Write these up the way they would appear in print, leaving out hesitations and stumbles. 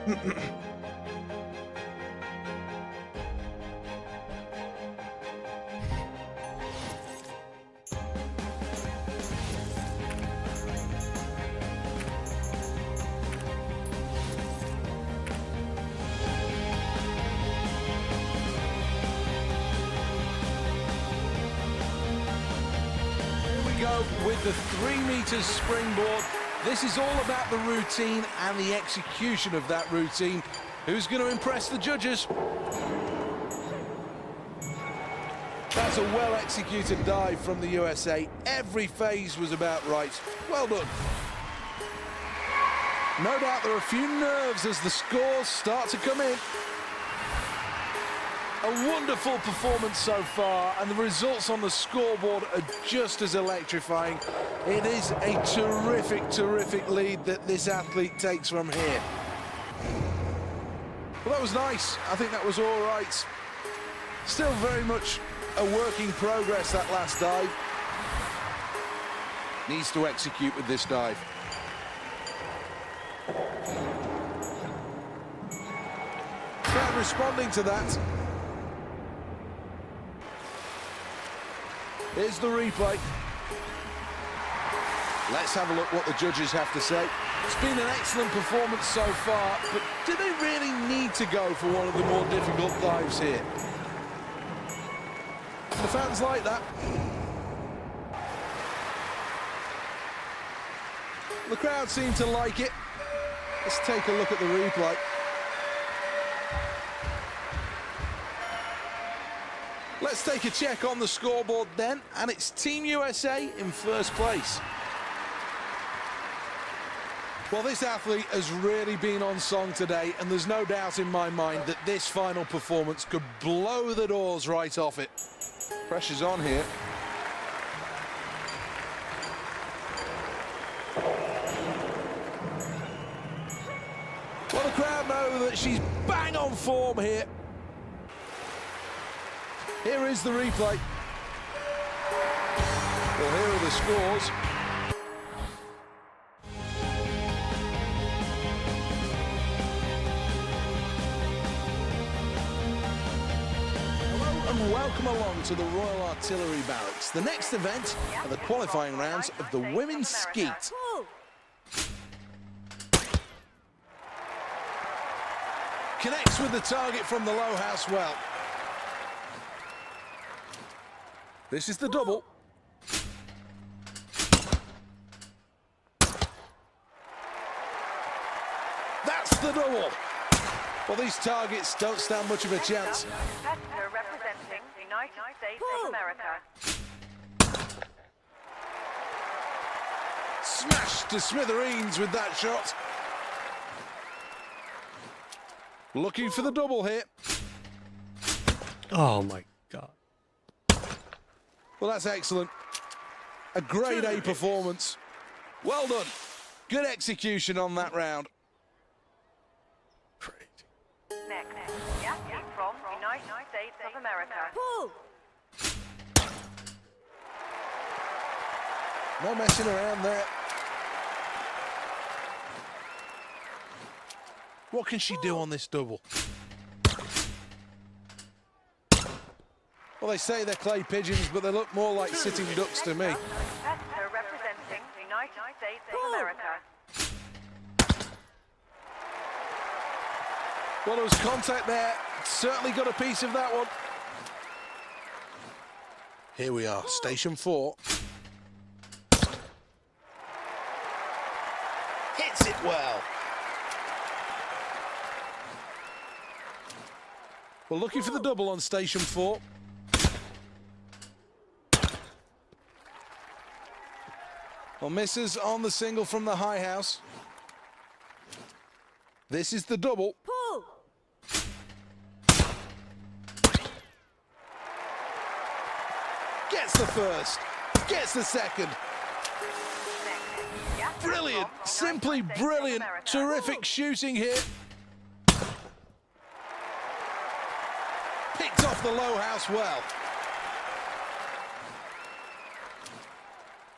With the 3 meters springboard. This is all about the routine and the execution of that routine. Who's going to impress the judges? That's a well-executed dive from the USA. Every phase was about right. Well done. No doubt there are a few nerves as the scores start to come in. A wonderful performance so far, and the results on the scoreboard are just as electrifying. It is a terrific, terrific lead that this athlete takes from here. Well, that was nice. I think that was all right. Still very much a work in progress, that last dive. Needs to execute with this dive. Crowd responding to that. Here's the replay. Let's have a look what the judges have to say. It's been an excellent performance so far, but do they really need to go for one of the more difficult dives here? The fans like that. The crowd seem to like it. Let's take a look at the replay. Let's take a check on the scoreboard then, and it's Team USA in first place. Well, this athlete has really been on song today, and there's no doubt in my mind that this final performance could blow the doors right off it. Pressure's on here. Well, the crowd know that she's bang on form here. Here is the replay. Well, here are the scores. Hello and welcome along to the Royal Artillery Barracks. The next event are the qualifying rounds of the women's skeet. Connects with the target from the low house well. This is the double. That's the double. Well, these targets don't stand much of a chance. Competitor representing the United States of America. Smashed to smithereens with that shot. Looking for the double here. Oh my God. Well, that's excellent. A grade A performance. Well done. Good execution on that round. Crazy. Next, athlete from the United States of America. No messing around there. What can she do on this double? Well, they say they're clay pigeons, but they look more like sitting ducks to me. Competitor representing the United States of America. Well, there was contact there. Certainly got a piece of that one. Here we are, station 4. Hits it well. We're looking for the double on station 4. Well, misses on the single from the high house. This is the double. Gets the first, gets the second. Brilliant, simply brilliant, terrific shooting here. Picked off the low house well.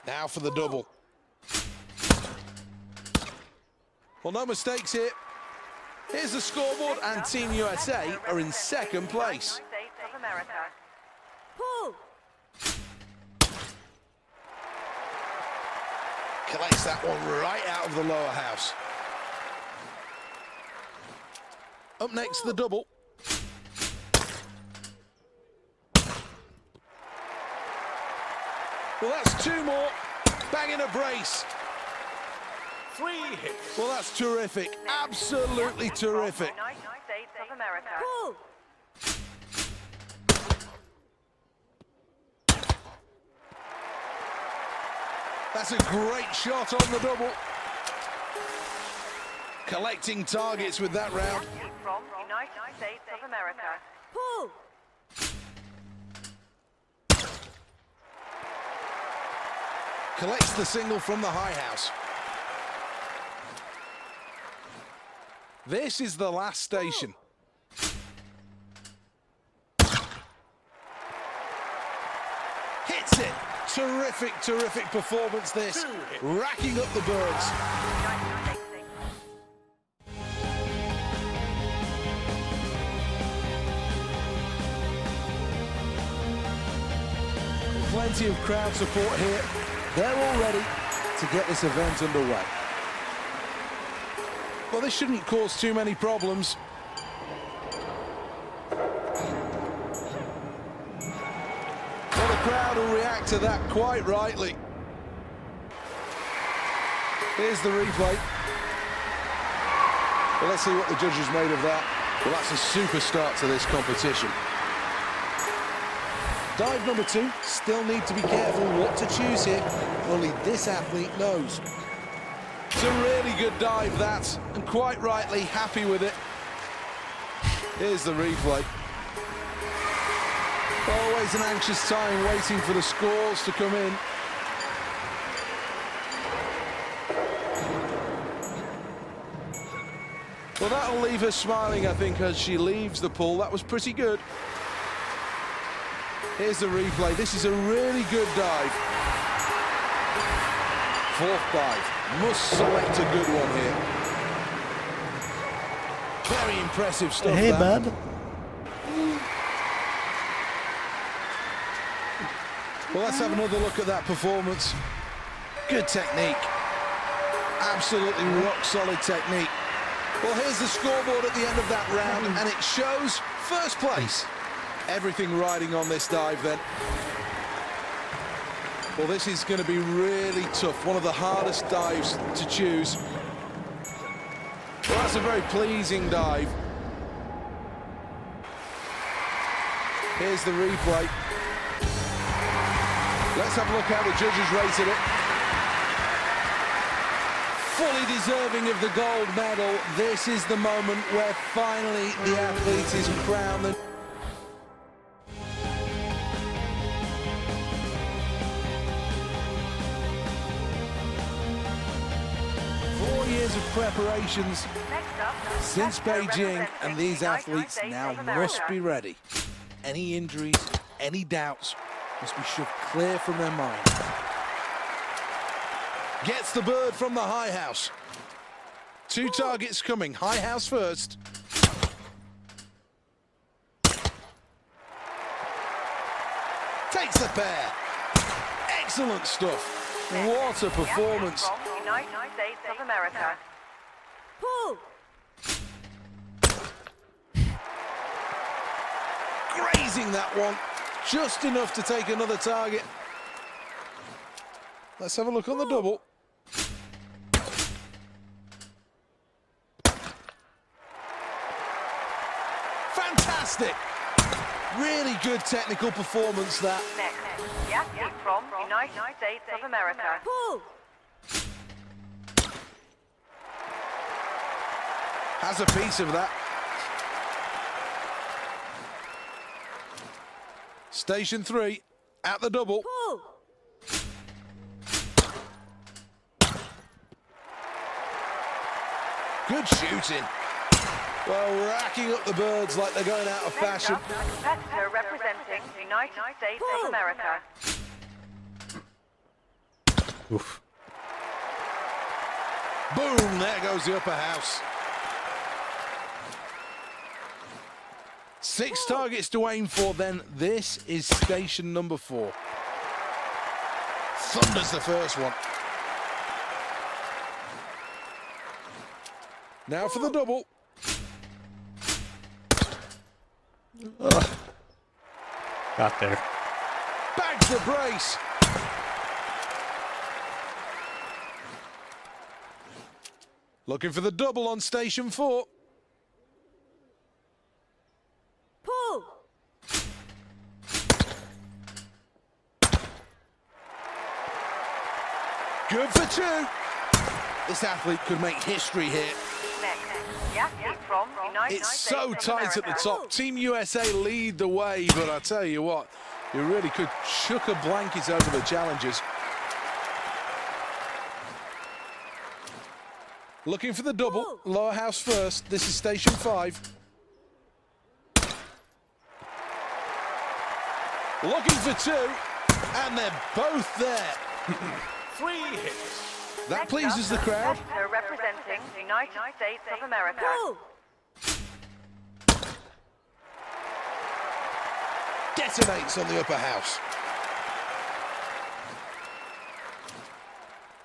Now for the double. Well, no mistakes here. Here's the scoreboard, and Team USA are in second place. United States of America. Pull. Collects that one right out of the lower house. Up next, the double. Well, that's two more. Banging a brace. 3 hits. Well, that's terrific. Absolutely terrific. United States of America. Pull. That's a great shot on the double. Collecting targets with that round. From United States of America. Pull. Collects the single from the high house. This is the last station. Hits it. Terrific, terrific performance this. Racking up the birds. United States. Plenty of crowd support here. They're all ready to get this event underway. Well, this shouldn't cause too many problems. Well, the crowd will react to that quite rightly. Here's the replay. Well, let's see what the judges made of that. Well, that's a super start to this competition. Dive number 2, still need to be careful what to choose here. Only this athlete knows. It's a really good dive, that, and quite rightly happy with it. Here's the replay. Always an anxious time waiting for the scores to come in. Well, that'll leave her smiling, I think, as she leaves the pool. That was pretty good. Here's the replay. This is a really good dive. Fourth dive. Must select a good one here. Very impressive stuff. Hey, that. bud. Well, let's have another look at that performance. Good technique. Absolutely rock solid technique. Well, here's the scoreboard at the end of that round, and it shows first place. Everything riding on this dive then. Well, this is going to be really tough. One of the hardest dives to choose. Well, that's a very pleasing dive. Here's the replay. Let's have a look how the judges rated it. Fully deserving of the gold medal. This is the moment where finally the athlete is crowned. 4 years of preparations Next up, since Beijing, and these United athletes States now of America. must be ready. Any injuries, any doubts must be shoved clear from their mind. Gets the bird from the high house. 2 targets coming. High house first. Takes the pair. Excellent stuff. What a performance. From United States of America. Pull. Grazing that one. Just enough to take another target. Let's have a look on the double. Fantastic. Really good technical performance, that. Next, the athlete from United States of America. Pull. Has a piece of that. Station 3 at the double. Pull. Good shooting. Well, racking up the birds like they're going out of fashion. Next up, competitor representing United States of America. Oof. Boom, there goes the upper house. 6 targets to aim for then. This is station number 4. Thunders the first one. Now for the double. Got there. Bags the brace. Looking for the double on station 4. Pull. Good for 2. This athlete could make history here. Next, yeah, from United It's States so of tight at the America. top. Team USA lead the way, but I tell you what, you really could chuck a blanket over the challengers. Looking for the double. Lower house first. This is station 5. Looking for 2, and they're both there. 3 hits. That pleases the crowd. They're representing the United States of America. Pull. Detonates on the upper house.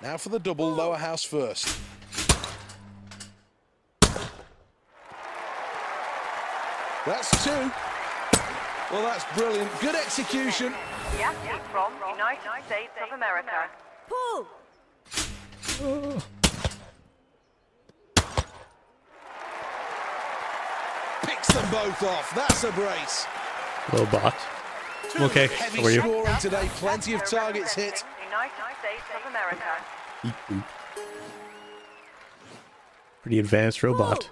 Now for the double, lower house first. That's 2. Well, that's brilliant. Good execution. Yeah, from United States of America. Pull. Picks them both off. That's a brace. Robot. Okay, Heavy how are you? scoring today. Plenty of They're targets hit. representing the United States of America. Eat poop. Pretty advanced robot.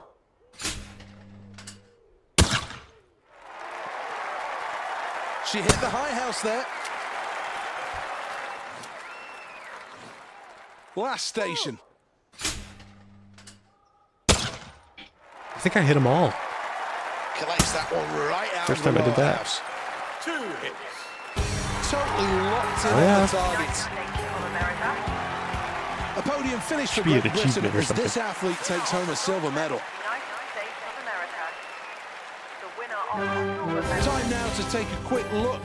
She hit the high house there. Last station. I think I hit them all. Collects that one right out First of the time I did lower that. house. 2 hits. Totally locked in Oh, on yeah. the targets. States of America. A podium finish for Should be an Great Britain achievement or as this something. athlete takes home a silver medal. United States of America. The winner of the silver medal. Time now to take a quick look.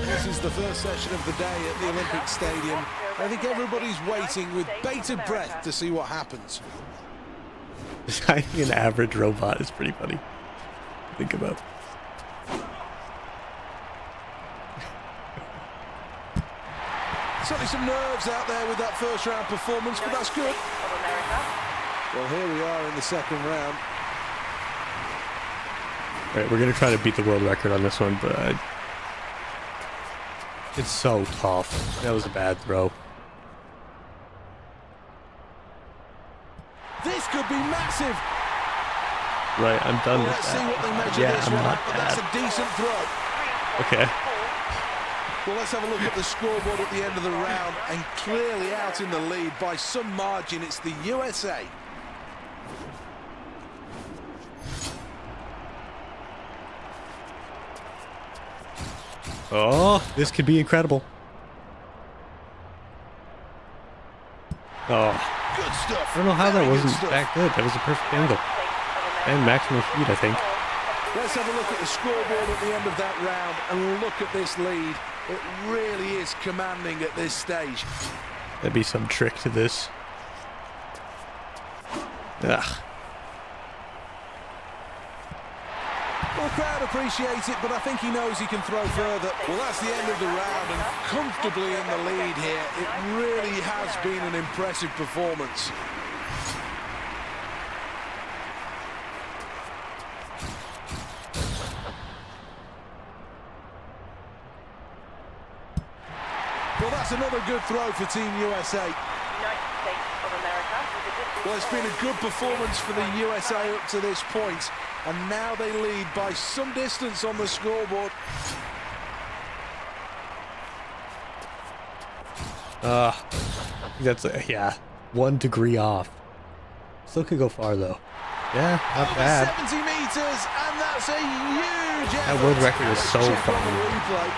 This is the first session of the day at the Olympic Stadium. I think everybody's waiting with bated breath to see what happens. Designing an average robot is pretty funny. Think about. Certainly some nerves out there with that first round performance, but that's good. Of America. Well, here we are in the second round. All right, we're gonna try to beat the world record on this one, but it's so tough. That was a bad throw. This could be massive. Right, I'm done Well, with let's see what they that. measure Yeah, this I'm one not up, but that's bad. a decent throw. Okay. Well, let's have a look at the scoreboard at the end of the round, and clearly out in the lead by some margin. It's the USA. Oh, this could be incredible. Oh, Good stuff. I don't know how that Very good wasn't stuff. that good. That was a perfect angle. And maximum speed, I think. Let's have a look at the scoreboard at the end of that round and look at this lead. It really is commanding at this stage. There'd be some trick to this. Ugh. Well, the crowd appreciates it, but I think he knows he can throw further. Well, that's the end of the round, and comfortably in the lead here. It really has been an impressive performance. Well, that's another good throw for Team USA. United States of America. With a good Well, it's been a good performance for the USA up to this point, and now they lead by some distance on the scoreboard. That's yeah, 1 degree off. Still could go far though. Yeah, not Over bad. 70 meters, and that's a huge That effort. world record is so Check on fun. the replay.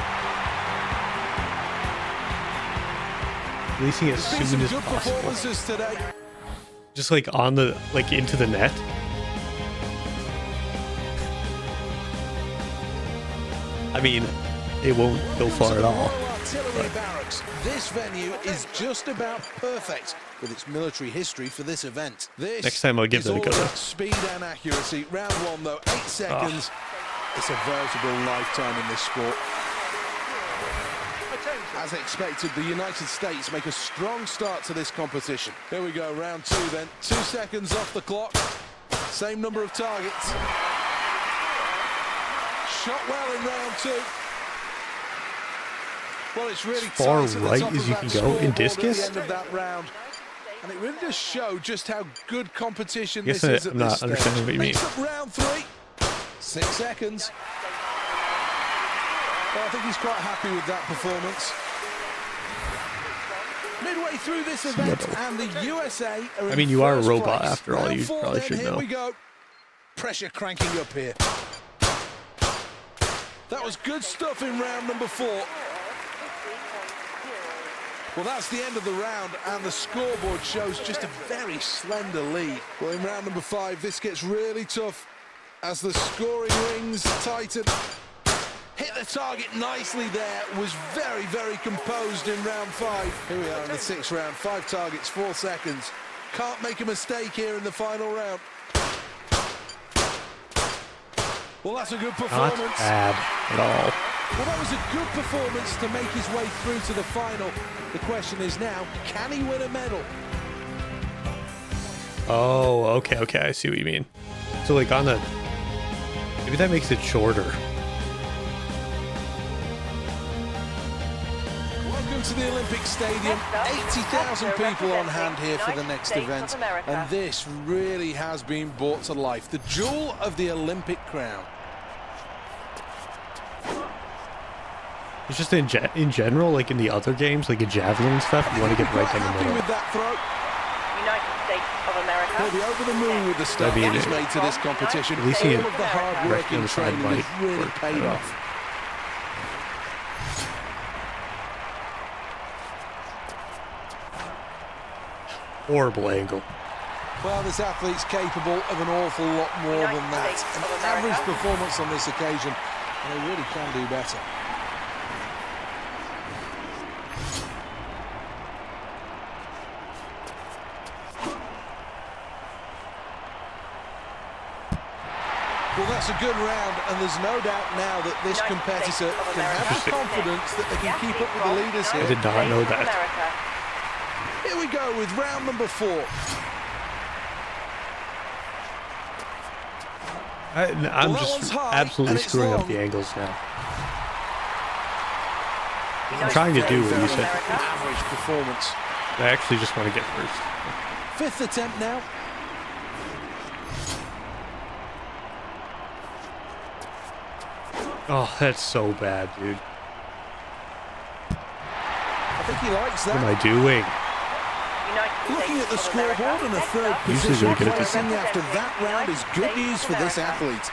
Releasing it as There's been soon some as good possible. performances today. Just like on the into the net. I mean, it won't go far at all. Royal Artillery Barracks. This venue is just about perfect with its military history for this event. This Next time I'll give is that a all go. about speed and accuracy. Round 1 though, 8 seconds. It's a veritable lifetime in this sport. As expected, the United States make a strong start to this competition. Here we go, round 2 then. 2 seconds off the clock. Same number of targets. Shot well in round 2. Well, it's really Far tight at the right top as of you that can go in scoreboard discus? at the end of that round. And it really does show just how good competition Guess this is at I'm this not stage. understanding what you mean. Next up, round 3. 6 seconds. Well, I think he's quite happy with that performance. Midway through this event, and the USA are I mean, in you are a first robot place. after all, Round you 4 probably then, should here know. we go. Pressure cranking up here. That was good stuff in round number 4. Well, that's the end of the round, and the scoreboard shows just a very slender lead. Well, in round number 5, this gets really tough as the scoring rings tighten. Hit the target nicely there, was very, very composed in round 5. Here we are in the 6th round, 5 targets, 4 seconds. Can't make a mistake here in the final round. Well, that's a good Not performance. bad at all. Well, that was a good performance to make his way through to the final. The question is now, can he win a medal? Oh, okay, I see what you mean. So like on the, maybe that makes it shorter. Welcome to the Olympic Stadium. 80,000 people on hand here for the next event. And this really has been brought to life. The jewel of the Olympic crown. It's just in general, like in the other games, like in javelin and stuff, you want to get right down the Happy middle. with that throw. United States of America. He'll be over the moon with the start That'd be he's it. made to this competition. At least he All of the hard work right on and the side training might has really work paid better. off. Horrible angle. Well, this athlete's capable of an awful lot more than that. An average performance on this occasion, and they really can do better. Well, that's a good round, and there's no doubt now that this competitor can have the confidence that they can keep up with the leaders I here. did not know that. Here we go with round number 4. I'm that just one's high, absolutely and it's screwing up long. the angles now. I'm trying to do what you said. Average performance. I actually just want to get first. 5th attempt now. Oh, that's so bad, dude. I think he likes What am that. I doing? Looking at the scoreboard and a 3rd Usually position really good at this. placing after that round is good news for this athlete.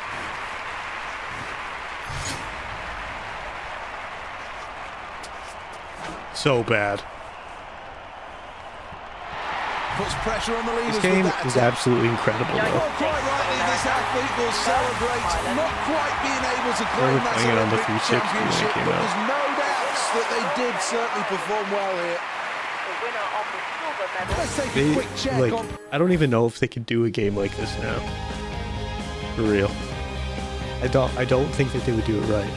So bad. Puts pressure on the leaders This game with that is attempt. absolutely incredible, Well, though. quite rightly, this athlete will celebrate not quite being able to claim that playing it on the Olympic 360 when it championship, came but out. there's no doubts that they did certainly perform well here. The winner of the silver medal. Let's take a They, quick check like, on... I don't even know if they can do a game like this now. For real. I don't think that they would do it right.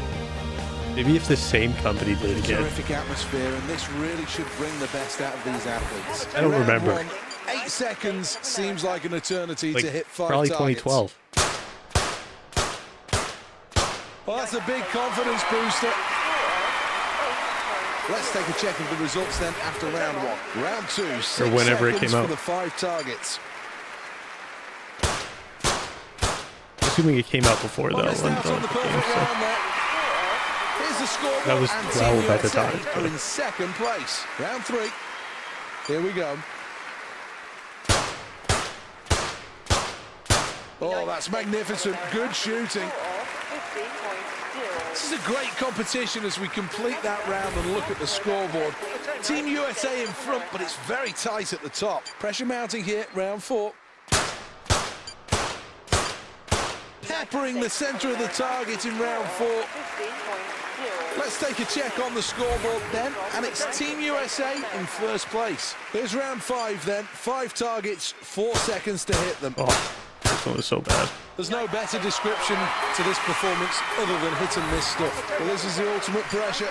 Maybe if the same company did it again. Terrific atmosphere, and this really should bring the best out of these athletes. I don't Round remember. 1, 8 seconds seems like an eternity Like, to hit 5 probably targets. 2012. Well, that's a big confidence booster. Let's take a check of the results then after round 1. Round 2, 6 Or whenever it seconds came for out. the 5 targets. Assuming it came out before, though. Well, When missed out on the the perfect game, so. round there. Here's the scoreboard, That was and 12 Team at the USA time, are but- in 2nd place. Round 3. Here we go. Oh, that's magnificent. Good shooting. This is a great competition as we complete that round and look at the scoreboard. Team USA in front, but it's very tight at the top. Pressure mounting here, round 4. Peppering the center of the target in round 4. Let's take a check on the scoreboard then, and it's Team USA in first place. Here's round 5 then. 5 targets, 4 seconds to hit them. Oh, this one was so bad. There's no better description to this performance other than hit and miss stuff. Well, this is the ultimate pressure.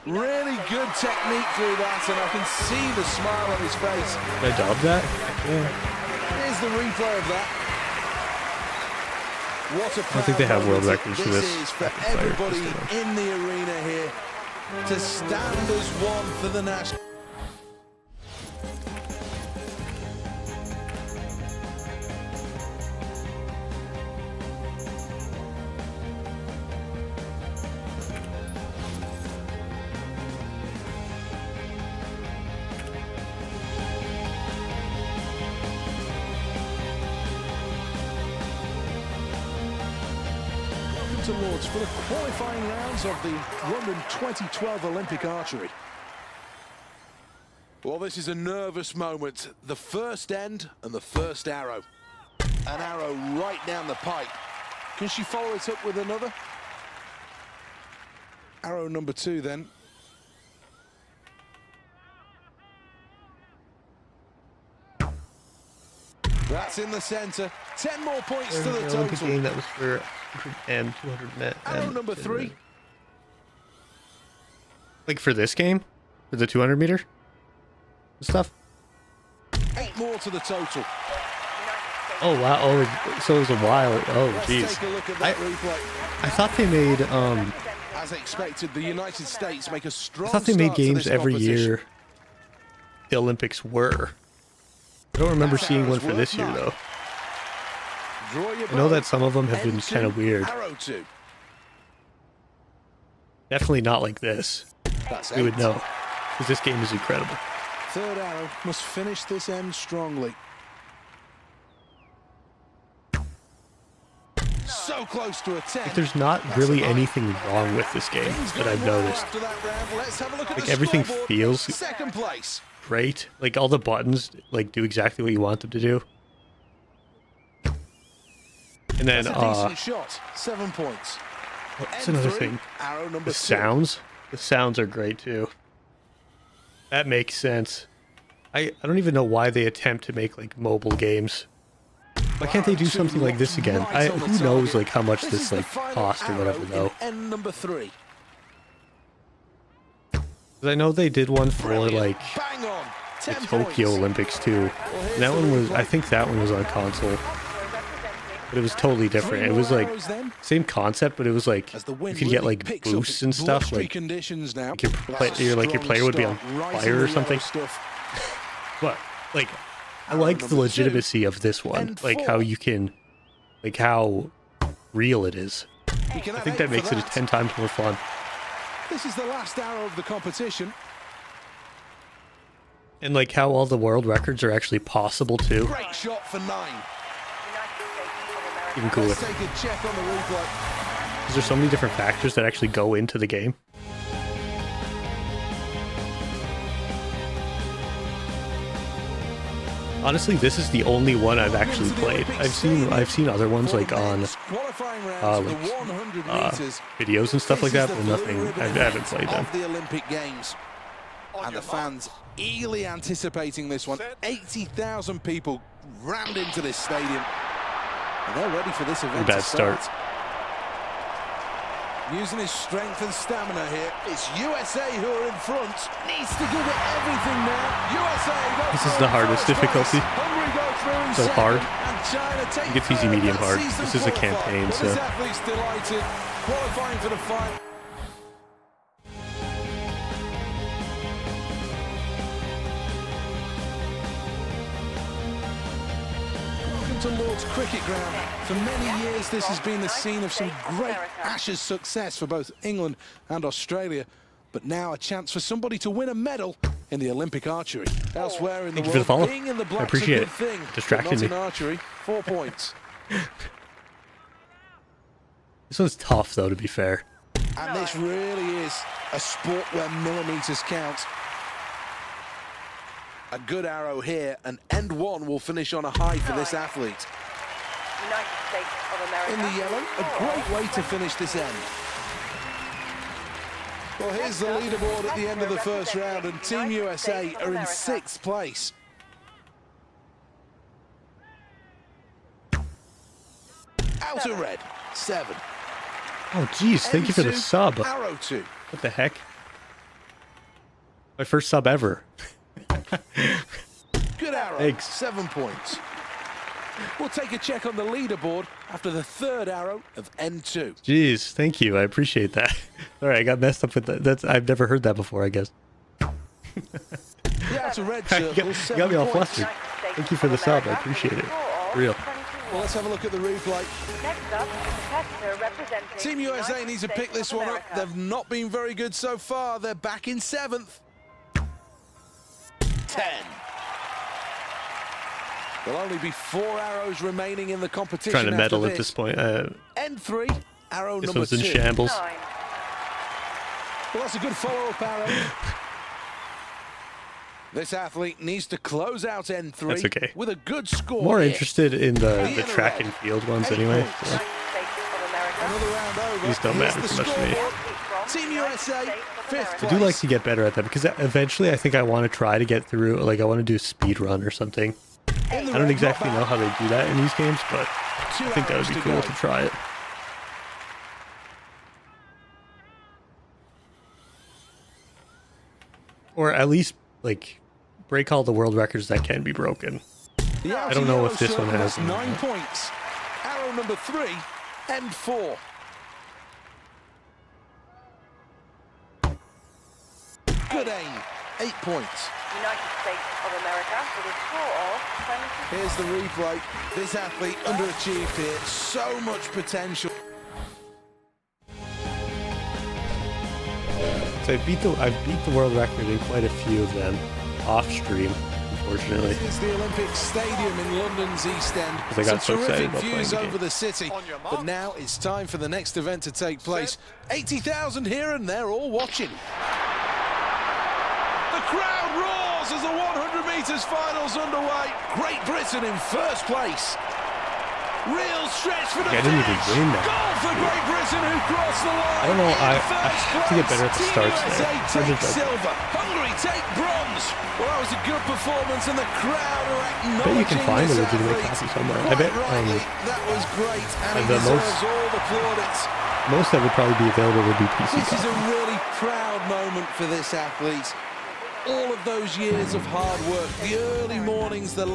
Really good technique through that, and I can see the smile on his face. Did I dub that? Yeah. Here's the replay of that. What a I think they have world proud records moment for this. This is for Rapid fire everybody system. in the arena here to stand as one for the national. To Lords for the qualifying rounds of the London 2012 Olympic Archery. Well, this is a nervous moment. The first end and the first arrow. An arrow right down the pipe. Can she follow it up with another? Arrow number 2 then. That's in the center. 10 more points to the An Olympic total. game that was for 100 and 200 met. Arrow number 3. Like for this game? For the 200 meter? Stuff? 8 more to the total. Oh wow, oh, so it was a while. Oh Let's jeez. take a look at that replay. I thought they made, As expected, the United States make a strong I thought they made start to games this every competition. year the Olympics were. I don't remember That seeing one arrow's for worth this year 9. though. Draw your I know bow. that some of them have been End kind of 2, weird. Arrow 2. Definitely not like this. That's We would 8. know. Because this game is incredible. Third arrow must finish this end strongly. So close to a 10. Like, there's not That's really a 9. anything wrong with this game Things that going I've well noticed. after that round. Let's have a look at Like the everything scoreboard. feels Second place. great. Like all the buttons like do exactly what you want them to do. And then That's a decent shot. 7 points. what's End another 3, thing? Arrow number The 2. sounds. The sounds are great too. That makes sense. I don't even know why they attempt to make like mobile games. Why can't they do Arrow 2 something like this looks again? right on the Who knows target. like how much This this is the like final cost or whatever arrow though? in end number 3. 'Cause I know they did one for like Bang on. the 10 Tokyo points. Olympics too. And that one was, I think that one was on console, but it was totally different. It was like same concept, but it was like As the you wind could get really like picks up boosts its and stuff. blustery Like conditions now. your That's a player would be on strong start, right fire in or the something. yellow stuff. But like I Arrow like the number 2. legitimacy of this one, And like 4. how you can, like how real it is. You can I have think 8 that for makes it 10 times more fun. This is the last arrow of the competition. And like how all the world records are actually possible too. Great shot for 9. Even cooler. Let's take a check on the replay. Because there's so many different factors that actually go into the game. Honestly, this is the only one I've actually played. I've seen other ones like on Qualifying rounds, like, the 100 meters. videos and stuff like This that, is but the blue nothing. ribbon I haven't event played them. of the Olympic Games. And the fans eagerly anticipating this one. 80,000 people rammed into this stadium. And they're ready for this event Bad to start. start. Using his strength and stamina here. It's USA who are in front. Needs to give it everything now. USA go This is through the in hardest first place. difficulty. Hungary go through in So second, hard. and China take I think it's easy, third. medium, That hard. sees them This is a qualify. campaign, Well, so- this athlete's delighted. Qualifying for the final. Welcome to Lord's Cricket Ground. For many years, this has been the scene of some great Ashes success for both England and Australia. But now a chance for somebody to win a medal in the Olympic archery. Elsewhere in the Thank you for the follow. world, being in the I black's a appreciate good it. thing. Distracted but not me. in archery. 4 points. This one's tough, though, to be fair. And this really is a sport where millimeters count. A good arrow here, and end one will finish on a high for this athlete. United States of America. In the yellow, a great way to finish this end. Well, here's the leaderboard at the end of the first round, and Team USA are in 6th place. Outer red, 7. Oh, geez, thank you for the N2, sub. Arrow 2. What the heck? My first sub ever. Good arrow, Thanks. 7 points. We'll take a check on the leaderboard after the third arrow of N2. Jeez, thank you. I appreciate that. All right, I got messed up with that. I've never heard that before, I guess. The outer red You circle, got 7 me all points. flustered. Thank you for the sub. I appreciate it. Real. Well, let's have a look at the replay. Next up, the competitor representing Team the USA United needs to States pick this of one up. America. They've not been very good so far. They're back in 7th. 10. There'll only be 4 arrows remaining in the competition. Trying to after medal at this point. N3, arrow This number one's 2. in shambles. 9. Well, that's a good follow-up arrow. This athlete needs to close out N3 That's okay. with a good score. More here. interested in the track and field ones anyway. points. So. United States of America. Another round over. These don't Here's matter the too much to me. scoreboard. Team USA, 5th place. I do like to get better at that because eventually I think I want to try to get through, like I want to do a speed run or something. In the I don't red, exactly not know how they do that in these games, but bad. 2 I think that would arrows be to cool go. to try it. Or at least, like, break all the world records that can be broken. The I don't know outer if this yellow one has circle them. 9 points. Arrow number 3, N4. Good aim, 8 points. United States of America with a score of 20. Here's the replay. This athlete underachieved here. So much potential. So I've beat the world record in quite a few of them off stream, unfortunately. This is the Olympic Stadium in London's East End. 'Cause I got so Some excited terrific about playing views the game. over the city. On your But mark. now it's time for the next event to take place. 80,000 here and they're all watching. The crowd roars as the 100 metres finals underway. Great Britain in first place. Real stretch for the Yeah, I didn't even finish. win that. Goal for Great Britain who crossed the line. I don't know, in I first have to get better at the place. starts Team there. USA Hard to take judge. silver. Hungary take bronze. Well, that was a good performance, and the crowd are acknowledging bet you can find this a legitimate athlete. copy somewhere. I Quite bet, rightly, that was great, and he the deserves most- all the plaudits. Most that would probably be available would be PC This is a copies. really proud moment for this athlete. All of those years of hard work, the early mornings, the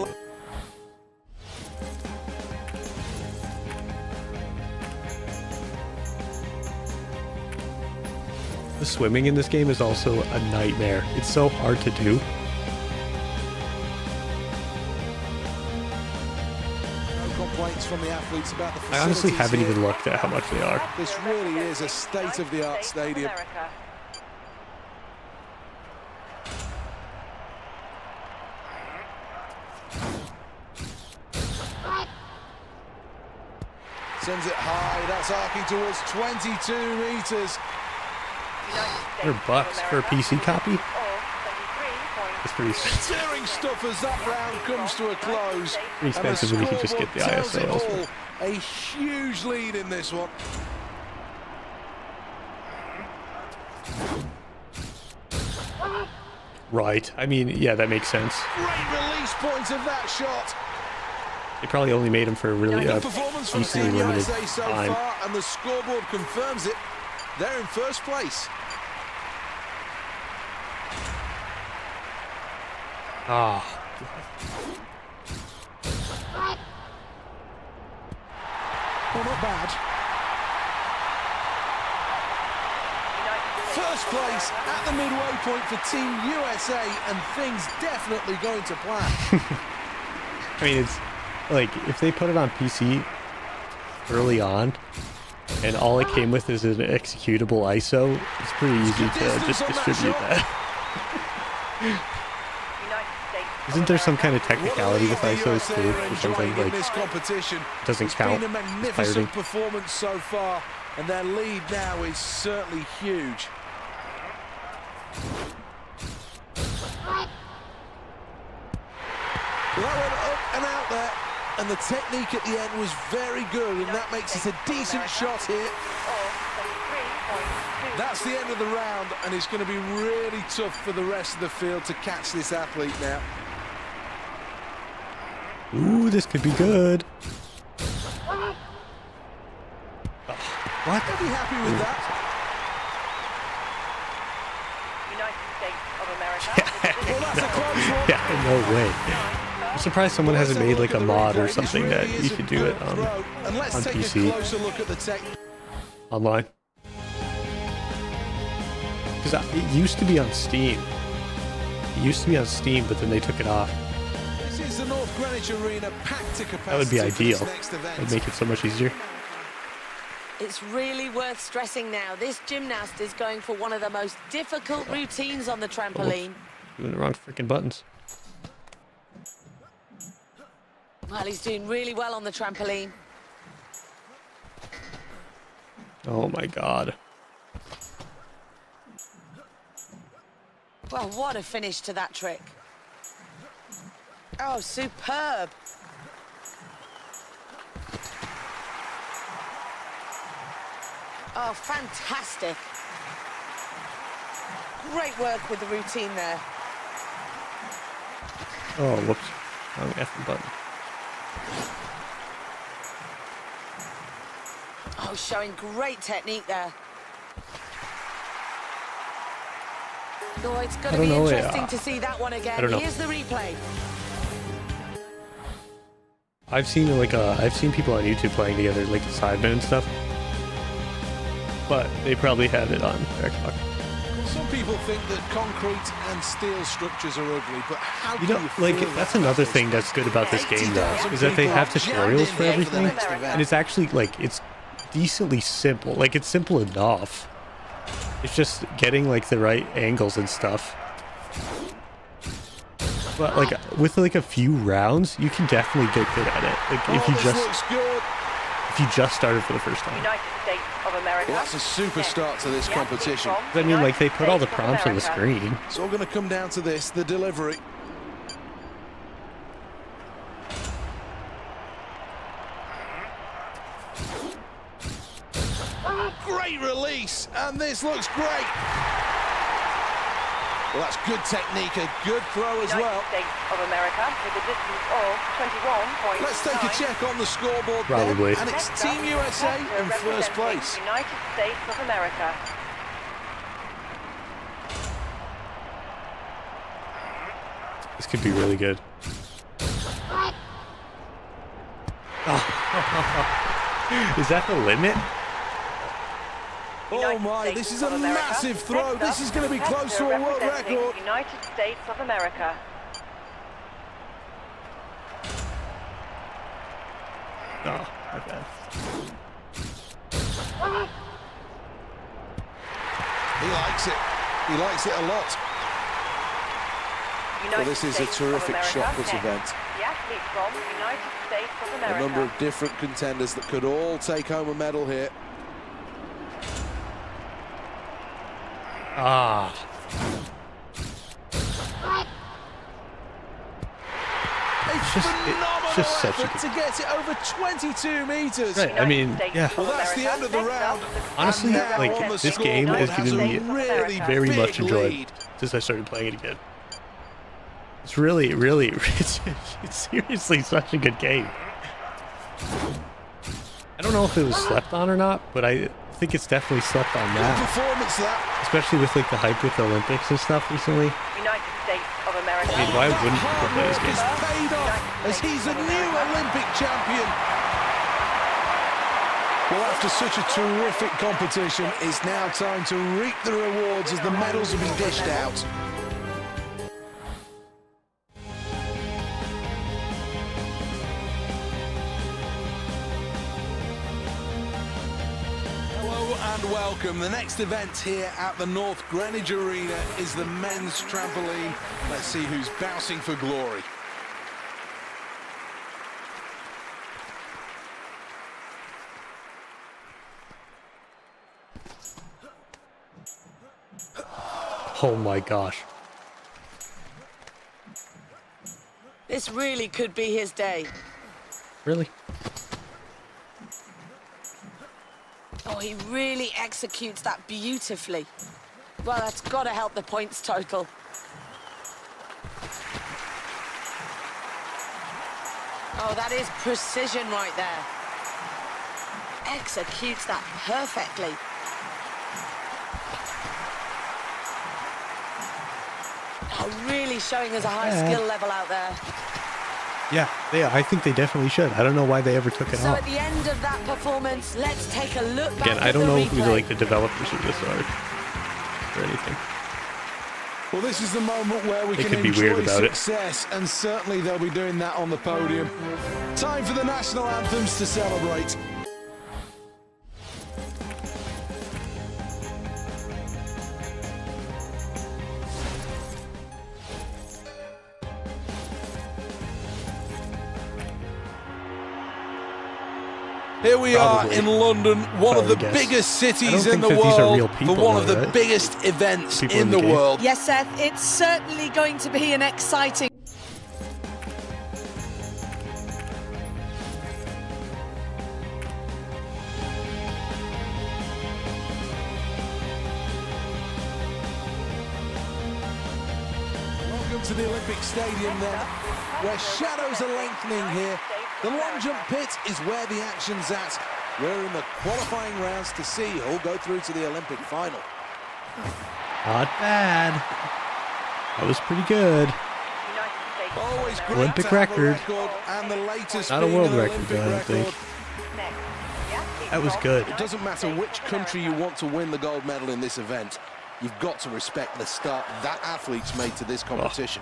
The swimming in this game is also a nightmare. It's so hard to do. no complaints from the athletes about the I honestly facilities haven't here. even looked at how much they are. This really is a state-of-the-art stadium. America. Sends it high, that's arcing towards 22 metres. $100 for a PC copy? That's pretty It's expensive. Tearing stuff as that round comes to a close. Pretty expensive when you can just get the And tells ISO it elsewhere. all. A huge lead in this one. Right. I mean, yeah, that makes sense. Great release point of that shot. They probably only made them for a really Good performance from decently Team limited USA so time. far, and the scoreboard confirms it. They're in first place. Ah, Well, not bad. First place at the midway point for Team USA, and things definitely going to plan. I mean, like, if they put it on PC early on, and all it came with is an executable ISO, it's pretty easy to just distribute that. Isn't there some kind of technicality with ISOs too, or something like this competition doesn't count? It's been a magnificent performance so far, and their lead now is certainly huge. Well, that went up and out there, and the technique at the end was very good, and that makes it a decent shot here. That's the end of the round, and it's going to be really tough for the rest of the field to catch this athlete now. Ooh, this could be good. Oh, what? I'll be happy with that. United States of America. Well, that's a close one. Yeah, no way. I'm surprised someone hasn't made like a mod or something that you could do it on PC. Closer look at the tech. Online. Because it used to be on Steam. It used to be on Steam, but then they took it off. This is the North Greenwich Arena packed to capacity. That would be ideal. For this next event. It'd make it so much easier. It's really worth stressing now. This gymnast is going for one of the most difficult routines on the trampoline. Doing the wrong freaking buttons. Well, he's doing really well on the trampoline. Oh my god. Well, what a finish to that trick. Oh, superb. Oh, fantastic. Great work with the routine there. Oh, whoops. Wrong effing button. Oh, showing great technique there. Oh, it's going to be interesting to see that one again. I don't know. Here's the replay. I've seen I've seen people on YouTube playing together, like the Sidemen and stuff. But they probably have it on Xbox. Well, some people think that concrete and steel structures are ugly, but how You do know, you like, feel that's about another this? thing that's good about this game, though, is that they have tutorials for everything, and it's actually, like, it's decently simple. Like, it's simple enough. It's just getting, like, the right angles and stuff. But, like, with, like, a few rounds, you can definitely get good at it. Like, if you just started for the first time. United States of America. Well, that's a super start to this competition. I mean, like, they put all the prompts on the screen. It's all going to come down to this, the delivery. Great release, and this looks great. Well, that's good technique, a good throw as well. United States of America with a distance of 21.9. Let's take a check on the scoreboard. Probably. Then, and it's Team USA in first place. United States of America. This could be really good. Oh. Is that the limit? Oh my, this is a massive throw. This is going to be close to a world record. United States of America. Oh, not bad. He likes it. He likes it a lot. Well, this is a terrific shot put event. The athlete from United States of America. A number of different contenders that could all take home a medal here. Ah. It's just such a good... to get it over 22 meters. Right, I mean, yeah. Well, that's the end of the round. Honestly, like, this game has given me really very much big enjoyed lead. since I started playing it again. It's really, really, it's seriously such a good game. I don't know if it was slept on or not, but I think it's definitely slept on Good now. performance that. Especially with, like, the hype with the Olympics and stuff recently. United States of America. I mean, why wouldn't people play this Hard work game? has paid off as he's a new Olympic champion. Well, after such a terrific competition, it's now time to reap the rewards as the medals will be dished out. and welcome. The next event here at the North Greenwich Arena is the men's trampoline. Let's see who's bouncing for glory. Oh my gosh. This really could be his day. Really? Oh, he really executes that beautifully. Well, that's got to help the points total. Oh, that is precision right there. Executes that perfectly. Oh, really showing us a high skill level out there. Yeah, I think they definitely should. I don't know why they ever took it So off. at the end of that performance, let's take a look back Again, at I don't the know who replay. like the developers of this are or anything. Well, this is the moment where we They can could be enjoy weird about it. success, and certainly they'll be doing that on the podium. Time for the national anthems to celebrate. Here we Probably. are in London, one of the Guess. biggest I cities don't in think the that these are world, real for people, one of though, the right? biggest events People in in the the game. world. Yes, Seth, it's certainly going to be an exciting. Welcome to the Olympic Stadium then, where shadows are lengthening here. The long jump pit is where the action's at. We're in the qualifying rounds to see who'll go through to the Olympic final. Not bad. That was pretty good. Always great Olympic to have a record. and the latest Not a being world an record, Olympic though, I don't think. record. That was good. It doesn't matter which country you want to win the gold medal in this event. You've got to respect the start that athletes made to this competition.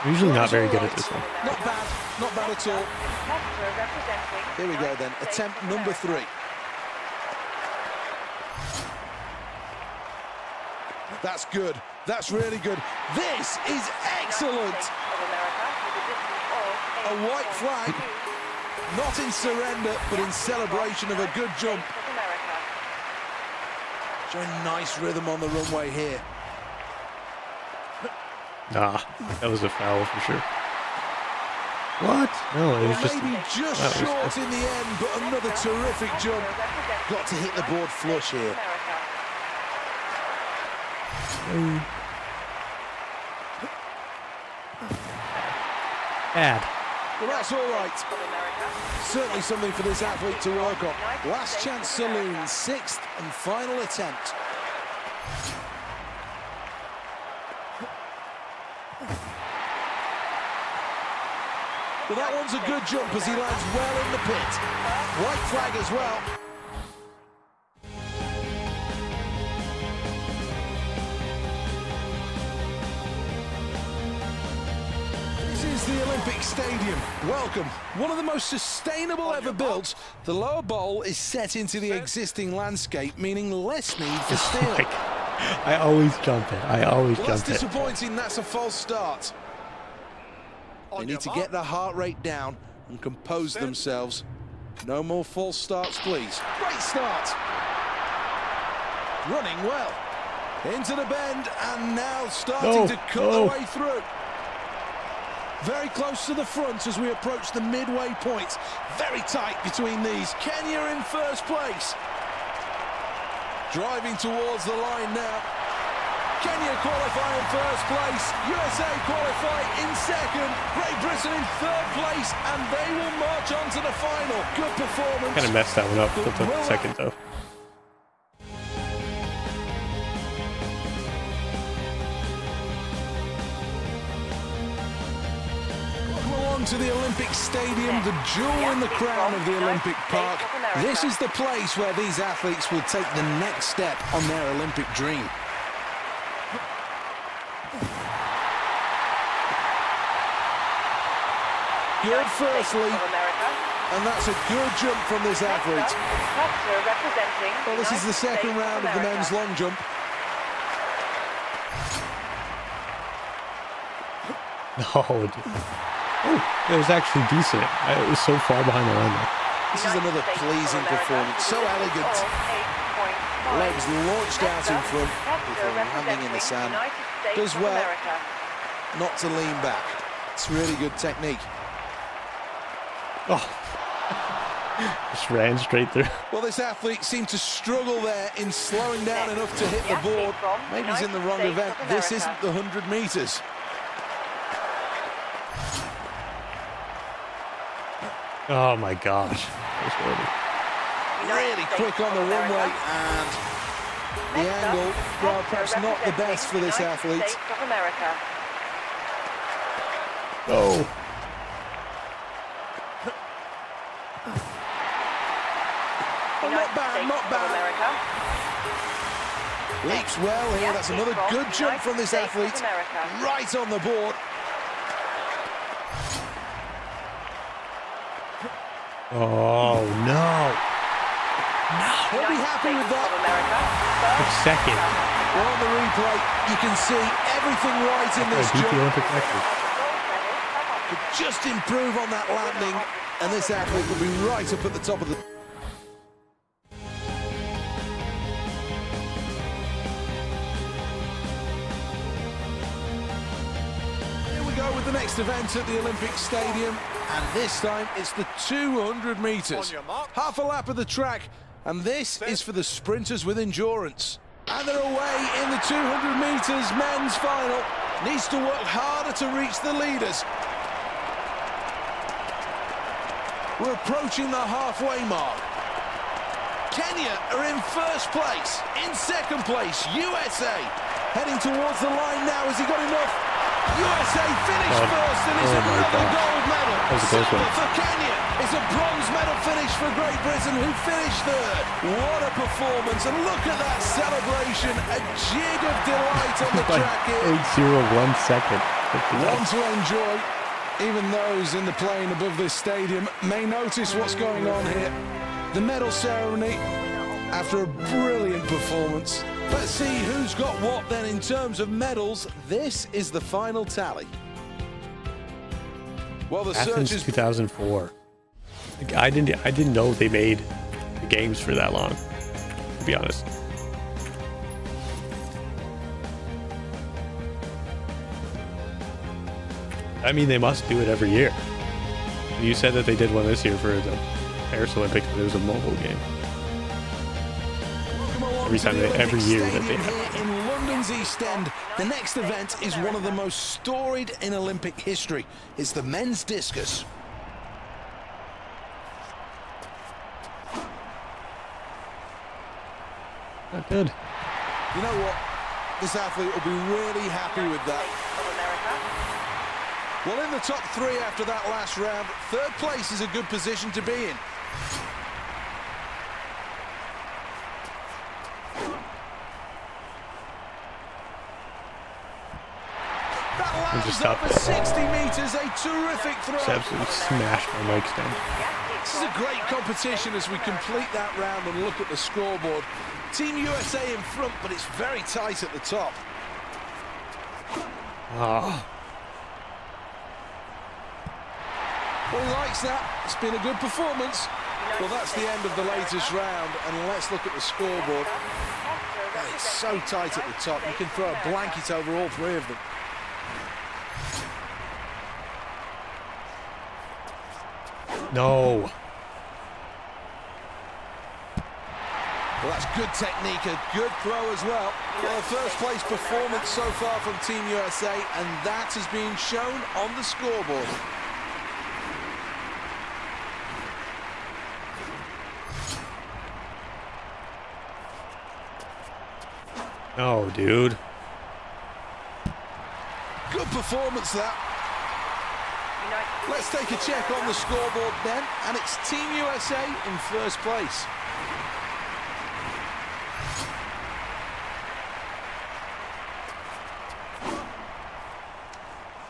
I'm usually not very good at this one. Not bad at all. Here we go then, attempt number 3. That's good, that's really good. This is excellent. A white flag, not in surrender, but in celebration of a good jump. Showing nice rhythm on the runway here. Nah, that was a foul for sure. What? No, it was just... Maybe just that was short good. in the end, but another terrific jump. Got to hit the board flush here. Bad. Well, that's all right. Certainly something for this athlete to work on. Last chance saloon, 6th and final attempt. Well, that one's a good jump as he lands well in the pit. White flag as well. This is the Olympic Stadium. Welcome. One of the most sustainable ever built. The lower bowl is set into the existing landscape, meaning less need for steering. Like, I always jump it. I always Well, that's jump it. disappointing. That's a false start. They need to get their heart rate down and compose themselves. No more false starts, please. Great start. Running well. Into the bend and now starting to cut their way through. Very close to the front as we approach the midway point. Very tight between these. Kenya in first place. Driving towards the line now. Kenya qualify in first place. USA qualify in second. Great Britain in third place, and they will march on to the final. Good performance. Kind of messed that one up with the second, though. Welcome along to the Olympic Stadium, the jewel in the crown of the Olympic Park. This is the place where these athletes will take the next step on their Olympic dream. Good first leap. and that's a good jump from this athlete. Hector representing Well, this is the United second States round of the men's America. long jump. Oh, dude. Oh, it was actually decent. It was so far behind the line there. This is another pleasing performance, so elegant. Legs launched out in front before landing in the sand. Does well not to lean back. It's really good technique. Oh, just ran straight through. Well, this athlete seemed to struggle there in slowing down enough to hit the board. Maybe he's in the wrong event. This isn't the 100 meters. Oh my gosh. That was horrible. Really quick on the runway, and the angle, well, perhaps not the best for this athlete. Oh. Oh, not bad, not bad. Leaps well here. That's another good jump from this athlete. Right on the board. Oh no. He'll be happy with that. A second. Well, on the replay, you can see everything right in I this beat the jump. Olympic record. Could just improve on that landing, and this athlete will be right up at the top of the... Here we go with the next event at the Olympic Stadium, and this time it's the 200 meters. On your mark. Half a lap of the track, and this is for the sprinters with endurance. And they're away in the 200 meters men's final. Needs to work harder to reach the leaders. We're approaching the halfway mark. Kenya are in first place. In second place, USA. Heading towards the line now. Has he got enough? USA finished first, and it's Oh my another God. gold medal. That was a close Silver one. for Kenya. It's a bronze medal finish for Great Britain, who finished third. What a performance, and look at that celebration. A jig of delight on the Like track here. 0.01 second. One to enjoy. Even those in the plane above this stadium may notice what's going on here. The medal ceremony after a brilliant performance. Let's see who's got what then in terms of medals. This is the final tally. Well, the Athens search is 2004. Like, I didn't know they made the games for that long, to be honest. I mean, they must do it every year. You said that they did one this year for the Paris Olympics, but it was a mobile game. Every time every year that they have. here in London's East End. The next event is one of the most storied in Olympic history. It's the men's discus. Not good. You know what? This athlete will be really happy with that. Well, in the top three after that last round, third place is a good position to be in. That lands just stop over it. 60 meters, a terrific throw. Just absolutely smashed my mic stand. This is a great competition as we complete that round and look at the scoreboard. Team USA in front, but it's very tight at the top. Oh, Well, he likes that. It's been a good performance. Well, that's the end of the latest round, and let's look at the scoreboard. It's so tight at the top, you can throw a blanket over all three of them. no. Well, that's good technique, a good throw as well. Well, a first place performance so far from Team USA, and that is being shown on the scoreboard. No, dude. Good performance, that. Let's take a check on the scoreboard then, and it's Team USA in first place.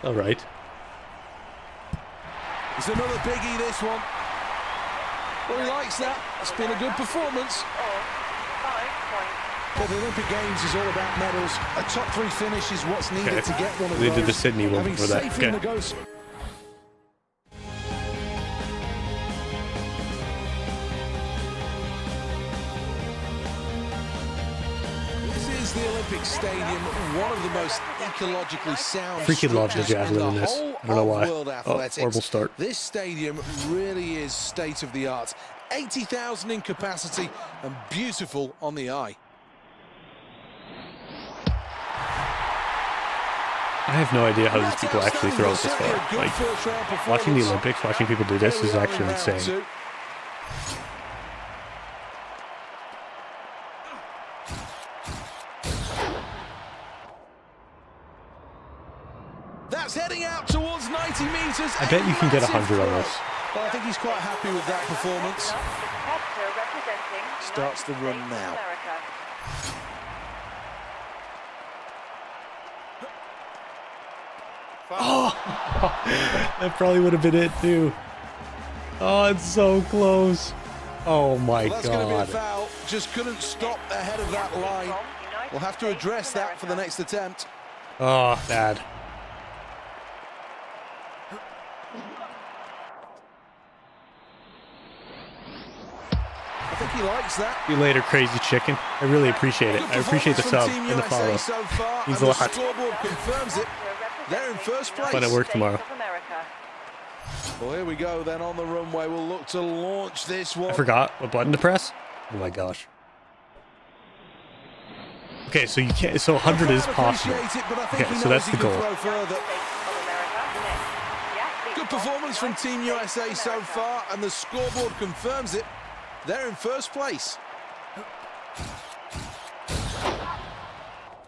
All right. It's another biggie, this one. Well, he likes that. It's been a good performance. Or 5 points. Well, the Olympic Games is all about medals. A top 3 finish is what's needed to get one of They those. did the Sydney one Having before that. safely Okay. negotiated. This is the Olympic Stadium, one of the most ecologically sound. Freaking love the structures javelin in the this. whole I don't know of why. world Oh, athletics. horrible start. This stadium really is state of the art. 80,000 in capacity and beautiful on the eye. I have no idea how these people actually throw it this far. Like, watching the Olympics, watching people do this is actually insane. That's heading out towards 90 meters. I bet you can get 100 on this. Well, I think he's quite happy with that performance. The competitor representing Starts the United run States now. of America. That probably would have been it too. Oh, it's so close. Oh my Well, that's going to be a god. foul. Just couldn't stop ahead of that line. We'll have to address that for the next attempt. Oh, bad. I think he likes that. See you later, crazy chicken. I really appreciate it. Good I appreciate the performance sub from Team and the USA follow. so far, Means and a the lot. scoreboard confirms it. They're in first place. Fun at work tomorrow. Well, here we go then on the runway. We'll look to launch this one. I forgot what button to press. Oh my gosh. Okay, so you can't. So 100 is possible. Appreciate it, but I think Okay, he so knows that's he the can goal. throw further. Good performance from Team USA so far, and the scoreboard confirms it. They're in first place.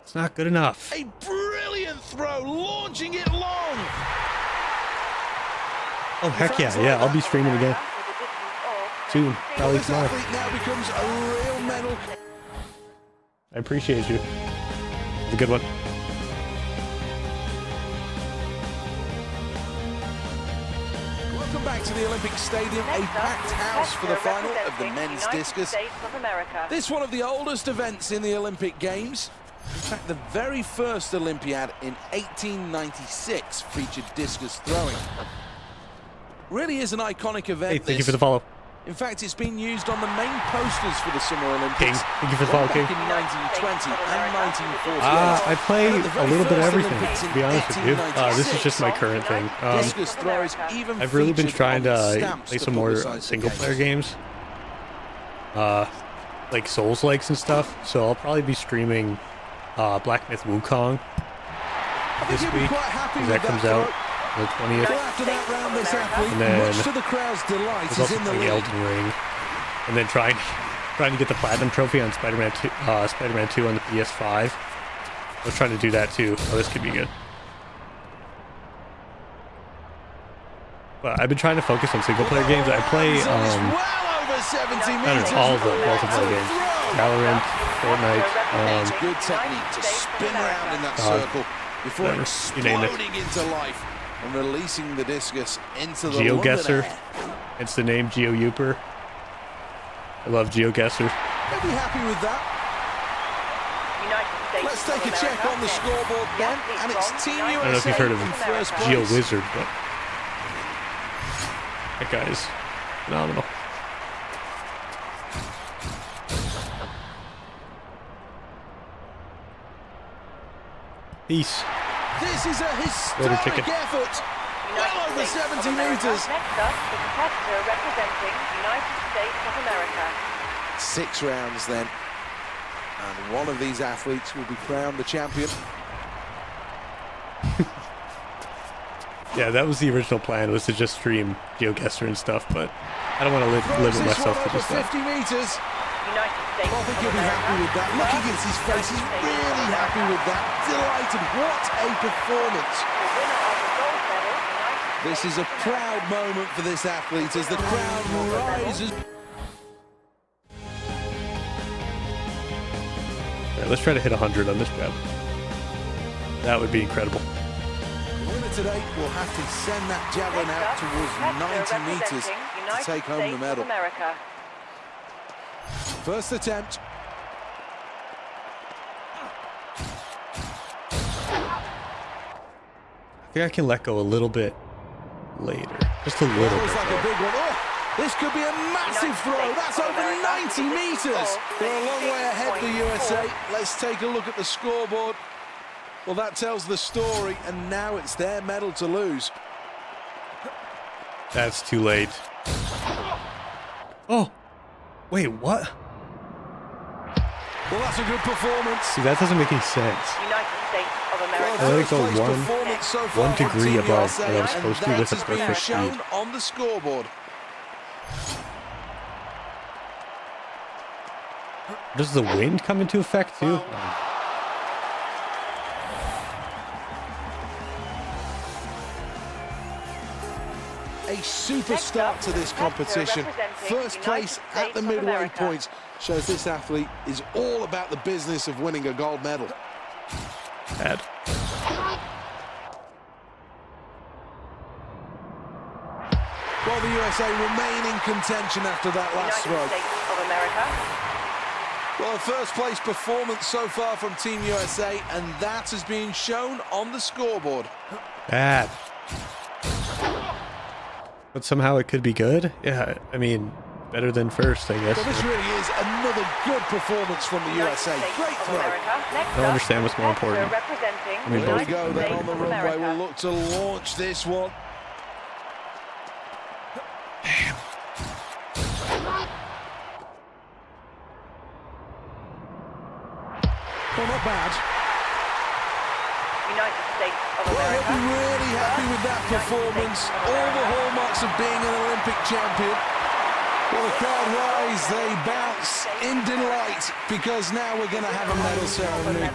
It's not good enough. A brilliant throw, launching it long. Oh heck yeah, yeah! I'll be streaming again soon, probably This tomorrow. athlete now becomes a real medal. I appreciate you. Have a good one. Welcome back to the Olympic Stadium, a packed house for the final of the men's discus. This one of the oldest events in the Olympic Games. In fact, the very first Olympiad in 1896 featured discus throwing. Really is an iconic event. Hey, thank you this. for the follow. In fact, it's been used on the main posters for the Summer Olympics. King, thank you for the follow, King. Back in 1920 and 1948. I play And at the a very little bit of first everything, Olympics to in be honest with you. This is just my 1896. current thing. Discus throwers even I've really been featured trying on the to stamps play to some more publicize the single-player games. Like Souls-likes and stuff. So I'll probably be streaming Black Myth Wukong I think this he'll be week, quite happy because with that comes throw. out on the 20th. Well, after that round, this athlete, And then much to the crowd's delight, There's is also in the playing lead. Elden Ring, and then trying to get the platinum trophy on Spider-Man 2, Spider-Man 2 on the PS5. I was trying to do that too. Oh, this could be good. But I've been trying to focus on single-player games. I play He's on his well over 70 I don't meters. know, all of the multiplayer games. Valorant, Fortnite, Good technique to spin around in that circle before whatever, you name it. exploding into life and releasing the discus into the GeoGuessr. London air. It's the name GeoUper. I love GeoGuessr. They'll be happy with that. Let's take a check on the scoreboard then, and it's Team USA I don't know if you've heard of in first place. GeoWizard, but that guy is phenomenal. Peace. This is a Later, historic chicken. effort. Well over 70 meters. Next up, the competitor representing United States of America. 6 rounds then. And one of these athletes will be crowned the champion. Yeah, that was the original plan, was to just stream GeoGuessr and stuff, but I don't want to limit This myself one to over just that. 50 meters. United States Well, I think of he'll be happy with that. America. Looking at his face, he's really happy with that. Delighted. What a performance. The winner of the gold medal, United This is a proud moment for this athlete as the crowd rises. All right, let's try to hit 100 on this jab. That would be incredible. The winner today will have to send that javelin out towards 90 meters to take home the medal. America. First attempt. I think I can let go a little bit later. Just a little Looks bit. like a big one. Oh, this could be a massive throw. That's over 90 meters. They're a long way ahead, the USA. Let's take a look at the scoreboard. Well, that tells the story, and now it's their medal to lose. That's too late. Oh, wait, what? Well, that's a good performance. See, that doesn't make any sense. United States of America. I think First it's place one performance so far one from degree Team above USA, what I was and supposed to with that a is being perfect shown speed. on the scoreboard. Does the wind come into effect too? A super start to this competition. First place at the midway point shows this athlete is all about the business of winning a gold medal. Bad. Well, the USA remain in contention after that last United throw. States of America. Well, a first place performance so far from Team USA, and that has been shown on the scoreboard. Bad. But somehow it could be good. Yeah, I mean, better than first, I guess. Well, this really is another good performance from the USA. Great throw. I don't understand what's more important. I mean, There we both. go, then on the runway. We'll look to launch this one. Well, not bad. United States of Well, he'll America. be really happy with that performance. All the hallmarks of being an Olympic champion. Well, the crowd rise, they bounce in delight because now we're going to have a medal ceremony.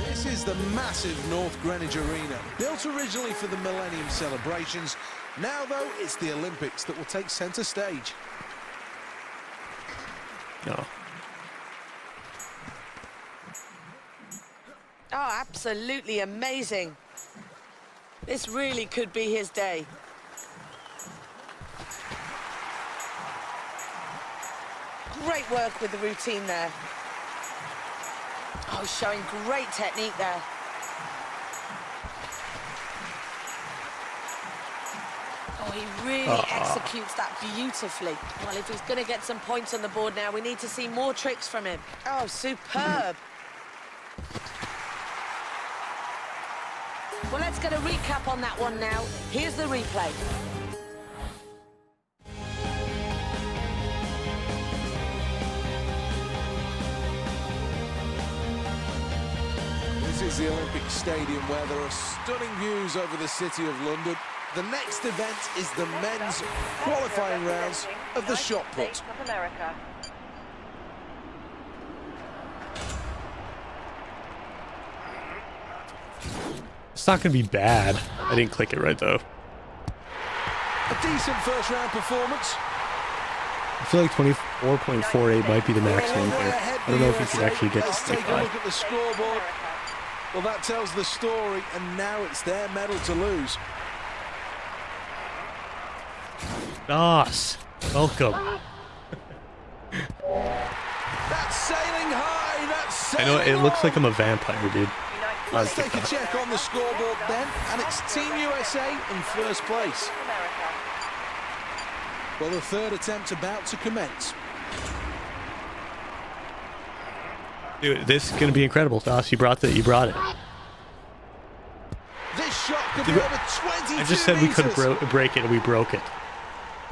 This is the massive North Greenwich Arena, built originally for the Millennium celebrations. Now, though, it's the Olympics that will take centre stage. No. Oh, absolutely amazing. This really could be his day. Great work with the routine there. Oh, showing great technique there. Oh, he really executes that beautifully. Well, if he's going to get some points on the board now, we need to see more tricks from him. Oh, superb. Well, let's get a recap on that one now. Here's the replay. This is the Olympic Stadium where there are stunning views over the city of London. The next event is the men's qualifying rounds of the shot put. Of America. It's not going to be bad. I didn't click it right, though. A decent first round performance. I feel like 4.48 might be the maximum Well, here. they're ahead I don't know if the he could USA. actually get to Let's take a 35. look at the scoreboard. Well, that tells the story, and now it's their medal to lose. Nos, welcome. That's sailing high. That's I sailing know it looks like on. I'm a vampire, dude. Let's take a check on the scoreboard then, and it's Team USA in first place. America. Well, the third attempt about to commence. Dude, this is gonna be incredible, Nos. You brought it. This shot could be Dude, over 22 I just said we couldn't meters. break it, and we broke it.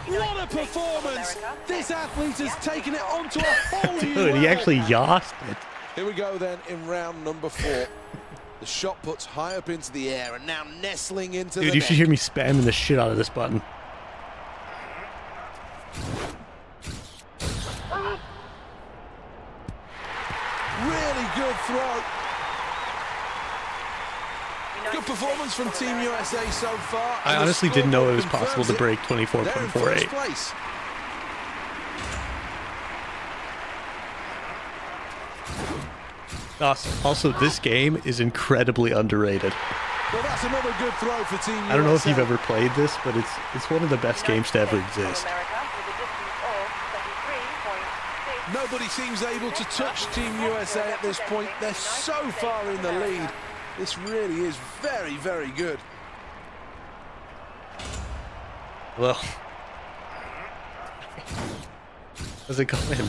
What a performance! This athlete has taken it onto a whole new Dude, he level. actually yossed it. Here we go then in round number 4. The shot puts high up into the air and now nestling into Dude, the you net. should hear me spamming the shit out of this button. Really good throw. Good performance from Team USA so far. I and the honestly didn't know it was scoreboard possible to confirms break it. They're in first 24.48. place. Nos, also, this game is incredibly underrated. Well, that's another good throw for Team USA. I don't know if you've ever played this, but it's one of the best games to ever exist. America with a distance of 33.6. Nobody seems able to touch Team USA at this point. They're so far in the lead. This really is very, very good. Well, how's it going?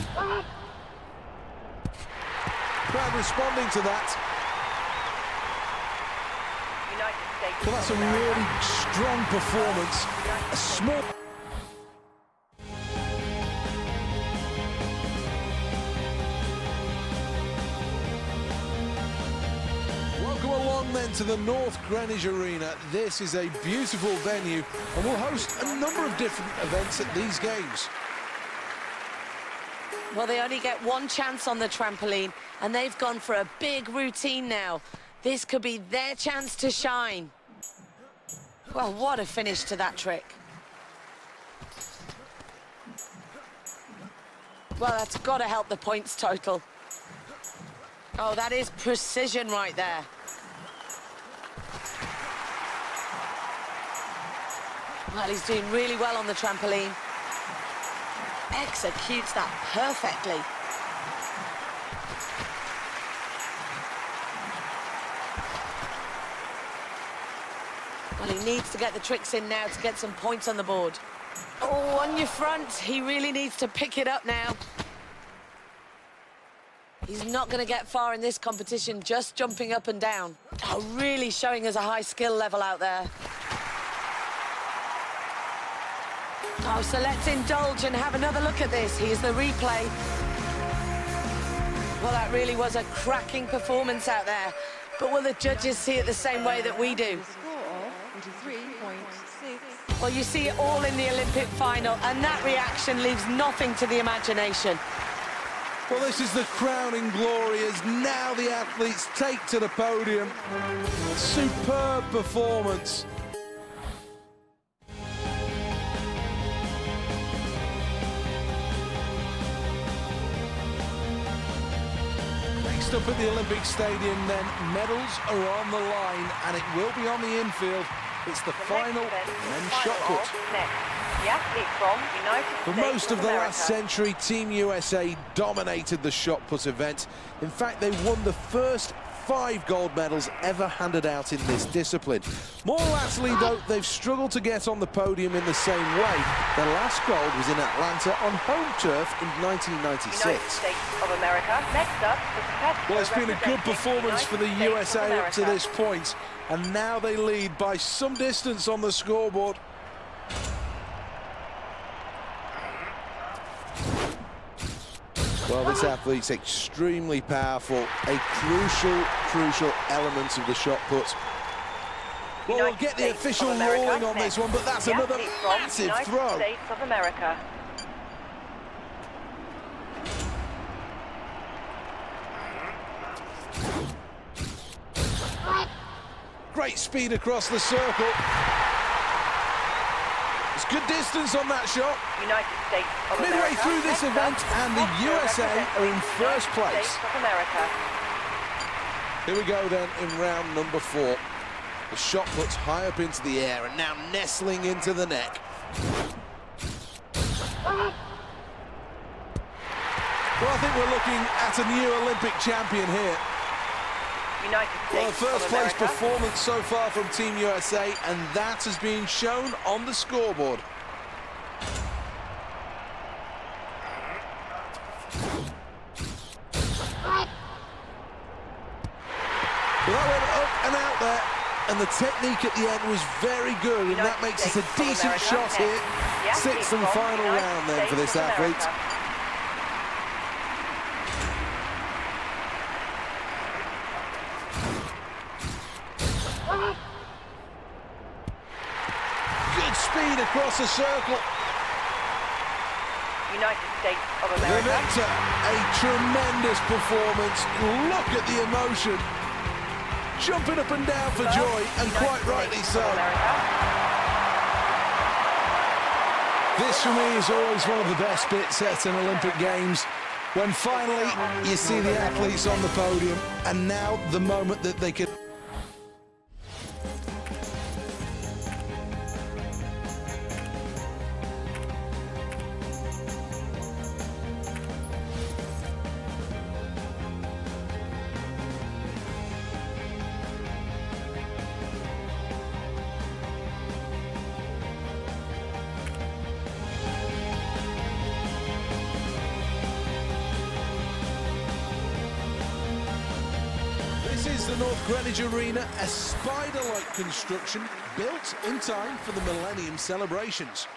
Crowd responding to that. United States. Well, that's a really strong performance. A small... Welcome along then to the North Greenwich Arena. This is a beautiful venue and will host a number of different events at these games. Well, they only get one chance on the trampoline, and they've gone for a big routine now. This could be their chance to shine. Well, what a finish to that trick. Well, that's got to help the points total. Oh, that is precision right there. Well, he's doing really well on the trampoline. Executes that perfectly. Well, he needs to get the tricks in now to get some points on the board. Oh, on your front, he really needs to pick it up now. He's not going to get far in this competition, just jumping up and down. Oh, really showing us a high skill level out there. Oh, so let's indulge and have another look at this. Here's the replay. Well, that really was a cracking performance out there. But will the judges see it the same way that we do? Well, you see it all in the Olympic final, and that reaction leaves nothing to the imagination. Well, this is the crowning glory as now the athletes take to the podium. Superb performance. Next up at the Olympic Stadium then, medals are on the line and it will be on the infield. It's the final men's shot put. The athlete from United For States most of the America. last century, Team USA dominated the shot put event. In fact, they won the first 5 gold medals ever handed out in this discipline. More latterly, though, they've struggled to get on the podium in the same way. Their last gold was in Atlanta on home turf in 1996. United States of America. Next up, the competitor Well, it's been a good representing performance for the United States of USA up to America. this point, and now they lead by some distance on the scoreboard. Well, this athlete's extremely powerful, a crucial element of the shot put. Well, we'll United get the States official of America ruling on next. this one, but that's The another athlete from massive United throw. States of America. Great Great speed across the circle. It's Good distance on that shot. United States of Midway America. through this Next event, up, and the Austria USA are in representing first United place. States of America. Here we go then in round number 4. The shot puts high up into the air and now nestling into the neck. Well, I think we're looking at a new Olympic champion here. United Well, a States first of place America. performance so far from Team USA, and that has been shown on the scoreboard. Well, that went up and out there, and the technique at the end was very good, and that makes it a decent shot here. Sixth and final round then for this athlete. Good speed across the circle. United States of The America. victor, a tremendous performance. Look at the emotion. Jumping up and down for joy, and quite rightly so. This for me is always one of the best bits at an Olympic Games, when finally you see the athletes on the podium, and now the moment that they can... This is the North Greenwich Arena, a spider-like construction built in time for the Millennium celebrations.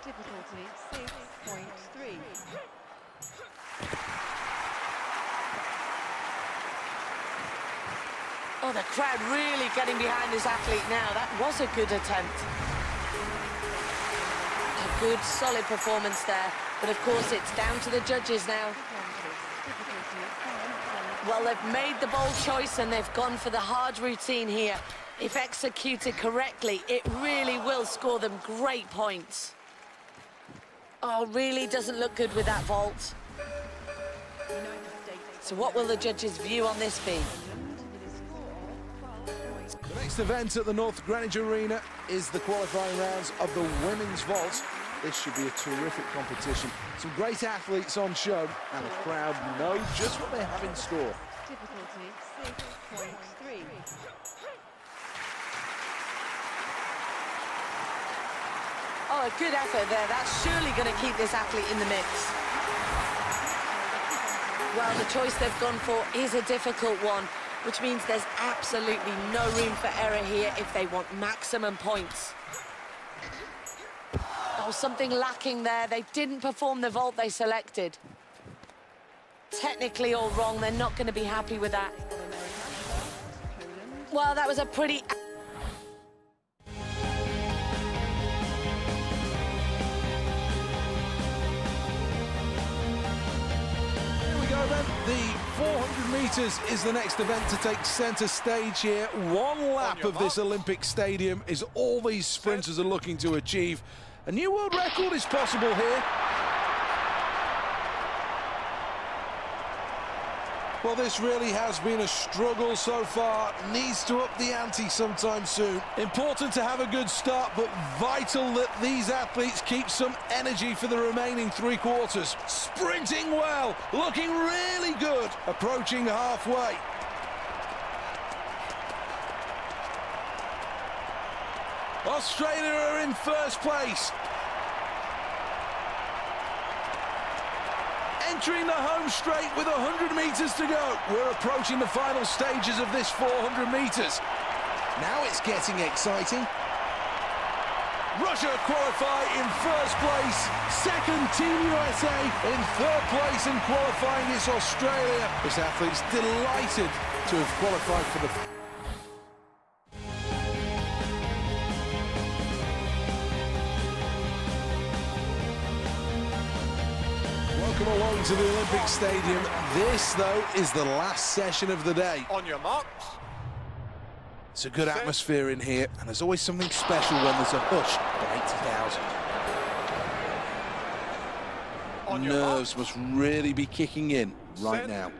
Difficulty 6.3. Oh, the crowd really getting behind this athlete now. That was a good attempt. A good, solid performance there. But of course, it's down to the judges now. Well, they've made the bold choice and they've gone for the hard routine here. If executed correctly, it really will score them great points. Oh, really doesn't look good with that vault. So what will the judges' view on this be? The next event at the North Greenwich Arena is the qualifying rounds of the women's vault. This should be a terrific competition. Some great athletes on show, and the crowd know just what they have in store. Difficulty 6.3. Oh, a good effort there. That's surely going to keep this athlete in the mix. Well, the choice they've gone for is a difficult one, which means there's absolutely no room for error here if they want maximum points. Oh, something lacking there. They didn't perform the vault they selected. Technically all wrong. They're not going to be happy with that. Well, that was a pretty... Here we go then. The 400 metres is the next event to take centre stage here. One lap of this Olympic Stadium is all these sprinters are looking to achieve. A new world record is possible here. Well, this really has been a struggle so far. Needs to up the ante sometime soon. Important to have a good start, but vital that these athletes keep some energy for the remaining 3 quarters. Sprinting well, looking really good, approaching halfway. Australia are in first place. Entering the home straight with 100 metres to go. We're approaching the final stages of this 400 metres. Now it's getting exciting. Russia qualify in first place. Second, Team USA. In third place and qualifying is Australia. This athlete's delighted to have qualified for the... Welcome along to the Olympic Stadium. This, though, is the last session of the day. On your marks. It's a good atmosphere in here, and there's always something special when there's a hush of 80,000. Nerves must really be kicking in right now.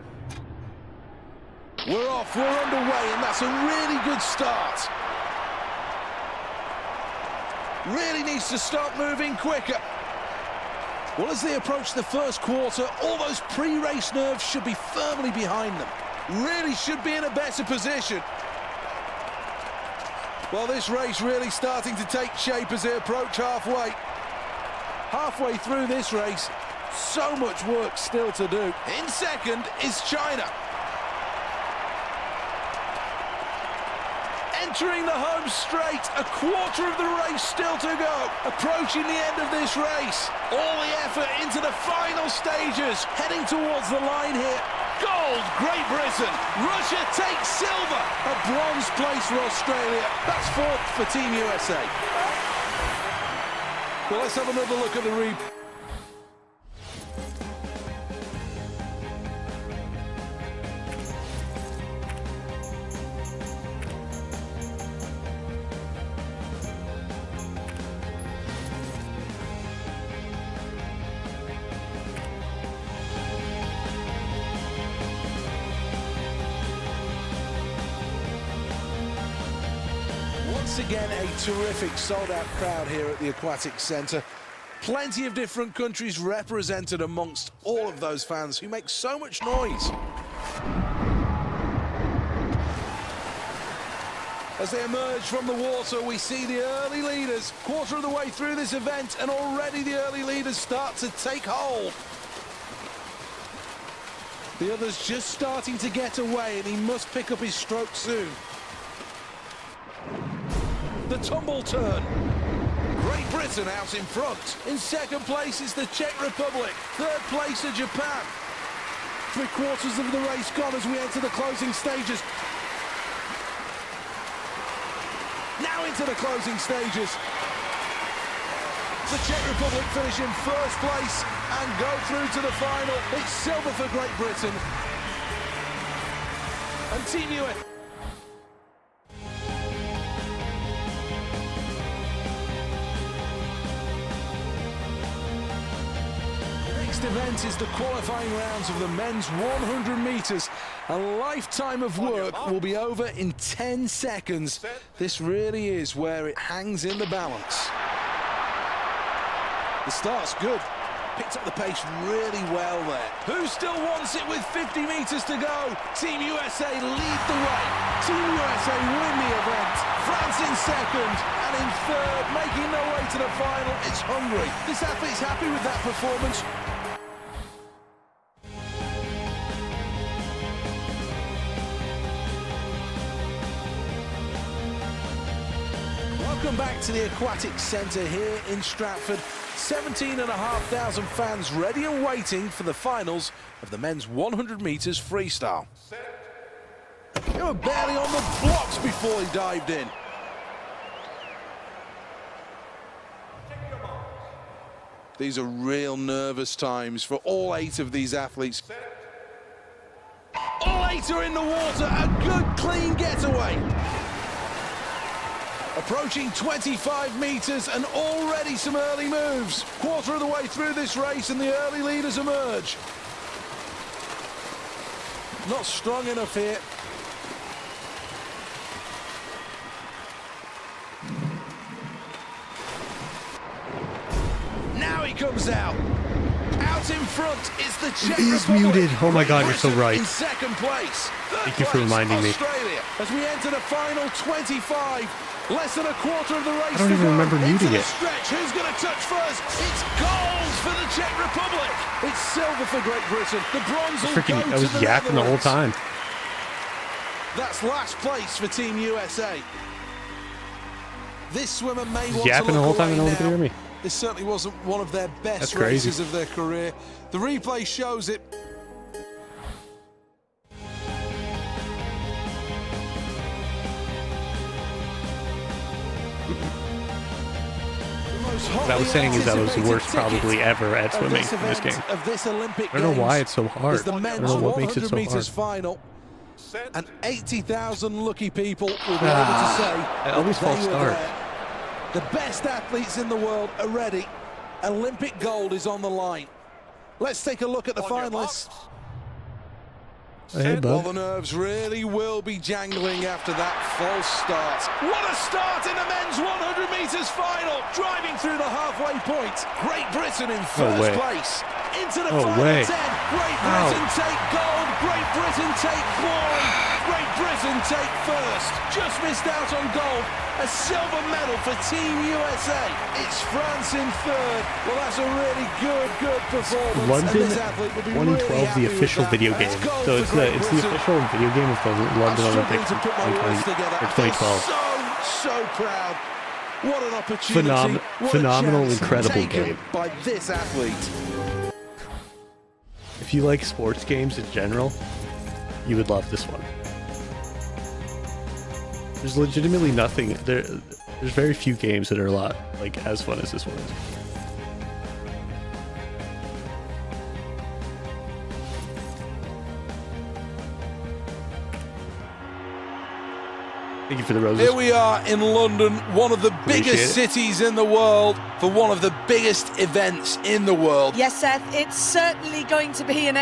We're off, we're underway, and that's a really good start. Really needs to start moving quicker. Well, as they approach the first quarter, all those pre-race nerves should be firmly behind them. Really should be in a better position. Well, this race really starting to take shape as they approach halfway. Halfway through this race, so much work still to do. In second is China. Entering the home straight, a quarter of the race still to go. Approaching the end of this race. All the effort into the final stages. Heading towards the line here. Gold, Great Britain. Russia takes silver. A bronze place for Australia. That's fourth for Team USA. Well, let's have another look at the replay. Once again, a terrific sold-out crowd here at the Aquatic Centre. Plenty of different countries represented amongst all of those fans who make so much noise. As they emerge from the water, we see the early leaders. Quarter of the way through this event, and already the early leaders start to take hold. The others just starting to get away, and he must pick up his stroke soon. The tumble turn. Great Britain out in front. In second place is the Czech Republic. Third place is Japan. 3/4 of the race gone as we enter the closing stages. Now into the closing stages. The Czech Republic finish in first place and go through to the final. It's silver for Great Britain. And Team USA. Next event is the qualifying rounds of the men's 100 metres. A lifetime of work will be over in 10 seconds. This really is where it hangs in the balance. The start's good. Picked up the pace really well there. Who still wants it with 50 metres to go? Team USA lead the way. Team USA win the event. France in second, and in third, making their way to the final, it's Hungary. This athlete's happy with that performance. Welcome back to the Aquatic Centre here in Stratford. 17,500 fans ready and waiting for the finals of the men's 100 metres freestyle. They were barely on the blocks before he dived in. These are real nervous times for all 8 of these athletes. All 8 are in the water, a good clean getaway. Approaching 25 metres and already some early moves. Quarter of the way through this race and the early leaders emerge. Not strong enough here. Now he comes out. Out in front is the Czech He's Republic. muted. Oh my God, you're so right. In second place. Thank you for reminding me. Australia. As we enter the final 25. Less than a quarter of the race. I don't even remember muting it. Stretch. Who's going to touch first? It's gold for the Czech Republic. It's silver for Great Britain. The bronze will go I was to the yapping the whole Netherlands. time. That's last place for Team USA. This swimmer may want Yapping to the look whole time away and no one could now. hear me. This certainly wasn't one of their best That's crazy. races of their career. The replay shows it. What I was saying is I was the worst probably ever at swimming in this game. Of this Olympic I don't know why Games it's so hard. is the I don't men's know what makes it 100 so metres hard. final. Set. And 80,000 lucky people will be able to say I always that false they were start. there. The best athletes in the world are ready. Olympic gold is on the line. Let's take a look at the On your finalists. marks. Hey, Well, bud. the nerves really will be jangling after that false start. What a start in the men's 100 metres final! Driving through the halfway point. Great Britain in first way. place. Into the No final way. 10. Great Britain take gold. Great Britain take glory. Great Britain take first. Just missed out on gold. A silver medal for Team USA. It's France in third. Well, that's a really good performance. London and this athlete would be 2012, really happy the with official that. video That's game. gold So for it's Great the Britain. official video game of the London I'm Olympics struggling to put my words together. or I feel 2012. so proud. What an opportunity. What a Phenomenal, chance incredible taken game. by this athlete. If you like sports games in general, you would love this one. There's legitimately nothing there. There's very few games that are a lot like as fun as this one is. Thank you for the roses. Here we are in London, one of the Appreciate biggest it. cities in the world, for one of the biggest events in the world. Yes, Seth, it's certainly going to be an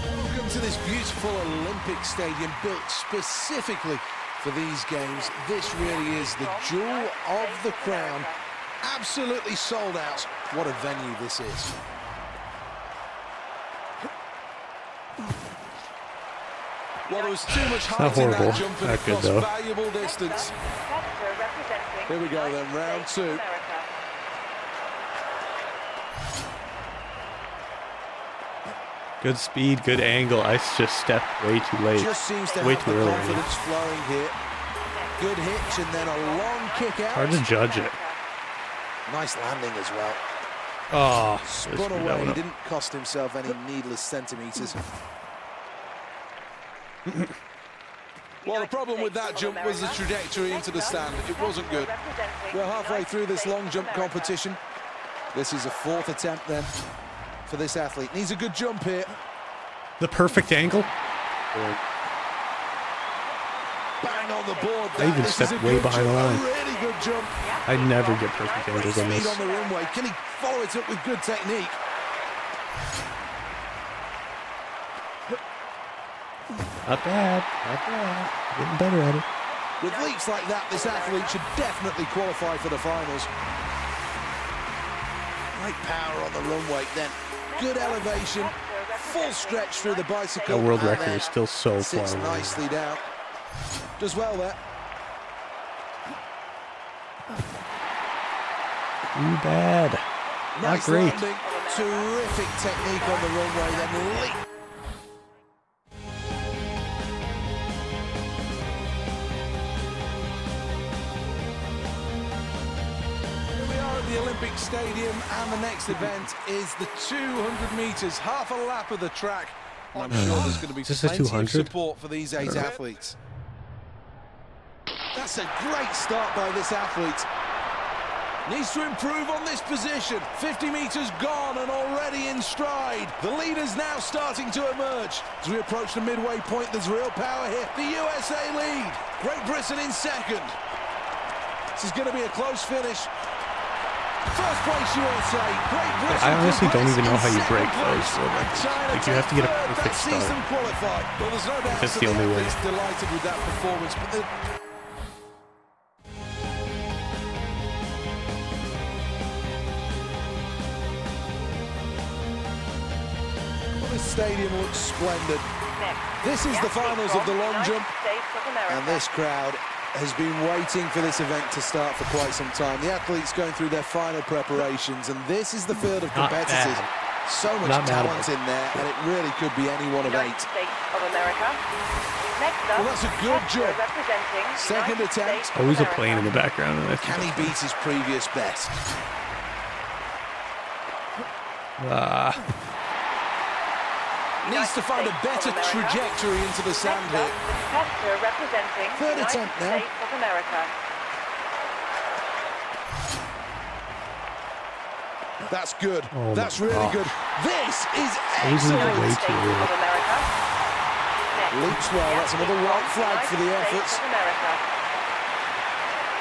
Welcome to this beautiful Olympic stadium built specifically for these games. This really is the jewel of the crown. Absolutely sold out. What a venue this is. Well, there was too much height in horrible. that jump and Not it good, cost though. valuable distance. Here we go then, round two. Good speed, good angle. I just stepped way too late. Just seems to Way have too the early. confidence flowing here. Good hitch and then a long kick out. Hard to judge it. Nice landing as well. Oh, Spun away, he didn't cost himself any needless centimetres. Well, the problem with that jump was the trajectory into the stand. It wasn't good. We're halfway through this long jump competition. This is a fourth attempt then for this athlete. Needs a good jump here. The perfect angle. Bang on the board. I even This is stepped a way good behind the jump, line. A really good jump. I never get perfect angles on Speed this. on the runway. Can he follow it up with good technique? Not bad. Not bad. Getting better at it. With leaps like that, this athlete should definitely qualify for the finals. Great power on the runway, then good elevation, full stretch through the bicycle. That world and record then is still so far sits away. nicely down. Does well there. Too bad. Not Nice great. landing. Terrific technique on the runway, then leap. Here we are at the Olympic Stadium, and the next event is the 200 metres, half a lap of the track. I'm sure there's going to be Is this a plenty of 200? support for these 8 athletes. That's a great start by this athlete. Needs to improve on this position. 50 metres gone and already in stride. The leader's now starting to emerge. As we approach the midway point, there's real power here. The USA lead. Great Britain in second. This is going to be a close finish. First place USA. Great Britain. I honestly don't progress even know in how you second break place. those world records. China Like, you have to get a take third. perfect That sees start. them qualify. Well, there's no doubt That's that the only way. athlete's delighted with that performance, but the this stadium looks splendid. This is the finals of the long jump, and this crowd has been waiting for this event to start for quite some time. The athletes going through their final preparations, and this is the field of Not competitors. bad. So much Not bad at talent in there, and it really could be any one of 8. United States of America. Next up, Well, that's a good jump. representing Second United attempt. States of Always a America. plane in the background. And I Can think he beat his previous best? Needs to find a better trajectory into the sand Next up, here. the competitor representing Third the United attempt now. States of America. That's good. Oh That's my really gosh. good. This is He's moving excellent. way States too of early. America. Next, Leaps well. That's another from white flag for the United efforts. States of America.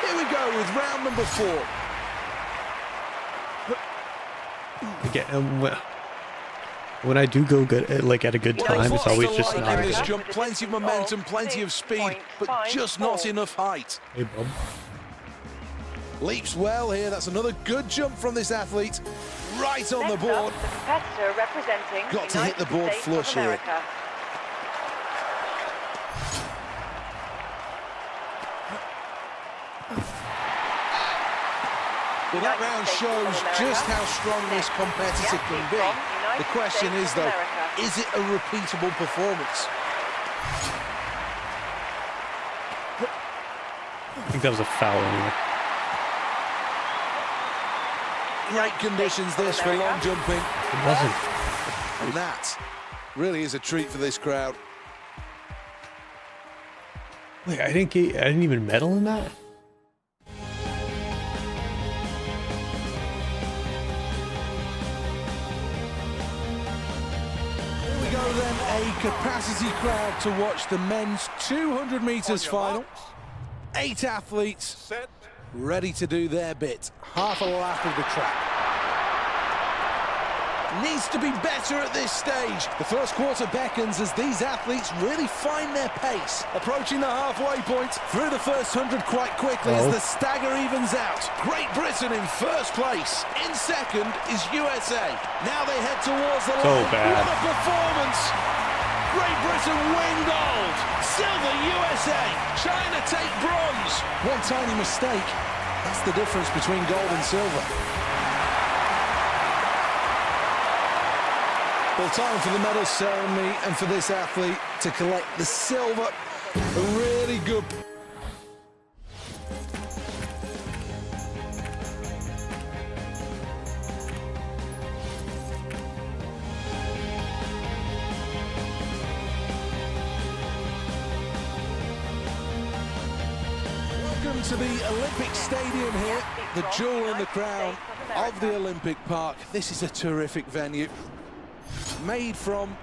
Here we go with round number 4. Again, when I do go good, like at a good time, it's always just in not this good. jump. Plenty of momentum, plenty of speed, but just not enough height. Hey, bub. Leaps well here. That's another good jump from this athlete. Right on the Next board. up, the competitor representing Got to hit the United board States flush of here. America. Well, that round shows just how strong this competitor can be. The question is, though, is it a repeatable performance? I think that was a foul anyway. Great conditions this for long jumping. It wasn't. And that really is a treat for this crowd. Wait, I didn't even medal in that? Here we go then, a capacity crowd to watch the men's 200 metres final. 8 athletes Set. ready to do their bit. Half a lap of the track. Needs to be better at this stage. The first quarter beckons as these athletes really find their pace. Approaching the halfway point, through the first 100 quite quickly as the stagger evens out. Great Britain in first place. In second is USA. Now they head towards the So line. bad. What a performance! Great Britain win gold. Silver USA. China take bronze. One tiny mistake. That's the difference between gold and silver. Well, time for the medal ceremony and for this athlete to collect the silver. A really good... Welcome to the Olympic Stadium here, the jewel in the crown of the Olympic Park. This is a terrific venue. Made from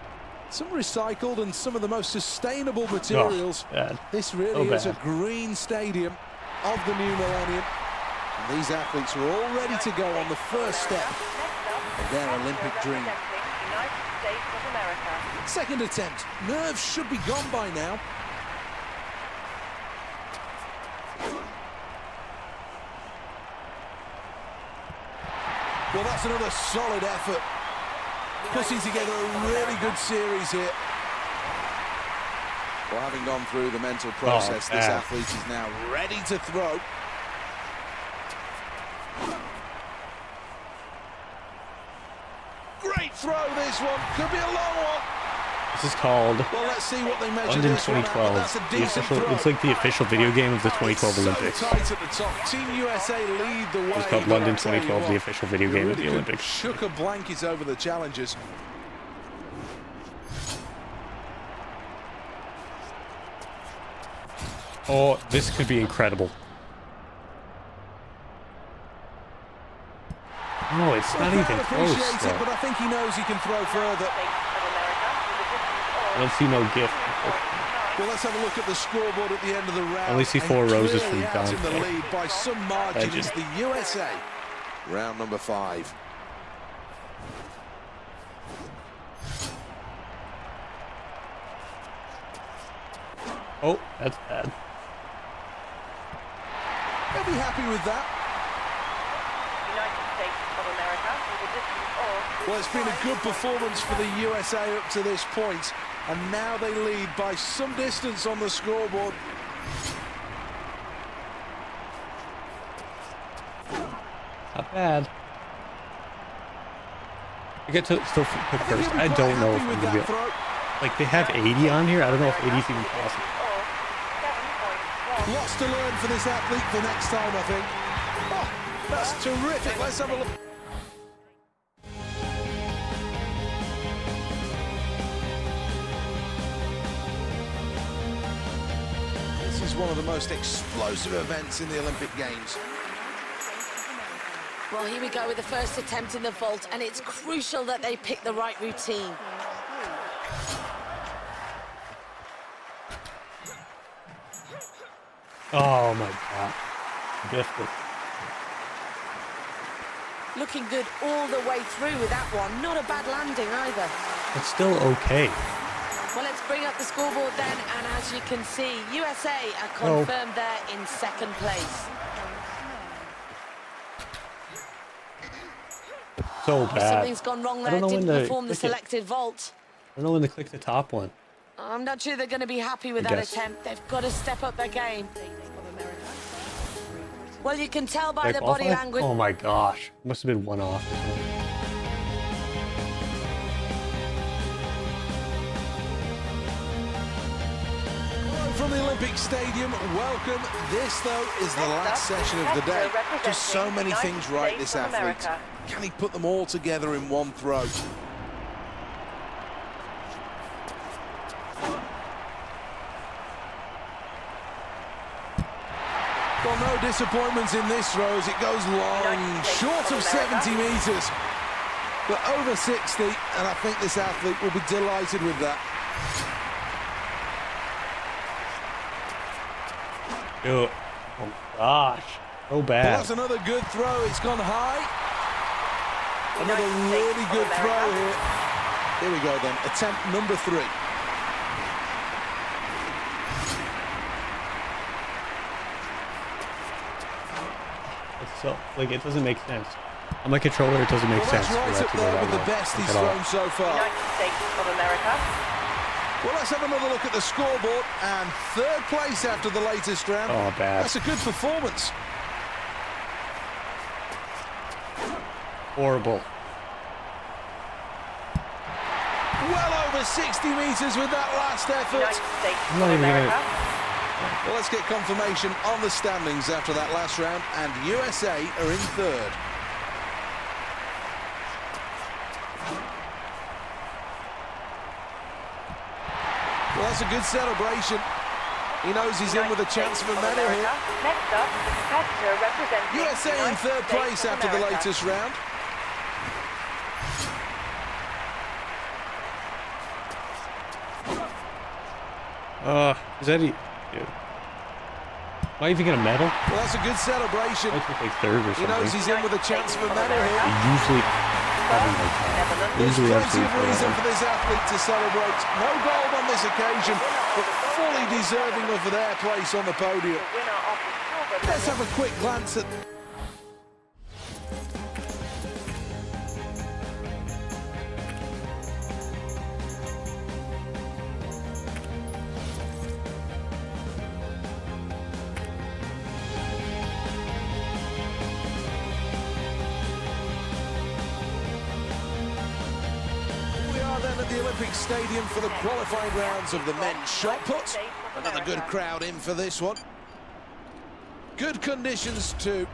some recycled and some of the most sustainable materials. bad. This really So is a bad. green stadium of the new millennium. And these athletes are all ready to go on the first step of their Olympic dream. United States of America. Second attempt. Nerves should be gone by now. Well, that's another solid effort. Putting together a really good series here. Well, having gone through the mental process, this man. athlete is now ready to throw. Great throw, this one. Could be a long one. This is called Well, let's see what they measure London this one at, but 2012. that's a The decent official, throw. it's like the official video game of the 2012 It's Olympics. So tight at the top. Team USA lead the way. It's called but London I'll tell you 2012, the what, official video you game of really the could Olympics. Shook a blanket over the challengers. Oh, this could be incredible. No, it's not The even crowd close. appreciates it, Though. but I think he knows he can throw further. States of America with a distance of I don't see no gift. Well, let's have a look at the scoreboard at the end of the round. Only see And 4 roses clearly from out in the Dante. lead by some margin Legend. is the USA. Round number 5. Oh, that's bad. They'll be happy with that. United States of America with a distance of... Well, it's been a good performance for the USA up to this point, and now they lead by some distance on the scoreboard. Not bad. I get to still pick I think first. he'll be I quite don't know happy if with I'm that gonna be. throw. Like, they have 80 on here. I don't know if 80 is even possible. Of 7.1. Lots to learn for this athlete for next time, I think. Oh, that's terrific. Let's have a look. one of the most explosive events in the Olympic Games. Well, here we go with the first attempt in the vault, and it's crucial that they pick the right routine. Oh my god. Difficult. Looking good all the way through with that one. Not a bad landing either. It's still okay. Well, let's bring up the scoreboard then, and as you can see, USA are confirmed there in second place. So bad. Something's gone wrong I there, don't know didn't when to perform the click it. selected vault. I don't know when to click the top one. I'm not sure they're going to be happy with I that guess. attempt. They've got to step up their game. Well, you can tell by Did I the body qualify? language. Oh my gosh. Must have been one off. Hello from the Olympic Stadium, welcome. This, though, is the last session of the day. Just so many things right, this athlete. Can he put them all together in one throw? Well, no disappointments in this throw as it goes long, short of 70 metres, but over 60, and I think this athlete will be delighted with that. Ew. Oh gosh. So Well, bad. that's another good throw. It's gone high. Another really good throw here. Here we go then. Attempt number 3. It's so, like, it doesn't make sense. On my controller, it doesn't make Well, sense. that's for right that up to go there that with the way. best he's Like, at all. thrown so far. United States of America. Well, let's have another look at the scoreboard. And third place after the latest round. Oh, bad. That's a good performance. Horrible. Well over 60 metres with that last effort. United States I'm of not even America. gonna- Well, let's get confirmation on the standings after that last round. And USA are in third. Well, that's a good celebration. He knows he's in with a chance for a medal here. Next up, the competitor representing USA in United third States place of after the America. latest round. Is that... Am I even gonna medal? Well, that's a good celebration. I think like third or He knows something. he's in with a chance for a medal I here. usually haven't like that. Netherlands. There's Usually plenty of I'm reason free for this athlete to celebrate. No gold on this occasion, but fully deserving of their place on the podium. Winner of the silver Let's medal. have a quick glance at... We are then at the Olympic Stadium for the qualifying rounds of the men's shot put. Another good crowd in for this one. Good conditions too.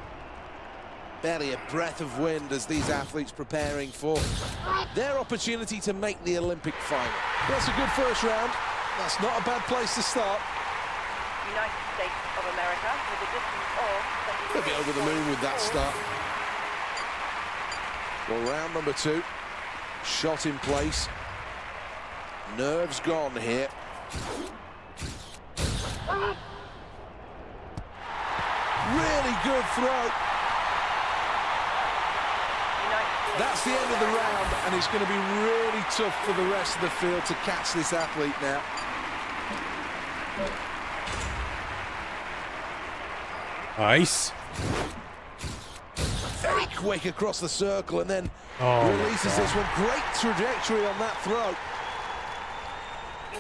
Barely a breath of wind as these athletes preparing for their opportunity to make the Olympic final. That's a good first round. That's not a bad place to start. United States of America with a distance of They'll be over the moon with that 76.4. start. Well, round number 2. Shot in place. Nerves gone here. Really good throw. That's the end of the round, and it's going to be really tough for the rest of the field to catch this athlete now. Nice. Very quick across the circle, and then Oh, releases this one. Great trajectory on that throw.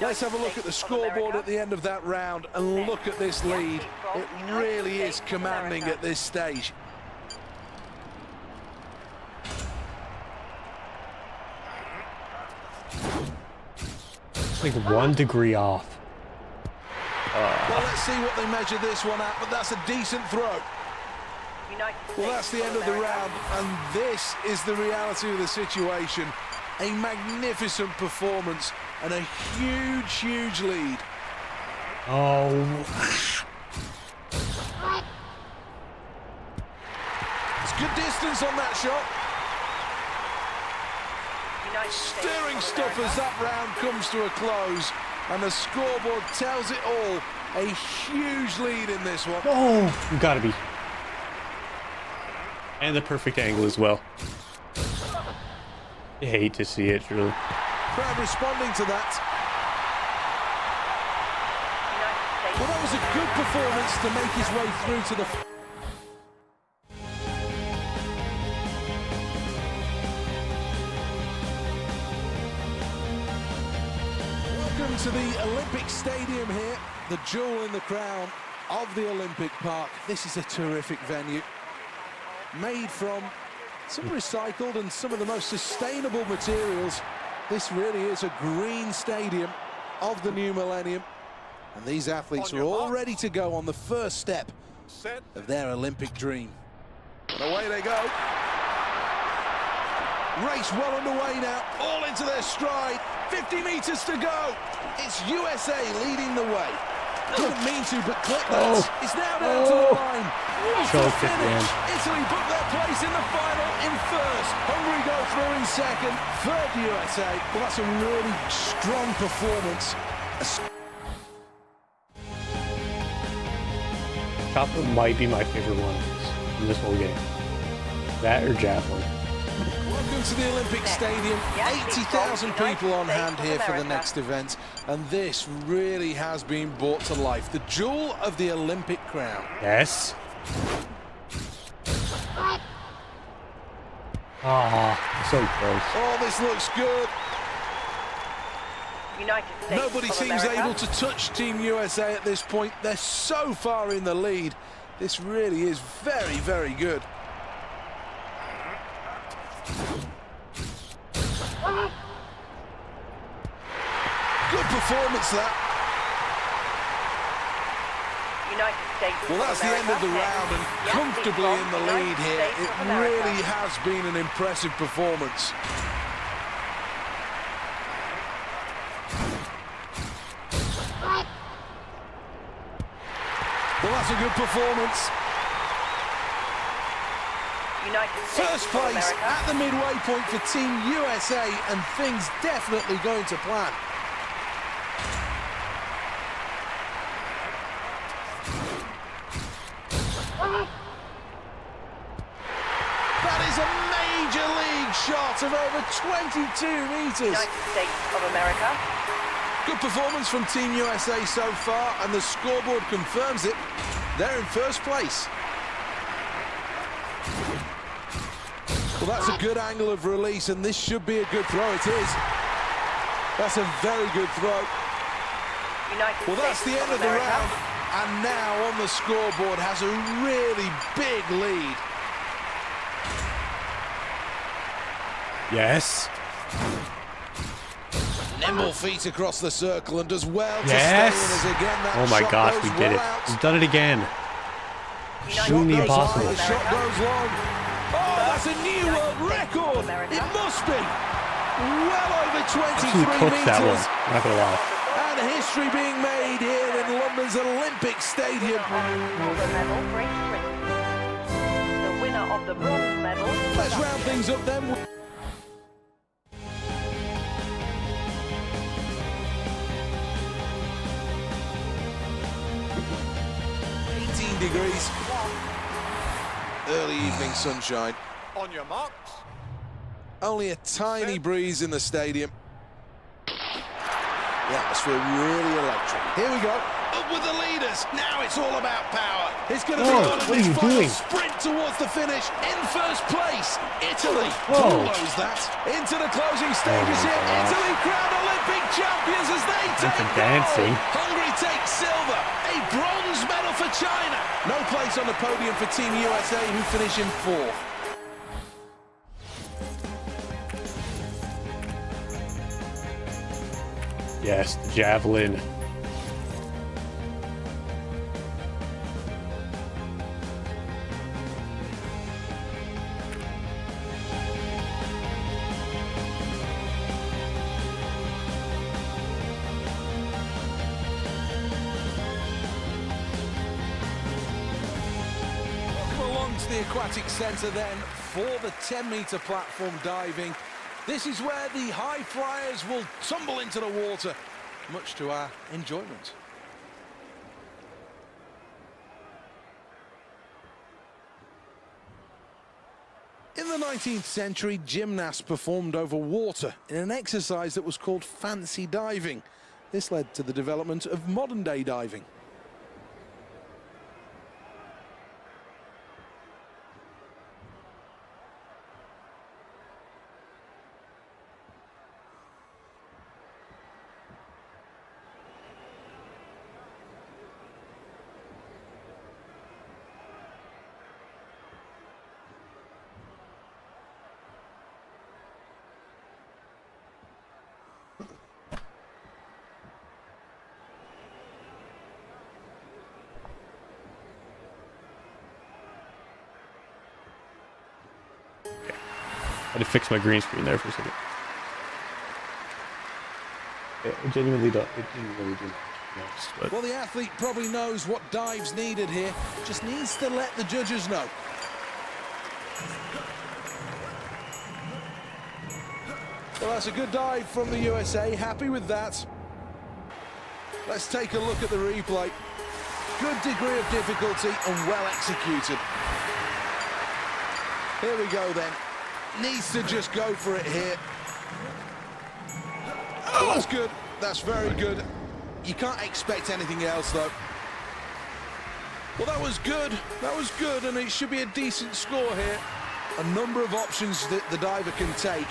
Let's have a look at the scoreboard at the end of that round and look at this lead. It really is commanding at this stage. It's like 1 degree off. Well, let's see what they measure this one at, but that's a decent throw. Well, that's the end of the round, and this is the reality of the situation. A magnificent performance and a huge, huge lead. Oh. It's good distance on that shot. United States Stirring of stuff America. as that round comes to a close, and the scoreboard tells it all. A huge lead in this one. Oh, you gotta be. And the perfect angle as well. I hate to see it, truly. Crowd responding to that. United States Well, that was a good performance to make his way through to the... Welcome to the Olympic Stadium here, the jewel in the crown of the Olympic Park. This is a terrific venue, made from some recycled and some of the most sustainable materials. This really is a green stadium of the new millennium, and these athletes On are your all marks. ready to go on the first step Set. of their Olympic dream. And away they go. Race well underway now, all into their stride. 50 meters to go. It's USA leading the way. Didn't mean to, but clip that. It's now down to the line. What a Choked at the finish. end. Italy book their place in the final in first. Hungary go through in second. Third USA. Well, that's a really strong performance. Chocolate might be my favorite one in this whole game. That or javelin. Welcome to the Olympic Stadium. 80,000 people on hand here for the next event, and this really has been brought to life. The jewel of the Olympic crown. Yes. Ah, so close. Oh, this looks good. United States Nobody of seems America. able to touch Team USA at this point. They're so far in the lead. This really is very, very good. Good performance, that. United States Well, that's the end of the round, and comfortably in the lead here. It really has been an impressive performance. Well, that's a good performance. United States First of place America. at the midway point for Team USA, and things definitely going to plan. That is a major league shot of over 22 meters. United States of America. Good performance from Team USA so far, and the scoreboard confirms it. They're in first place. Well, that's a good angle of release, and this should be a good throw. It is. That's a very good throw. United Well, that's States the end of the America. round, and now on the scoreboard has a really big lead. Yes. Nimble feet across the circle and does well to Yes. stay in as again that Oh my shot gosh, goes we did well it. out. We've done it again. United Doing the States of impossible. The shot goes long. Oh, that's a new world record. America. It must be. Well over Actually 23 cooked that one. meters. Not gonna lie. And history being made here in London's Olympic Stadium. Silver medal, Great Britain. The winner of the bronze medal. Let's round things up then. 18 degrees. Early evening sunshine. On your marks. Only a tiny breeze in the stadium. The atmosphere really electric. Here we go. Up with the leaders. Now it's all about power. It's going to be Whoa, on what are this you final doing? sprint towards the finish. In first place, Italy. Whoa. Follows that. Into the closing stages Oh my here. gosh. Italy crowned Olympic champions as they take some gold. dancing. Hungary takes silver. A bronze medal for China. No place on the podium for Team USA, who finish in fourth. Yes, the javelin. to the aquatic centre then for the 10-metre platform diving. This is where the high flyers will tumble into the water, much to our enjoyment. In the 19th century, gymnasts performed over water in an exercise that was called fancy diving. This led to the development of modern-day diving. I had to fix my green screen there for a second. I genuinely don't. It didn't really do much, but Well, the athlete probably knows what dive's needed here, just needs to let the judges know. Well, that's a good dive from the USA, happy with that. Let's take a look at the replay. Good degree of difficulty and well executed. Here we go then. Needs to just go for it here. Oh, that's good. That's very good. You can't expect anything else, though. Well, that was good. That was good, and it should be a decent score here. A number of options that the diver can take.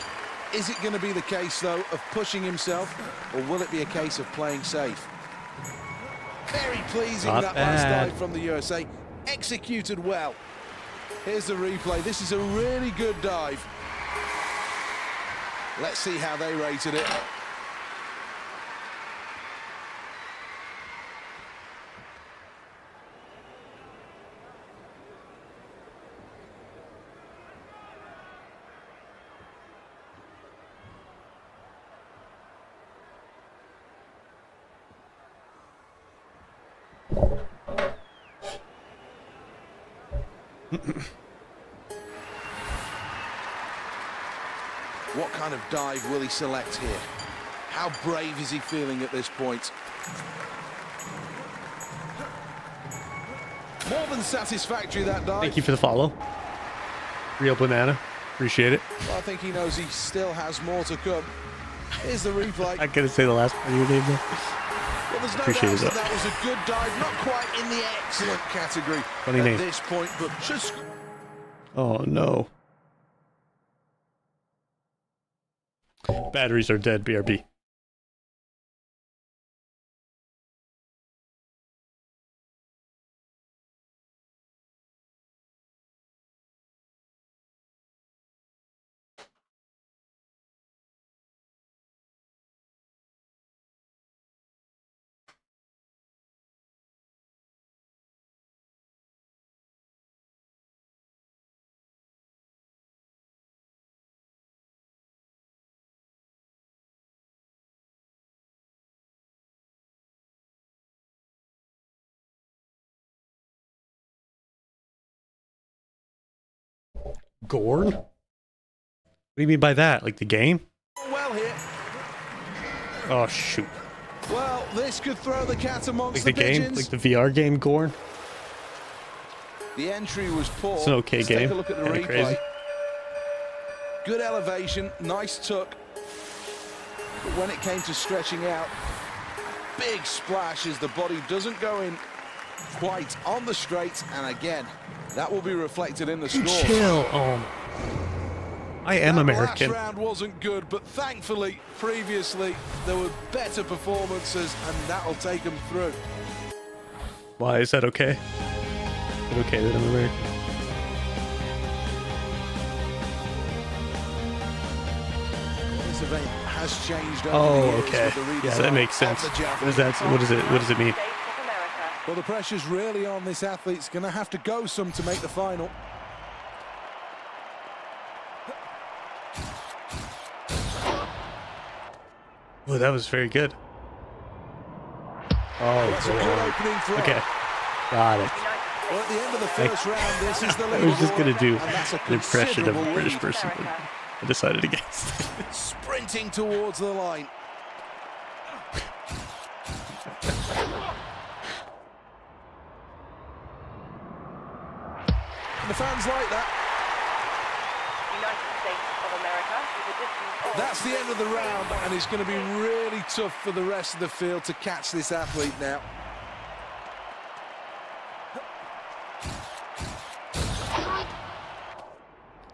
Is it going to be the case, though, of pushing himself, or will it be a case of playing safe? Very pleasing, Not that bad. last dive from the USA. Executed well. Here's the replay. This is a really good dive. Let's see how they rated it. What kind of dive will he select here? How brave is he feeling at this point? More than satisfactory, that dive. thank you for the follow. Real banana. Appreciate it. Well, I think he knows he still has more to come. Here's the replay. I'm gonna say the last part of your name though. Well, there's no Appreciate doubt it, that was a good dive. Not quite in the excellent category Funny at name. this point, but just... Oh no. Batteries are dead, BRB. Gorn? What do you mean by that? Like the game? well here. Oh shoot. Well, this could throw the cat amongst Like the game? pigeons. Like the VR game Gorn? The entry was poor. It's an okay Let's game. Take a look at the Kinda replay. crazy. Good elevation, nice tuck. But when it came to stretching out, big splash as the body doesn't go in quite on the straight. And again, that will be reflected in the score. Chill. I am American. Last round wasn't good, but thankfully, previously, there were better performances, and that'll take them through. Why is that okay? Is it okay that I'm American? This event has changed over Oh, the years okay. with the Yeah, redesign that makes of sense. the What javelin. is that? What is it? What does it mean? States of America. Well, the pressure's really on this athlete's going to have to go some to make the final. Oh, that was very good. That's a good Oh, opening throw. okay. Got it. United Well, at the end of the first round, this is the I was just gonna do and that's a an impression of a considerable British lead. person. but I decided against it. Sprinting towards the line. And the fans like that. United States of America with a distance of... That's the end of the round, and it's going to be really tough for the rest of the field to catch this athlete now.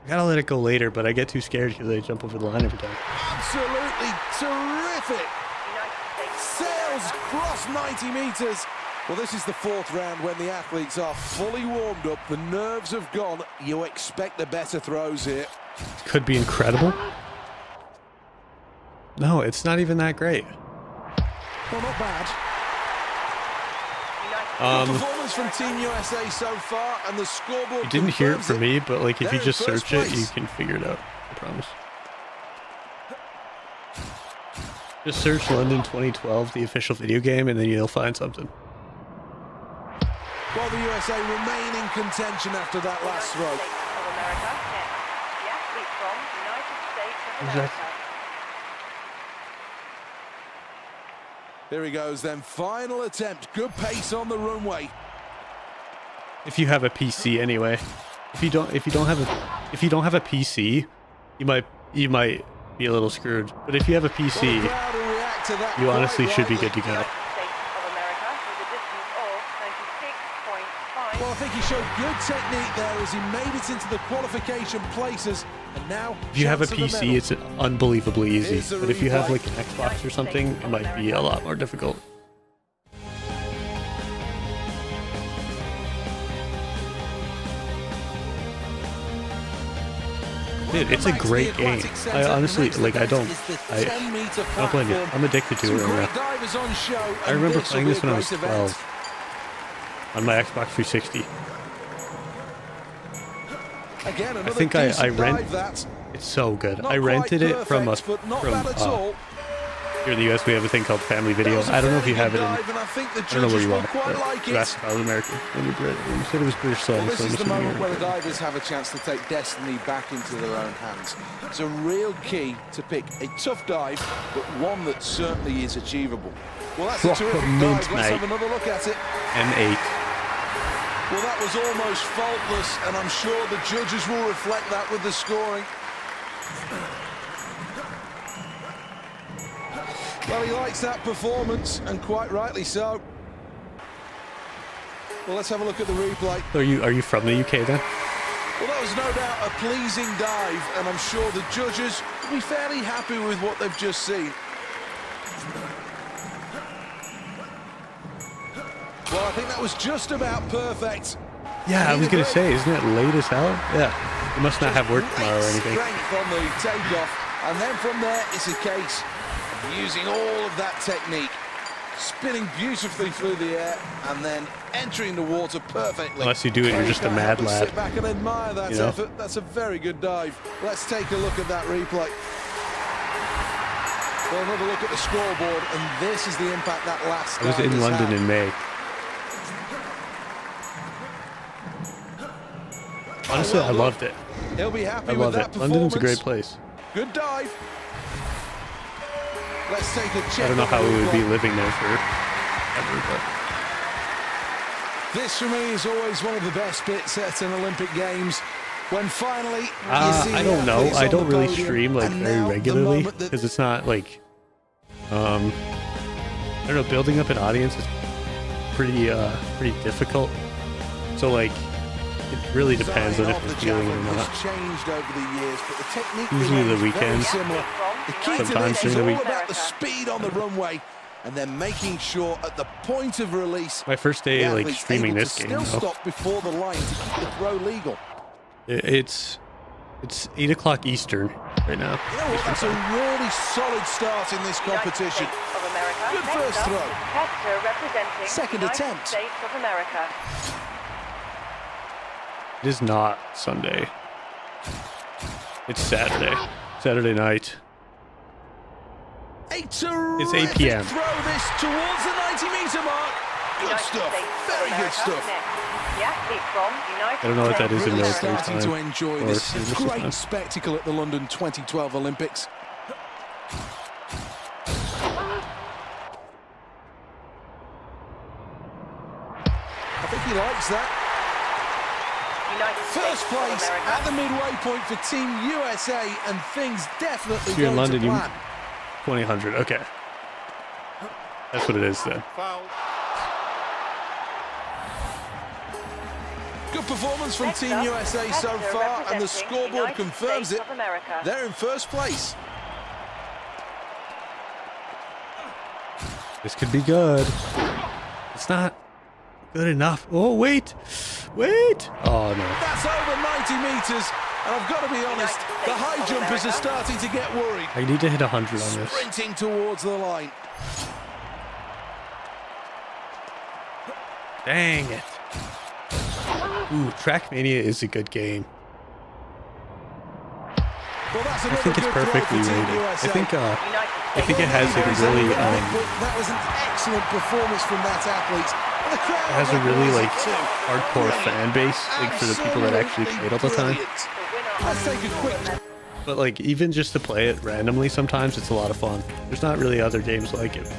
I gotta let it go later, but I get too scared because I jump over the line every time. Absolutely terrific. United States. Sails cross 90 meters. Well, this is the fourth round when the athletes are fully warmed up. The nerves have gone. You expect the better throws here. Could be incredible. No, it's not even that great. Well, not bad. United Performance from Team USA so far, and the scoreboard. You didn't hear it confirms from me, but like if They're you in just first search it, you place. can figure it out. I promise. Just search London 2012, the official video game, and then you'll find something. Well, the USA remain in contention after that last throw. States of America. Next, the athlete from United States of Who's that? America. Here he goes then. Final attempt. Good pace on the runway. If you have a PC, anyway. If you don't have a PC, you might be a little screwed. But if you have a Well, the PC, crowd will react to that you quite honestly should be rightly. good to go. United States of America with a distance of 96.5. Well, I think he showed good technique there as he made it into the qualification places, and now If you have a chance of the PC, medal. it's unbelievably easy. Here's the But if you have replay. like an Xbox or something, it might be a lot more difficult. Dude, it's a great game. I honestly, like, I don't blame you. I'm addicted to it right now. I remember playing this when I was 12 on my Xbox 360. Again, I think I rent. It's so good. I rented it from here in the US. We have a thing called Family Video. I don't know if you have it in. I don't know where you are. But that's South America. When you said it was British Well, songs, this so I'm is the assuming moment where you're. the divers have a chance to take destiny back into their own hands. It's a real key to pick a tough dive, but one that certainly is achievable. Well, that's a Proper terrific mint, dive. Let's mate. have another look at it. M8. Well, that was almost faultless, and I'm sure the judges will reflect that with the scoring. Well, he likes that performance, and quite rightly so. Well, let's have a look at the replay. So are you from the UK then? Well, that was no doubt a pleasing dive, and I'm sure the judges will be fairly happy with what they've just seen. Well, I think that was just about perfect. Yeah, I was gonna say, isn't it late as hell? Yeah. You must not have work tomorrow or Great anything. strength on the takeoff, and then from there it's a case of using all of that technique, spinning beautifully through the air, and then entering the water perfectly. Unless you do it, you're just a Can't mad help but lad. Sit back and admire that You know? effort. That's a very good dive. Let's take a look at that replay. Well, another look at the scoreboard, and this is the impact that last I was dive in has London had. in May. Honestly, I loved it. He'll be happy I with love that it. London's a great performance. place. Good dive. Let's take a check. I don't know on how the we would be replay. living there forever, but This for me is always one of the best bits at an Olympic Games. When finally you see I the don't know. athletes I on don't the really podium, stream like and very now the regularly moment that- because it's not like, I don't know. Building up an audience is pretty difficult. So like, it really depends on Design if of you're the feeling it or javelin not. has changed over the years, but the technique Usually the remains very weekends. similar. The key to Sometimes this is during the all week. about the speed on the runway, and then making sure at the point of release, My first the day like athlete's streaming able this to game, still though, stop before the line to keep the throw legal. it's 8 o'clock Eastern right now. You know what? That's a really solid start in this competition. United States of America. Good Next first up, throw. competitor representing Second United attempt. States of America. It is not Sunday. It's Saturday. Saturday night. A terrific It's 8 p.m. throw this towards the 90-meter mark. United stuff. States of Very good America. stuff. Next. Yeah, it's from United I don't know what that States. is in Really military starting time. to enjoy or this service great time. spectacle at the London 2012 Olympics. I think he likes that. United First States of place America. at the midway point for Team USA, and things definitely You're in going London, to you plan. 2000. Okay. That's what it is then. Foul. Good performance from Next Team up, USA so competitor far, and the representing scoreboard United confirms States it. of America. They're in first place. This could be good. It's not good enough. Oh, wait. Wait. Oh, no. That's over 90 meters, and I've got to be honest, the high jumpers are starting to get worried. I need to hit 100 on this. Sprinting towards the line. Dang it. Ooh, Trackmania is a good game. Well, that's I another think it's good throw for perfectly Team rated. USA. I think it has like a really that was an excellent performance from that athlete. And the crowd it has a really like too. hardcore fan base, like for the people that actually played all the time. Brilliant. Let's take a quick. But like even just to play it randomly sometimes it's a lot of fun. There's not really other games like it.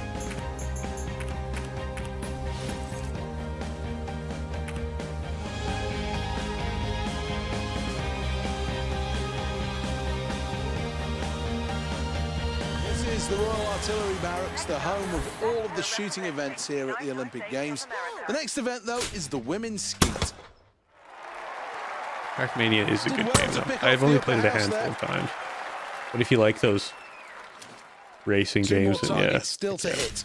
This is the Royal Artillery Barracks, the home of all of the shooting events here at the Olympic Games. The next event, though, is the women's skeet. Trackmania is a Did good well game to though. pick I've off only the played it a upper house handful there. of times. But if you like those racing Two more games, then yeah. targets still to hit.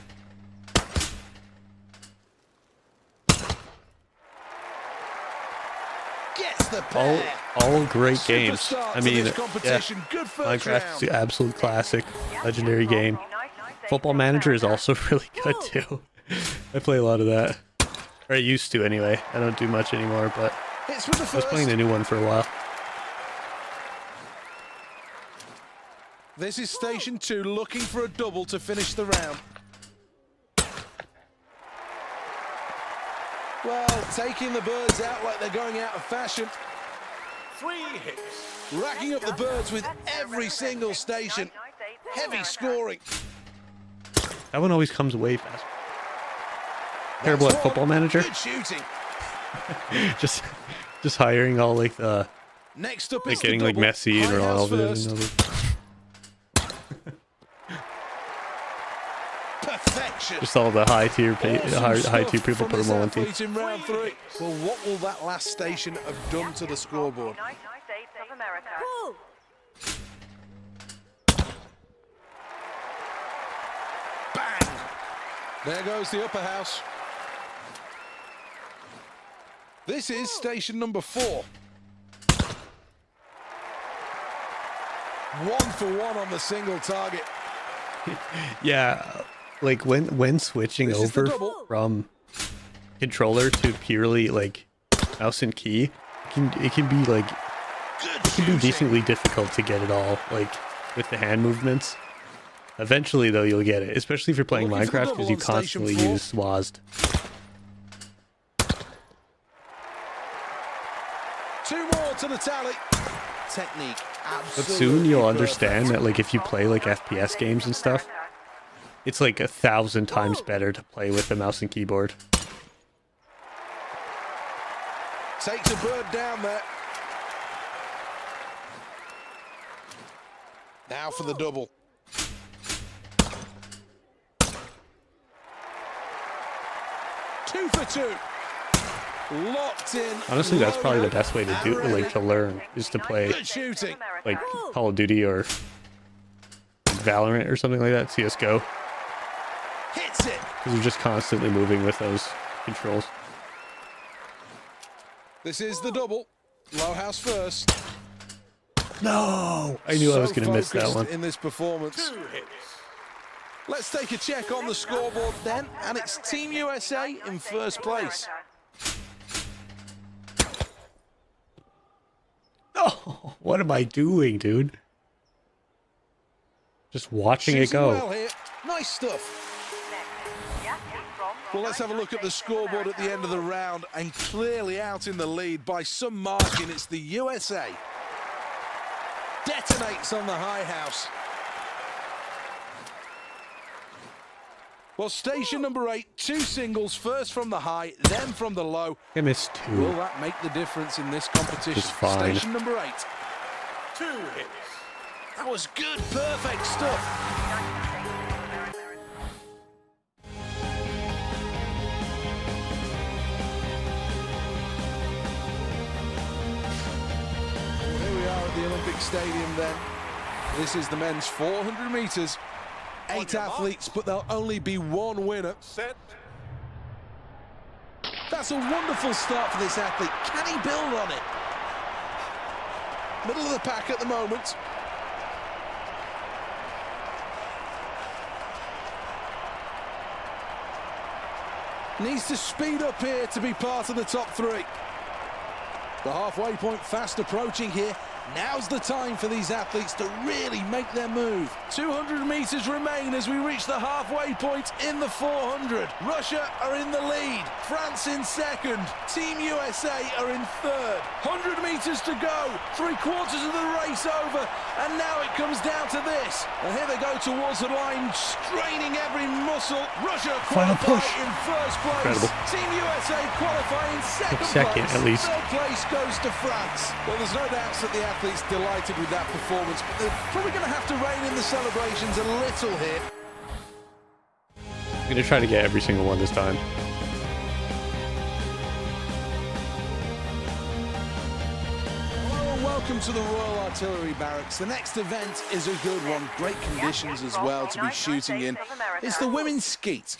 Gets the pair. All great Super games. start I to mean, this yeah, competition. Good first Minecraft is round. the absolute classic, legendary game. Football Manager is also really good too. I play a lot of that. Or I used to anyway. I don't do much anymore, but Hits with the I was first. playing the new one for a while. This is Station 2 looking for a double to finish the round. Well, taking the birds out like they're going out of fashion. 3 hits. Racking up the birds with every single station. Heavy scoring. That one always comes away fast. Terrible That's at one. Football Manager. Good shooting. just hiring all like the Next up like is getting the like double. Messi and High house Ronaldo. first. You know, Perfection. just all the high tier Awesome high tier stuff people from put this them all in teams. athlete in round 3. Well, what will that last station have done to the scoreboard? United States of America. Bang! There goes the upper house. This is station number 4. 1 for 1 on the single target. Yeah, like when switching This is the over double. from controller to purely like mouse and key, it can be like Good it can be shooting. decently difficult to get it all like with the hand movements. Eventually though you'll get it, especially if you're playing Looking for the Minecraft double because you on station constantly 4. use WASD. 2 more to the tally. Technique. But Absolutely soon you'll perfect. understand that like if you play like FPS games and stuff, it's like 1,000 times better to play with the mouse and keyboard. Takes a bird down there. Now for the double. Two for 2. Locked in. Honestly, that's probably the best way to do and like to learn is to play Good shooting. like Call of Duty or Valorant or something like that, CS:GO, Hits it. because you're just constantly moving with those controls. This is the double. Low house first. No, I knew I was So gonna miss that focused one. in this performance. 2 hits. Let's take a check on the scoreboard then, and it's Team USA in first place. Oh, what am I doing, dude? Just watching it Shooting go. well here. Nice stuff. Yeah, it's from Well, let's have a look at the scoreboard at the end of the round, and clearly out in the lead by some margin. It's the USA. Detonates on the high house. Well, station number 8, 2 singles, first from the high, then from the low. I missed Will 2. that make the difference in this competition? It's fine. Station number 8. 2 hits. That was good, perfect stuff. Well, here we are at the Olympic Stadium then. This is the men's 400 meters. 8 athletes, but there'll only be 1 winner. Set. That's a wonderful start for this athlete. Can he build on it? Middle of the pack at the moment. Needs to speed up here to be part of the top 3. The halfway point fast approaching here. Now's the time for these athletes to really make their move. 200 meters remain as we reach the halfway point in the 400. Russia are in the lead. France in second. Team USA are in third. 100 meters to go. 3/4 of the race over. And now it comes down to this. And here they go towards the line, straining every muscle. Russia Final qualify push. in first place. Incredible. Team USA qualify in second Second, place. at least. Third place goes to France. Well, there's no doubt that the athletes delighted with that performance, but they're probably going to have to rein in the celebrations a little here. I'm going to try to get every single one this time. Hello and welcome to the Royal Artillery Barracks. The next event is a good one. Great conditions as well to be shooting in. It's the women's skeet.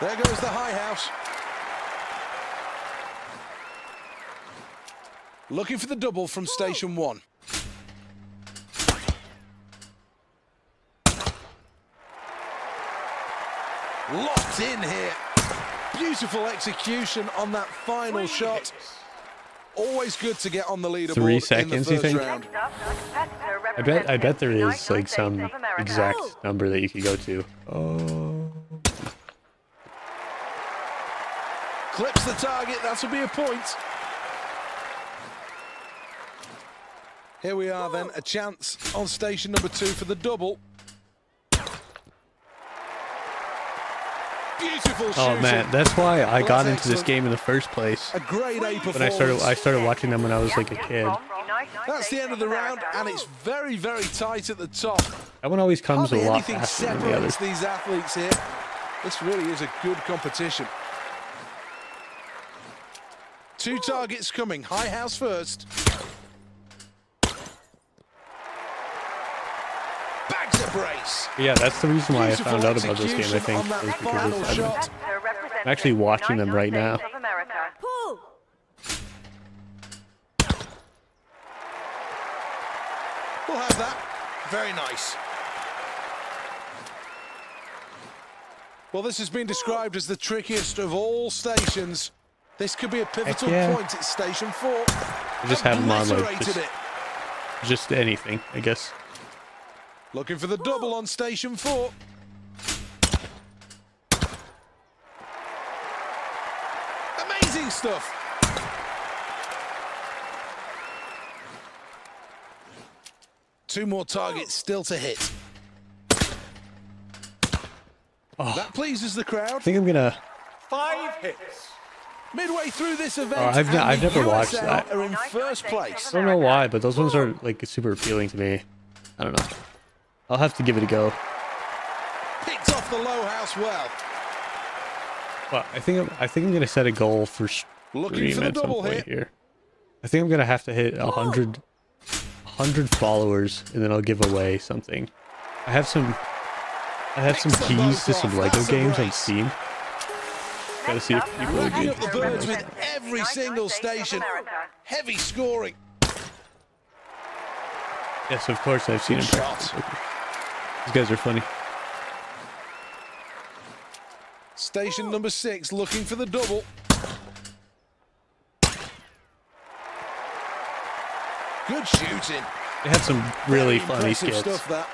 There goes the high house. Looking for the double from station 1. Locked in here. Beautiful execution on that final shot. Always good to get on the leaderboard. 3 in seconds, the you first think? round. I bet there is like some exact number that you could go to. Oh. Clips the target. That'll be a point. Here we are then, a chance on station number 2 for the double. Beautiful shooting. Oh man, that's why I Well, got that's into this excellent. game in the first place. A grade A performance. When I started watching them when I was like a kid. That's the end of the round, and it's very, very tight at the top. That one always comes a Hardly lot anything faster than the other. separates these athletes here. This really is a good competition. 2 targets coming. High house first. Bags a brace. Yeah, that's the reason why I Beautiful found out about this game, I execution think. on that Was because final of shot. I'm actually watching them right now. Pull. We'll have that. Very nice. Well, this has been described as the trickiest of all stations. This could be a pivotal yeah. point at station 4. I just have them on like Obliterated it. just anything, I guess. Looking for the double on station 4. Amazing stuff. Two more targets still to hit. Oh, That pleases the crowd. I think I'm gonna. 5 hits. Midway through this event, I've and I've the never watched USA that. are in first place. I don't know why, but those ones are like super appealing to me. I don't know. I'll have to give it a go. Picked off the low house well. But I think I'm gonna set a goal for Looking stream for the at some double point hit. here. I think I'm gonna have to hit 100 followers, and then I'll give away something. I have some keys to some Lego games on Steam. Gotta see if people are Racking good. up the birds with every single station. Heavy scoring. Yes, of course I've seen Good them. shot. These guys are funny. Station number 6 looking for the double. Good shooting. They have some really Very funny impressive skits. stuff, that.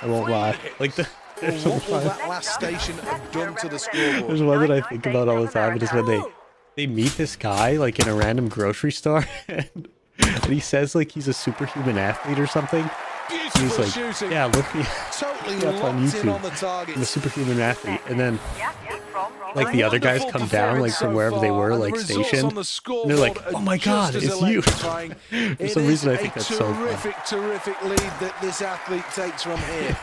I won't lie. Like Well, what will that last station have done to the scoreboard? There's one that I think about all the time. It is when they meet this guy like in a random grocery store, and he says like he's a superhuman athlete or something. Beautiful He's like, shooting. yeah, look me Totally up on locked in on the YouTube. target. I'm a superhuman athlete, and then From like the other guys Wonderful come down like performance from so wherever they far, were, and the like results stationed, on the and they're like, scoreboard "Oh my are God, just as it's you!" electrifying. For It some is reason, I a think that's so fun. terrific lead that this athlete takes from here.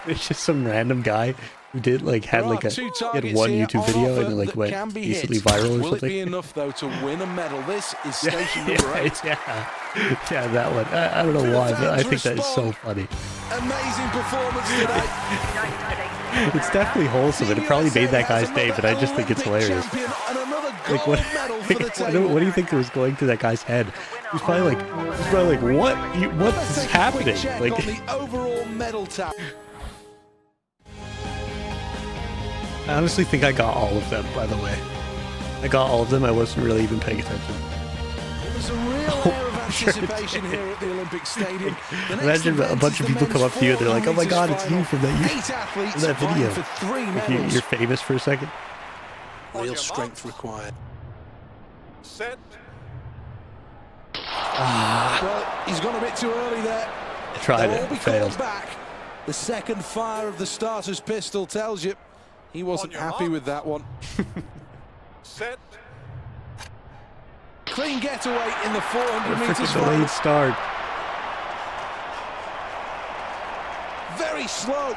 It's just some random guy who did like had There like are a two he had targets one here YouTube on video offer and it like that went can be instantly hit. viral or Will it something. be enough though to win a medal? This is station number 8. Yeah, that one. I don't know why, but I think that is so funny. Amazing performance today. It's definitely wholesome, and it probably made that guy's day, but I just think it's hilarious. Like what? What do you think was going through that guy's head? He's probably like, what? What is happening? Like, on the overall medal tally. I honestly think I got all of them. By the way, I got all of them. I wasn't really even paying attention. There's a real air of anticipation here at the Olympic Stadium. The next Imagine a event bunch is of the people come men's up to you and they're like, "Oh my 400 God, it's you meters from final. that 8 athletes from that vying video." for 3 Like, medals. you're famous for a second. Real strength required. Set. Well, he's gone a bit too early there. Tried They'll all it, be failed. called back. The second fire of the starter's pistol tells you he wasn't your happy mark. with that one. Set. Clean getaway in the 400 meters Freaking final. delayed start. Very slow.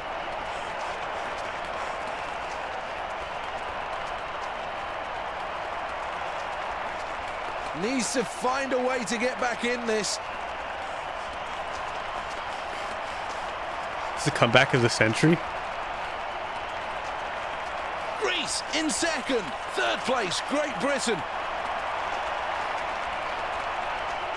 Needs to find a way to get back in this. It's the comeback of the century. Greece in second. Third place, Great Britain.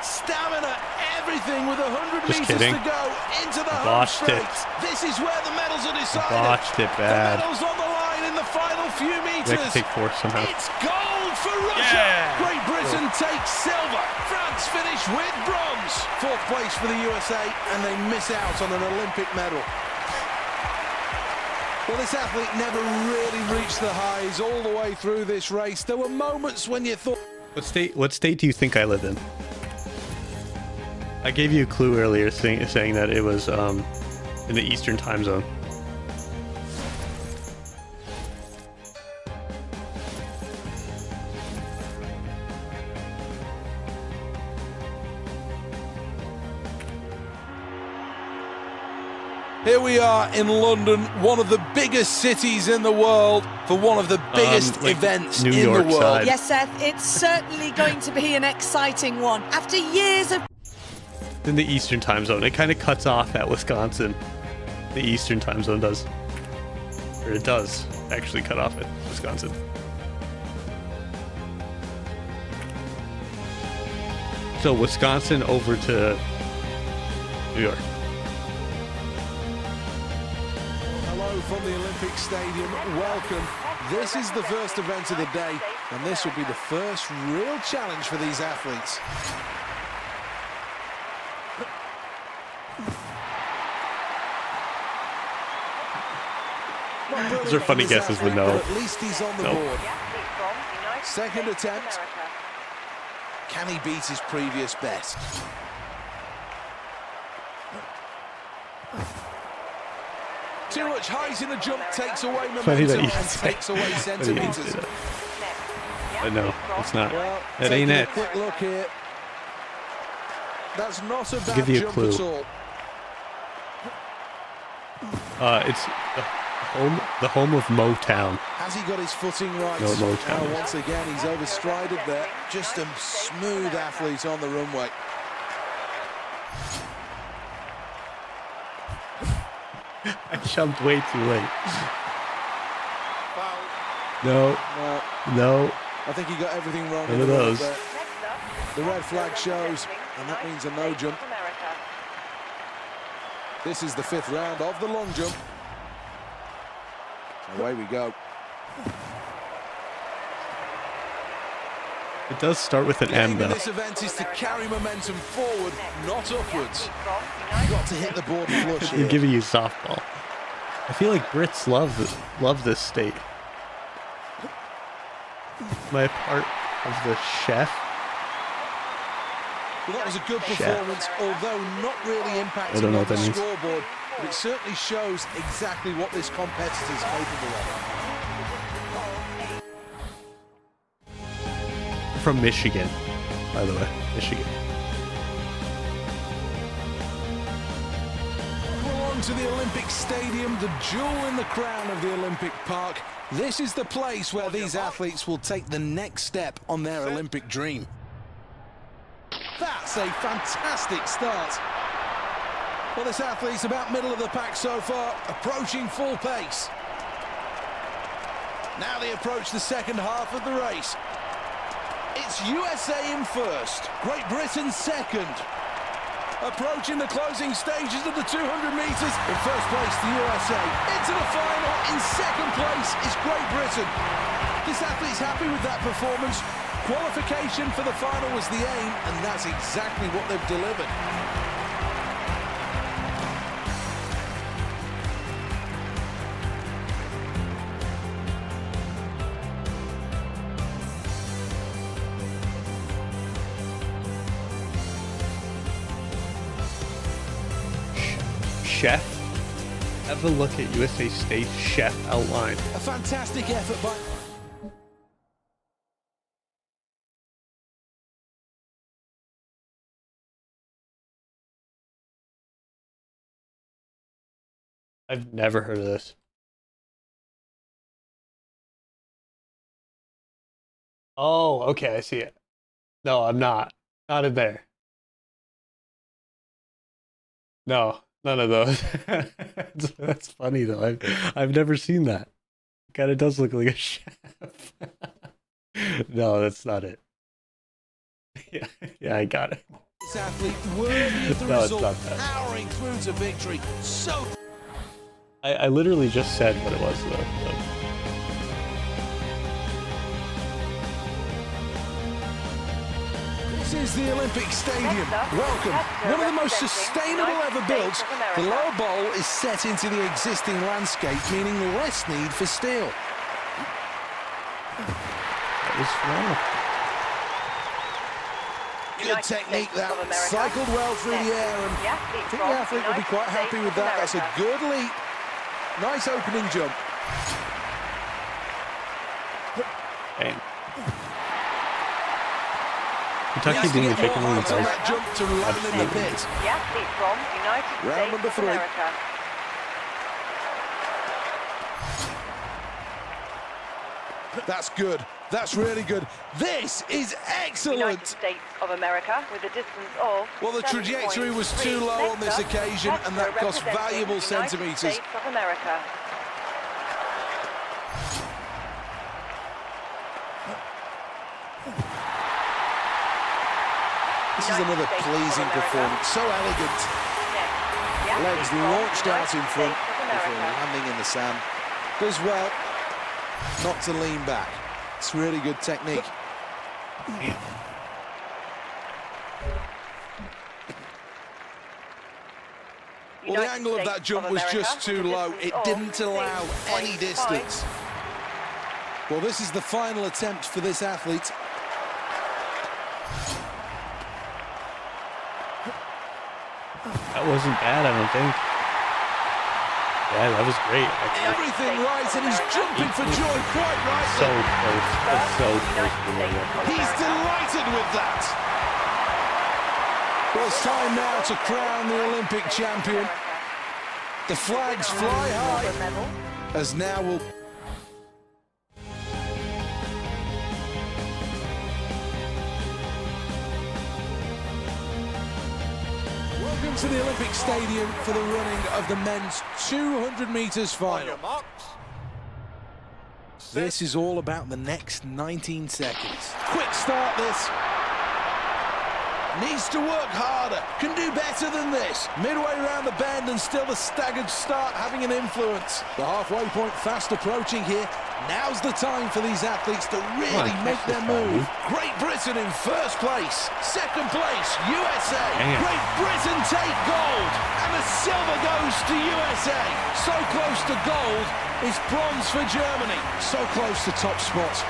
Stamina, everything with 100 Just meters kidding. to go into the home Botched it. straight. This is where the medals are decided. Botched it bad. The medals on the line in the final few They meters. have to take fourth somehow. It's gold for Russia. Great Britain takes silver. France finish with bronze. Fourth place for the USA, and they miss out on an Olympic medal. Well, this athlete never really reached the highs all the way through this race. There were moments when you thought... What state do you think I live in? I gave you a clue earlier saying that it was in the Eastern time zone. Here we are in London, one of the biggest cities in the world, for one of the biggest like events New in York the world. side. Yes, Seth, it's certainly going to be an exciting one. After years of In the Eastern time zone. It kind of cuts off at Wisconsin. The Eastern time zone does. Or it does actually cut off at Wisconsin. So Wisconsin over to New York. Hello from the Olympic Stadium, welcome. This is the first event of the day, and this will be the first real challenge for these athletes. Those are funny guesses, but no. At least he's on the Nope. board. From United Second States of attempt. America. Can he beat his previous best? Too much height in a jump takes away Funny that momentum you and say- takes away Funny that you centimeters. say that. But no, it's not. Well, That ain't taking a it. quick look here. That's not a bad give you a jump clue. at all. It's the home of Motown. Has he got his footing right? No, Motown. Now, once again, he's overstrided there. Just a smooth athlete on the runway. I jumped way too late. Foul. No, no. I think he got everything wrong. None in of the world those. there. Next up, The red flag shows, and that means a no jump. South America. This is the 5th round of the long jump. Away we go. It does start with an The M aim in though. this event is to carry momentum forward, not upwards. From You've United got to hit the board flush We're here. giving you softball. I feel like Brits love this state. Am I a part of the chef? Well, that was a good performance, although not really I impacting don't know on what the that means. scoreboard. But it certainly shows exactly what this competitor is capable of. From Michigan, by the way. Michigan. We're on to the Olympic Stadium, the jewel in the crown of the Olympic Park. This is the place where these athletes will take the next step on their Olympic dream. That's a fantastic start. Well, this athlete's about middle of the pack so far, approaching full pace. Now they approach the second half of the race. It's USA in first, Great Britain second. Approaching the closing stages of the 200 metres. In first place, the USA. Into the final, in second place is Great Britain. This athlete's happy with that performance. Qualification for the final was the aim, and that's exactly what they've delivered. Chef. Have a look at USA State chef outline. A fantastic effort by... I've never heard of this. Oh, okay, I see it. No, I'm not. Not in there. No, none of those. That's funny though. I've never seen that. Kind of does look like a chef. No, that's not it. Yeah, I got it. This athlete worthy of the No, it's result, not that. powering through to victory. So... I literally just said what it was though. This is the Olympic Stadium. Welcome. One of the most sustainable ever built. The lower bowl is set into the existing landscape, meaning less need for steel. That was phenomenal. Good technique that. Cycled well through the air, and I think the athlete will be quite happy with that. That's a good leap. Nice opening jump. Bang. Kentucky being the chicken wing On does that jump to land in the pit. The athlete from United Round States number of 3. America. That's good. That's really good. This is United excellent. States of America with a distance of... Well, the trajectory was too low on this occasion, and that cost valuable centimetres. United States of America. This is another pleasing performance. So elegant. Legs launched out in front before landing in the sand. Does well not to lean back. It's really good technique. Well, the angle of that jump was just too low. It didn't allow any distance. Well, this is the final attempt for this athlete. That wasn't bad, I don't think. Yeah, that was great. Actually. Everything right, and he's jumping for joy quite right. So close. That's so close to the winner. He's delighted with that. Well, it's time now to crown the Olympic champion. The flags fly high, as now will... Welcome to the Olympic Stadium for the running of the men's 200 metres final. This is all about the next 19 seconds. Quick start this. Needs to work harder. Can do better than this. Midway around the bend and still the staggered start having an influence. The halfway point fast approaching here. Now's the time for these athletes to really make their move. Great Britain in first place. Second place, USA. Damn. Great Britain take gold. And the silver goes to USA. So close to gold is bronze for Germany. So close to top spots.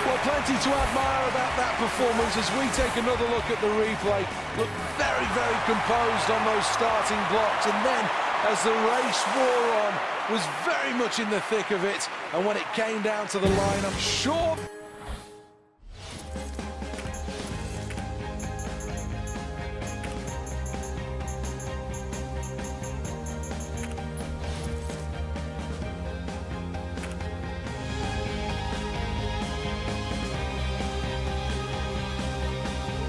Well, plenty to admire about that performance as we take another look at the replay. Look very, very composed on those starting blocks. And then, as the race wore on, was very much in the thick of it. And when it came down to the line, I'm sure...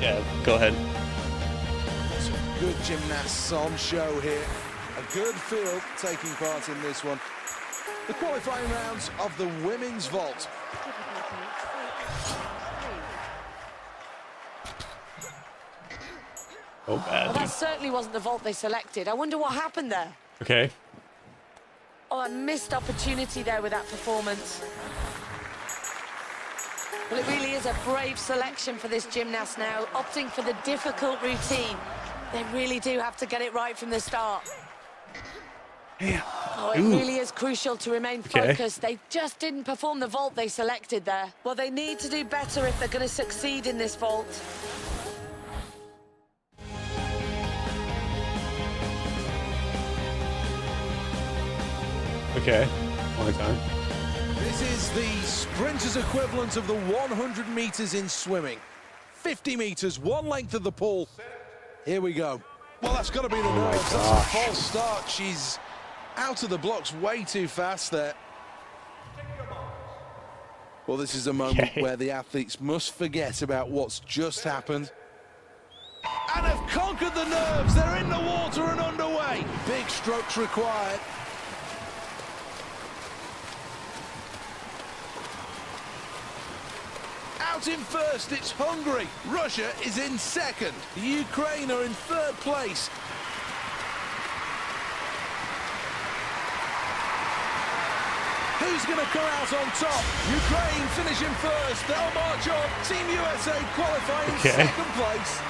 Yeah, go ahead. Some good gymnasts on show here. A good field taking part in this one. The qualifying rounds of the women's vault. Oh, bad. Well, that certainly wasn't the vault they selected. I wonder what happened there. Okay. Oh, a missed opportunity there with that performance. Well, it really is a brave selection for this gymnast now, opting for the difficult routine. They really do have to get it right from the start. Yeah. Oh, it really is crucial to remain Okay. focused. They just didn't perform the vault they selected there. Well, they need to do better if they're going to succeed in this vault. Okay. One time. This is the sprinter's equivalent of the 100 meters in swimming. 50 meters, one length of the pool. Here we go. Well, that's got to be the nerves. That's a false start. She's out of the blocks way too fast there. Well, this is a moment where the athletes must forget about what's just happened. And have conquered the nerves. They're in the water and underway. Big strokes required. Out in first, it's Hungary. Russia is in second. Ukraine are in third place. Who's going to come out on top? Ukraine finishing first. They'll march on. Team USA qualifying second place.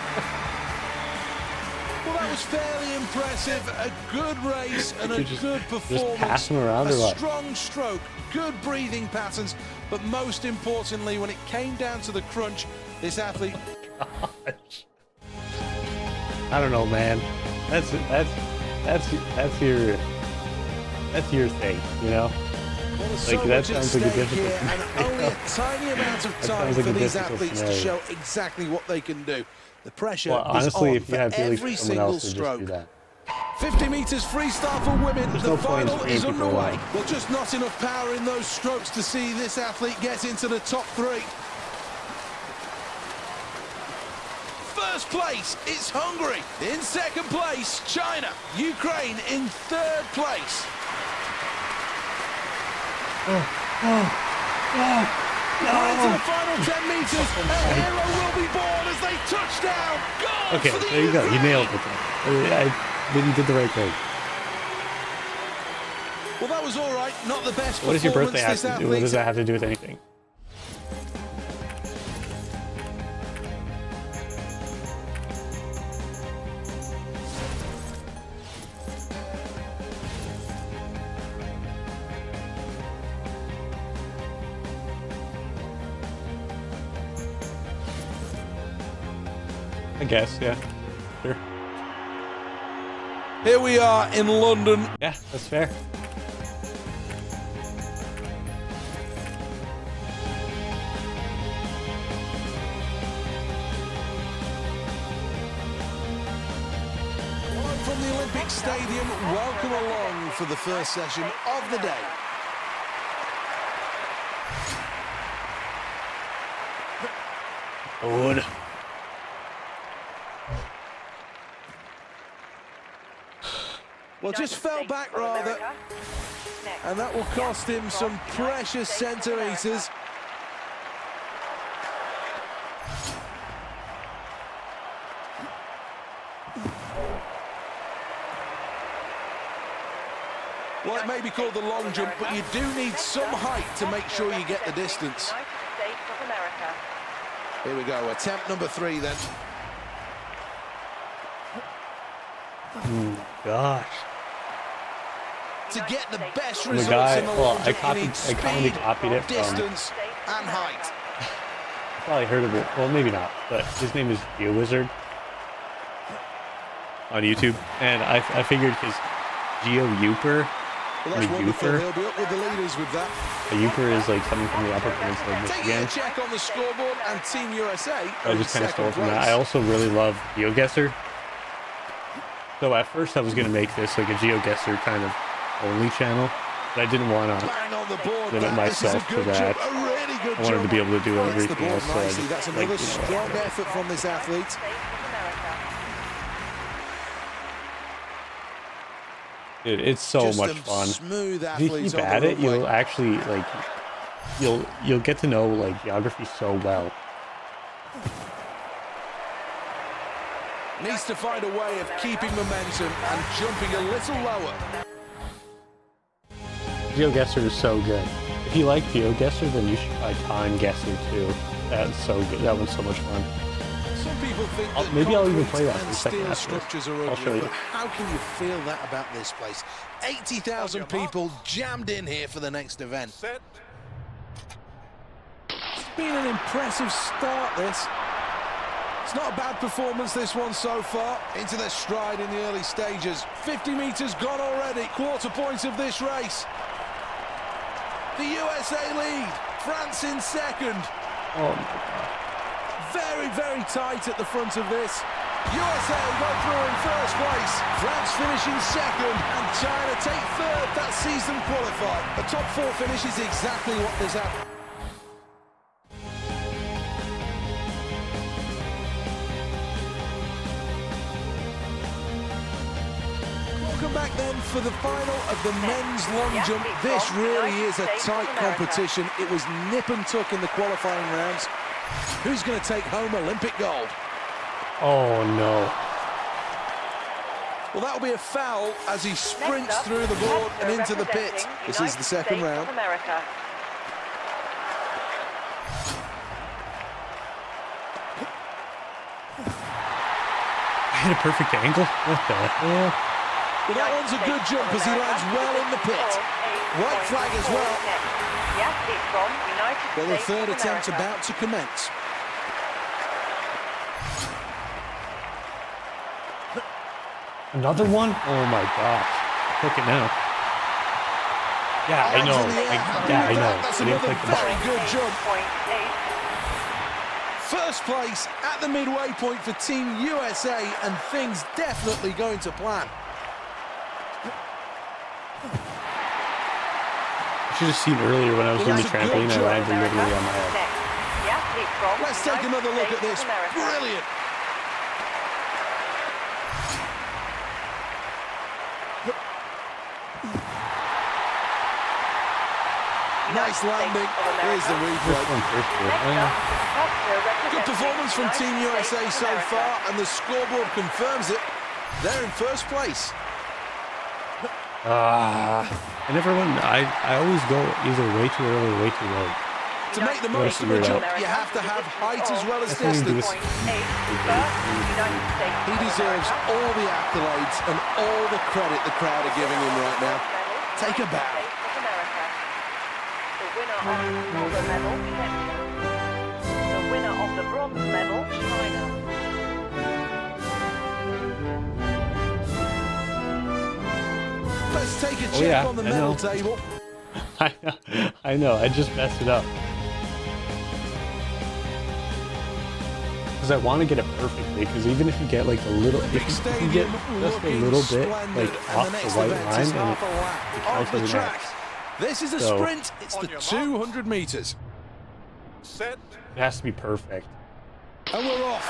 Well, that was fairly impressive. A good race and a good performance. Pass them around a or what? strong stroke, good breathing patterns, but most importantly, when it came down to the crunch, this athlete... I don't know, man. That's your thing, you know? Well, there's Like, so that much at sounds like a stake difficult here, and only a tiny amount of time sounds like for a these difficult athletes to scenario. show exactly what they can do. The pressure Well, honestly, is on if you for have feelings every for someone single else, then just do stroke. that. 50 meters freestyle for women. There's The no point in final is screwing people underway. around. Well, just not enough power in those strokes to see this athlete get into the top three. First place, it's Hungary. In second place, China. Ukraine in third place. Into the final 10 meters. A hero will be born as they touch down. Goal Okay, for the there you go. You Ukraine. nailed it. You did the right thing. Well, that was all right. Not the best What does your performance birthday have this to do? What athlete does that have to do with anything? I guess, yeah. Sure. Here we are in London. Yeah, that's fair. Live from the Olympic Stadium, welcome along for the first session of the day. Good. Well, just fell back rather, and that will cost him some precious centimetres. That may be called the long jump, but you do need some height to make sure you get the distance. United States of America. Here we go, attempt number 3 then. Gosh. To get the best The results guy, in the well, long I jump, you copied, need I speed, kindly copied it from, distance, and height. probably heard of it. Well, maybe not, but his name is GeoWizard on YouTube, and I figured his GeoYooper, Well, or that's wonderful. Youper, He'll be up with the leaders with that. a Youper is like something from the Upper Peninsula of Taking a Michigan. check on the scoreboard, and Team USA I are in just kind of stole second from that. place. I also really love GeoGuessr. So at first I was going to make this like a GeoGuessr kind of only channel, but I didn't want to Bang on the board. limit This is a myself to good that. jump, a really good I wanted to jump. be able to do Hits the everything board else. So I nicely. just, That's like, another you know, strong effort from this athlete. States of America. Dude, it's so Just much a fun. smooth If you athletes keep on at the it, runway. you'll actually like you'll get to know like geography so well. Needs to find a way of keeping momentum and jumping a little lower. GeoGuessr is so good. If you like GeoGuessr, then you should try Time Guesser too. That's so good. That one's so much fun. Some people think that Maybe I'll even concrete play that and for the second steel after this. structures are I'll ugly, show you. but how can you feel that about this place? 80,000 people jammed in here for the next event. Set. It's been an impressive start, this. It's not a bad performance, this one, so far. Into their stride in the early stages. 50 metres gone already. Quarter points of this race. The USA lead. France in second. Oh my god. Very, very tight at the front of this. USA go through in first place. France finishing second. And China take third. That sees them qualify. A top 4 finish is exactly what this happened. Welcome back then for the final of the men's long jump. This really is a tight competition. It was nip and tuck in the qualifying rounds. Who's going to take home Olympic gold? Oh no. Well, that'll be a foul as he sprints through the board and into the pit. This is the second round. America. I hit a perfect angle. What the hell? Well, that one's a good jump as he lands well in the pit. White flag as well. Yes, it's from United Well, the States third of attempt America. about to commence. Another one? Oh my gosh. Click it now. Yeah, I know. Hands in the air. Happy Yeah, I with know. that. That's I didn't another click the button. very good jump. 8.8. First place at the midway point for Team USA, and things definitely going to plan. I should have seen earlier when I was Well, doing the that's a good trampoline, I jump. landed literally on my head. Next. Yes, it's from Let's take United another look at States this. of America. Brilliant. Nice landing. Here's the First replay. one, first one. Good performance from Team USA so far, and the scoreboard confirms it. They're in first place. I never went. I always go either way too early or way too late. To make the most of a jump, you have to have height as well as That's how you do distance. this. He deserves all the accolades and all the credit the crowd are giving him right now. Take a bow. The winner of the silver medal, the winner of the bronze medal, China. Let's take a check Oh, yeah, on the I medal know. table. I know. I just messed it up. Because I want to get it perfectly. Because even if you get like a little, if you get Stadium just a looking little bit splendid, like and off the the next white event line, is and half a it lap counts of the as an track. X. This is a So- sprint. It's the 200 meters. Set. It has to be perfect. And we're off.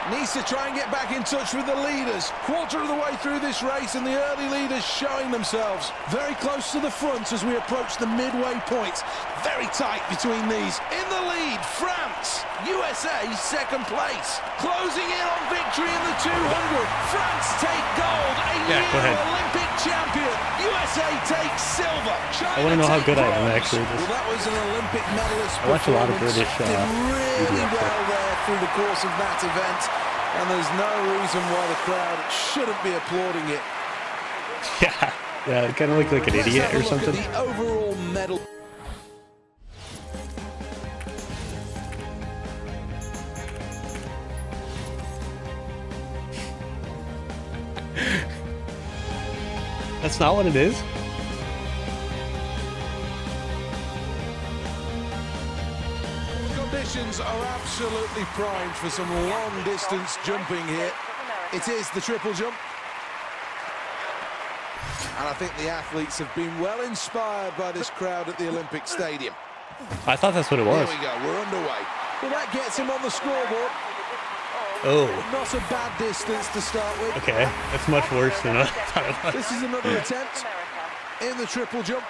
Needs to try and get back in touch with the leaders. Quarter of the way through this race, and the early leaders showing themselves very close to the front as we approach the midway point. Very tight between these. In the lead, France. USA second place. Closing in on victory in the 200. France take gold. A Yeah, go new ahead. Olympic champion. USA takes silver. China I wanna know how take good I am, bronze. actually. Well, that was an Olympic medalist I watch a lot of performance. British, Did really media, so- well there through the course of that event. And there's no reason why the crowd shouldn't be applauding it. Yeah, yeah, it kind of looked like an Let's idiot have a or look something. at the overall medal. That's not what it is. Conditions are absolutely primed for some long distance jumping here. It is the triple jump. And I think the athletes have been well inspired by this crowd at the Olympic Stadium. I thought that's what it was. Here we go, we're underway. Well, that gets him on the scoreboard. Oh, Not a bad distance to start with. okay. That's much worse than I thought it was. This is another attempt in the triple jump.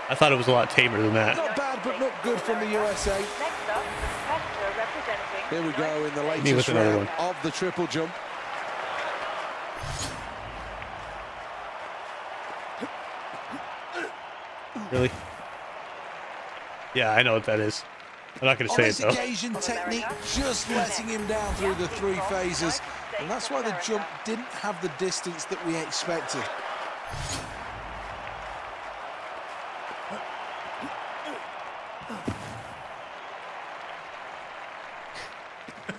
I thought it was a lot tamer than that. Not bad, but not good from the USA. Next up, the competitor representing Here we go in the Me with latest another round one. of the triple jump. Really? Yeah, I know what that is. I'm not going to On say it this though. occasion, technique just letting him down through the three phases. And that's why the jump didn't have the distance that we expected.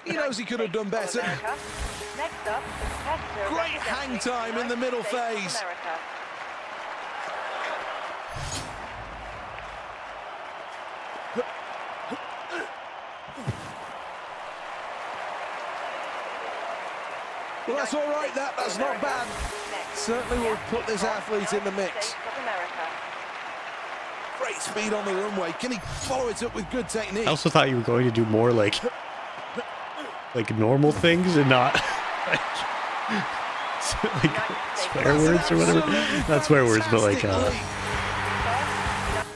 He knows he could have done better. Next up, the competitor Great hang time in the middle phase. America. Well, that's all right, that's not bad. Certainly will put this athlete in the mix. States of America. Great speed on the runway. Can he follow it up with good technique? I also thought you were going to do more like normal things and not like swear words or whatever. Not swear words, but like Fantastic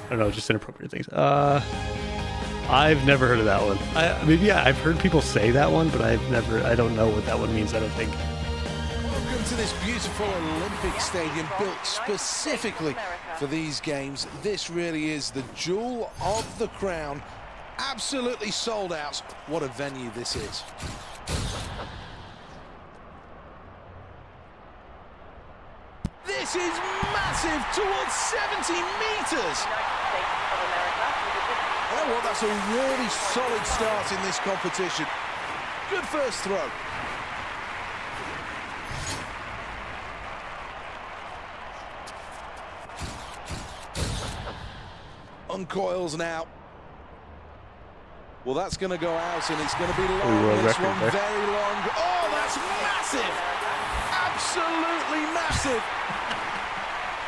I don't know, just inappropriate things. I've never heard of that one. Maybe I've heard people say that one, but I don't know what that one means. I don't think. Welcome to this beautiful Olympic stadium built specifically for these games. This really is the jewel of the crown. Absolutely sold out. What a venue this is. This is massive, towards 70 meters. United States of America with a distance You know what, that's a really solid start in this competition. Good first throw. Uncoils now. Well, that's going to go out, and it's going to be long. This record one there. very long. Oh, that's massive! Absolutely massive!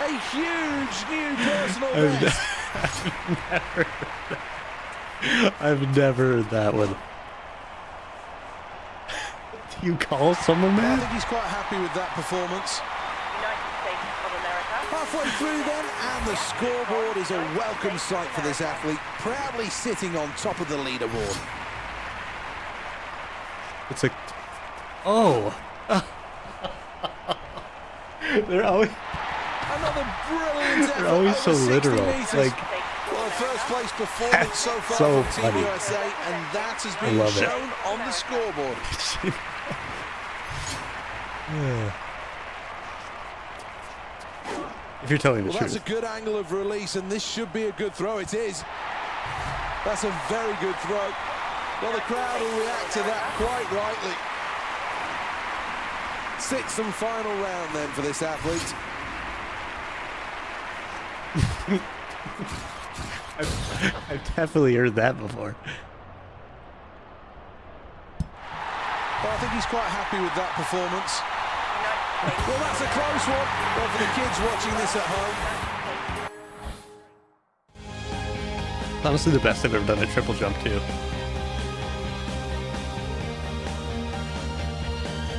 A huge new personal best. I've never heard that one. Do you call someone I think that? he's quite happy with that performance. United States of America. Halfway through then, and the scoreboard is a welcome sight for this athlete, proudly sitting on top of the leaderboard. It's like, oh. They're always Another brilliant effort. they're always so over 60 literal. meters. Like, Well, a first place performance so far so from Team funny. USA, and that has I been love it. shown on the scoreboard. if you're telling the Well, that's a truth. good angle of release, and this should be a good throw. It is. That's a very good throw. Well, the crowd will react to that quite rightly. Sixth and final round then for this athlete. I've definitely heard that before. Well, I think he's quite happy with that performance. Well, that's a close one. Well, for the kids watching this at home, It's honestly the best I've ever done a triple jump too.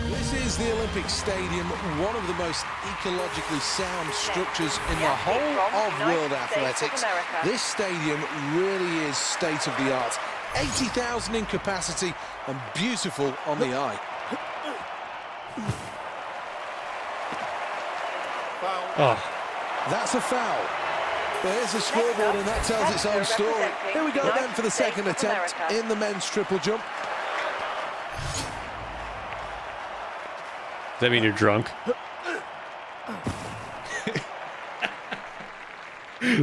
this This is the Olympic Stadium, one of the most ecologically sound structures in the whole of world athletics. This stadium really is state-of-the-art. 80,000 in capacity and beautiful on the eye. Oh, That's a foul. But here's the scoreboard, and that tells its own story. Here we go then for the second attempt in the men's triple jump. does that mean you're drunk?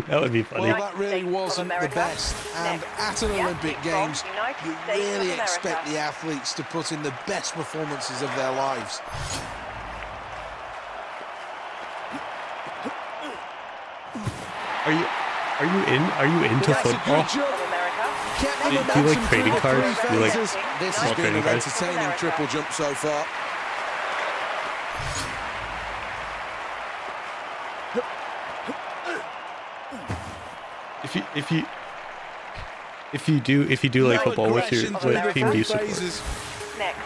That would be funny. Well, that really wasn't the best. And at an Olympic Games, you really expect the athletes to put in the best performances of their lives. Are you into That's a football? good job. Kept the Do you like momentum trading through the cards? three Do you like phases. This small has been trading an cards? entertaining triple jump so far. If you do like No football, what's aggression through the what team do three you support? phases. Next,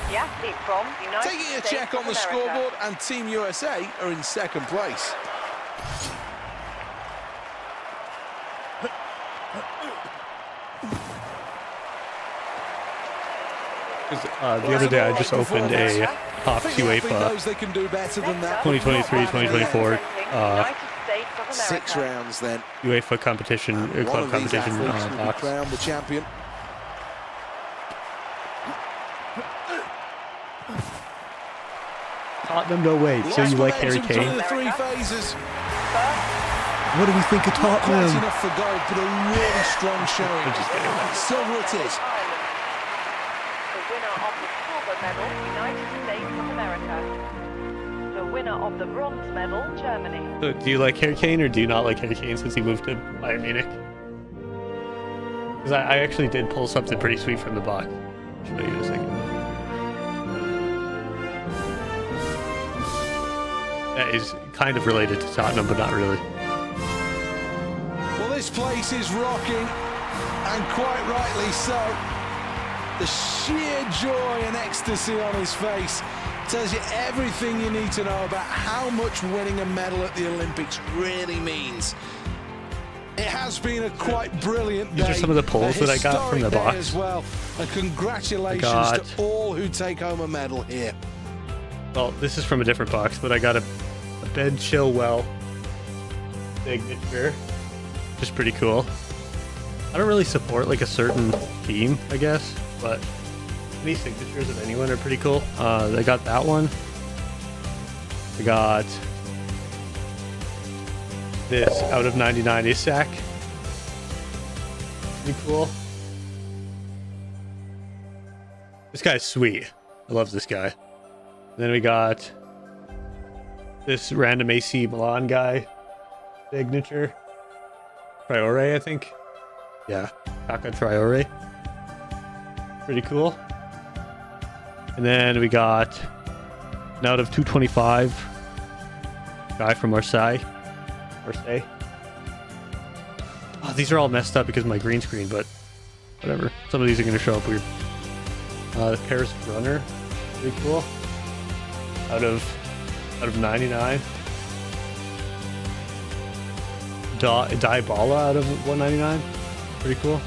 the athlete from United Taking a States check on of the America. scoreboard, and Team USA are in second place. The other day I just opened a Cox I think the athlete UEFA knows they can do better than that. 2023-2024 United States of America. 6 rounds then. UEFA competition, One club of these competition athletes will be box. crowned the champion. Tottenham, no way. So Lost you like Harry momentum through Kane? the 3 phases. What do we think of Quite Tottenham? enough for gold, but a really strong showing. just kidding. Silver it is. Ireland. The winner of the silver medal, United States of America. The winner of the bronze medal, Germany. So do you like Harry Kane or do you not like Harry Kane since he moved to Bayern Munich? Because I actually did pull something pretty sweet from the box. I'll show you in a second. That is kind of related to Tottenham, but not really. Well, this place is rocking, and quite rightly so. The sheer joy and ecstasy on his face tells you everything you need to know about how much winning a medal at the Olympics really means. It has been a quite brilliant day. These are some of the polls a that I got from the historic day box. as well. And congratulations got- to all who take home a medal here. Well, this is from a different box, but I got a Ben Chilwell signature, which is pretty cool. I don't really support like a certain team, I guess, but any signatures of anyone are pretty cool. I got that one. I got this out of 99 Isak. Pretty cool. This guy's sweet. I love this guy. Then we got this random AC Milan guy signature. Traore, I think. Yeah, Kaka Traore. Pretty cool. And then we got an out of 225 guy from Marseille. Oh, these are all messed up because of my green screen, but whatever. Some of these are going to show up weird. The Paris runner. Pretty cool. Out of 99. Dybala out of 199. Pretty cool.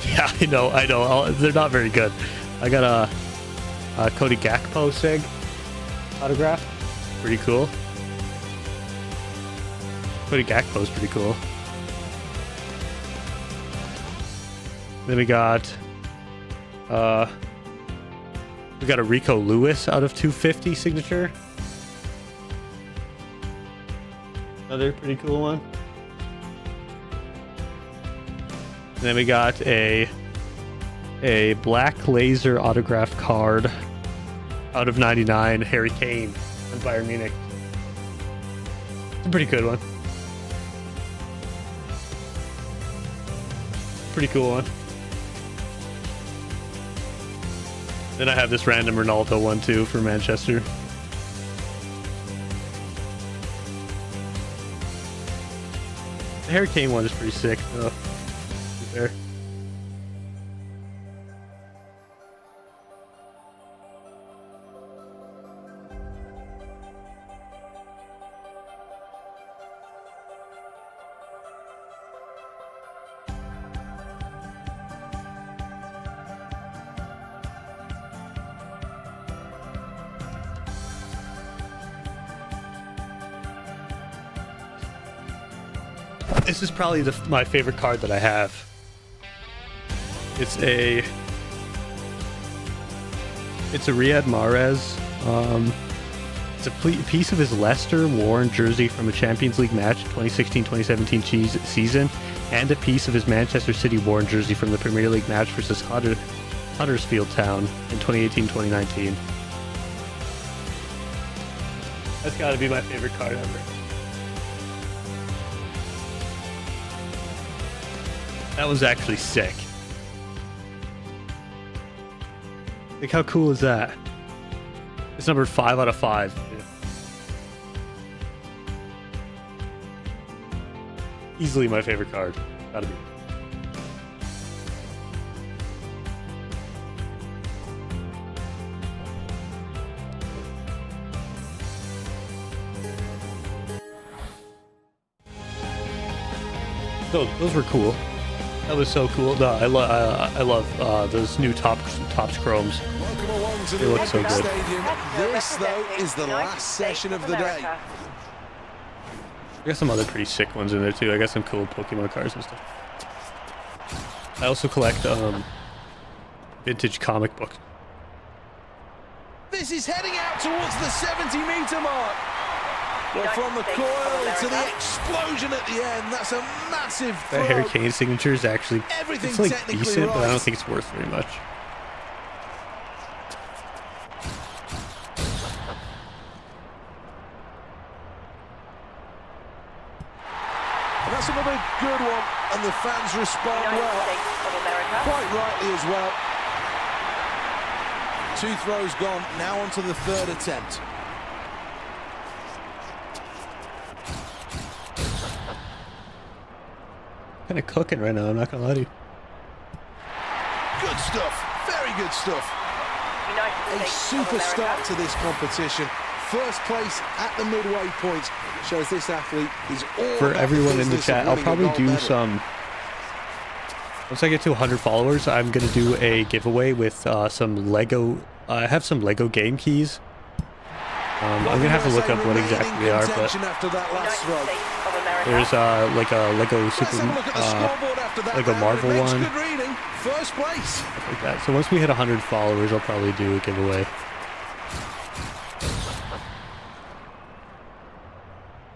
Yeah, I know. They're not very good. I got a Cody Gakpo sig autograph. Pretty cool. Cody Gakpo's pretty cool. Then we got a Rico Lewis out of 250 signature. Another pretty cool one. And then we got a black laser autograph card out of 99, Harry Kane on Bayern Munich. It's a pretty good one. Pretty cool one. Then I have this random Ronaldo one too for Manchester. The Harry Kane one is pretty sick though. To be fair. This is probably my favorite card that I have. It's a Riyad Mahrez. It's a piece of his Leicester worn jersey from a Champions League match 2016-2017 season, and a piece of his Manchester City worn jersey from the Premier League match versus Huddersfield Town in 2018-2019. That's got to be my favorite card ever. That was actually sick. Like, how cool is that? It's number 5 out of 5. Easily my favorite card. Gotta be. So those were cool. That was so cool. No, I love those new Topps Chromes. Welcome along to They the look so Olympic good. Stadium. This, though, is the last session of the day. I got some other pretty sick ones in there too. I got some cool Pokemon cards and stuff. I also collect vintage comic books. This is heading out towards the 70-meter mark. Well, from the coil to the explosion at the end, that's a massive throw. That Harry Kane signature is actually Everything it's like technically decent, but I right. don't think it's worth very much. And that's another good one, and the fans respond United well. States of America. Quite rightly as well. 2 throws gone, now on to the 3rd attempt. Kind of cooking right now, I'm not gonna lie to you. Good stuff, very good stuff. United A States super of start America. to this competition. First place at the midway point shows this athlete is all For about everyone in the business chat, of I'll winning a probably gold do medal. some. Once I get to 100 followers, I'm gonna do a giveaway with some Lego. I have some Lego game keys. I'm gonna have to look up what exactly they are, but After that last United throw. States of America. there's like a Lego Let's Super have a look at the scoreboard after that. Lego round. Marvel It makes one. good reading. First place. like that. So once we hit 100 followers, I'll probably do a giveaway.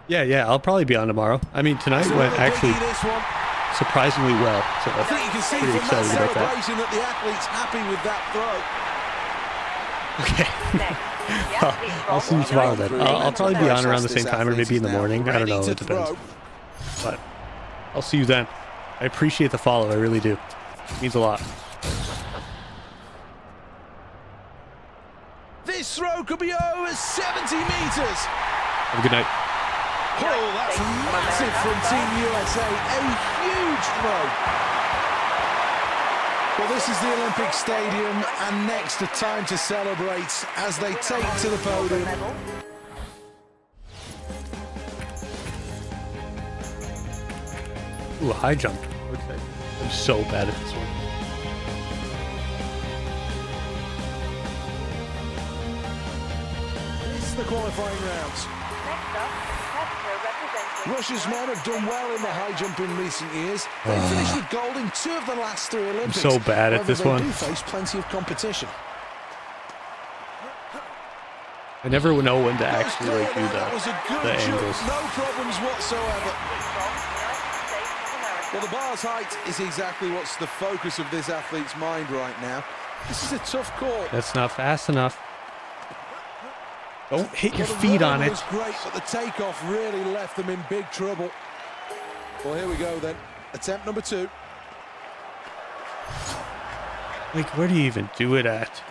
Yeah, I'll probably be on tomorrow. I mean, tonight So went a actually biggie, this one. surprisingly well. So I think you can see pretty from that excited about that. celebration that the athlete's happy with that throw. Okay. Next. The athlete I'll from see you tomorrow then. United I'll States probably of be on America. around the same time or maybe in the morning. I don't know. Ready It to depends. throw. But I'll see you then. I appreciate the follow. I really do. It means a lot. This throw could be over 70 meters. Have a good night. Oh, that's massive from Team USA. A huge throw. Well, this is the Olympic Stadium, and next a time to celebrate as they take to the podium. Medal. Ooh, high jump. Okay. I'm so bad at this one. This is the qualifying rounds. Next up, competitor representing Russia's men have done well in the high jump in recent years. They finished with gold in 2 of the last 3 Olympics. so bad at However, this they one. do face plenty of competition. I never know when to actually like do That was a good the jump, angles. no problems whatsoever. from United States of America. Well, the bar's height is exactly what's the focus of this athlete's mind right now. This is a tough call. That's not fast enough. Don't hit your Well, the feet run on it. was great, but the takeoff really left them in big trouble. Well, here we go then. Attempt number 2. Like, where do you even do it at?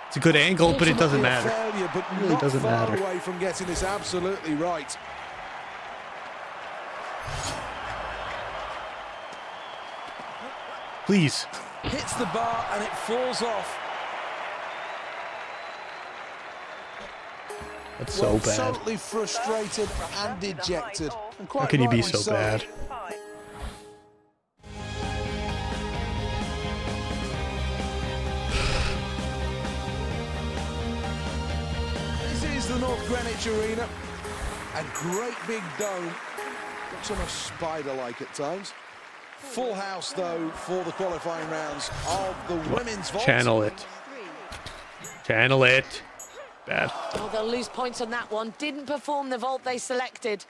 It's a good angle, but it doesn't Ultimately a matter. failure, but really not doesn't far matter. away from getting this absolutely right. Please. Hits the bar and it falls off. That's so Well, bad. Totally frustrated and dejected. And quite How can you be rightly so bad? Five. This is the North Greenwich Arena. A great big dome. looks almost spider-like at times. Full house, though, for the qualifying rounds of the women's vault. Channel it. Channel it. Bad. Oh, they'll lose points on that one. Didn't perform the vault they selected.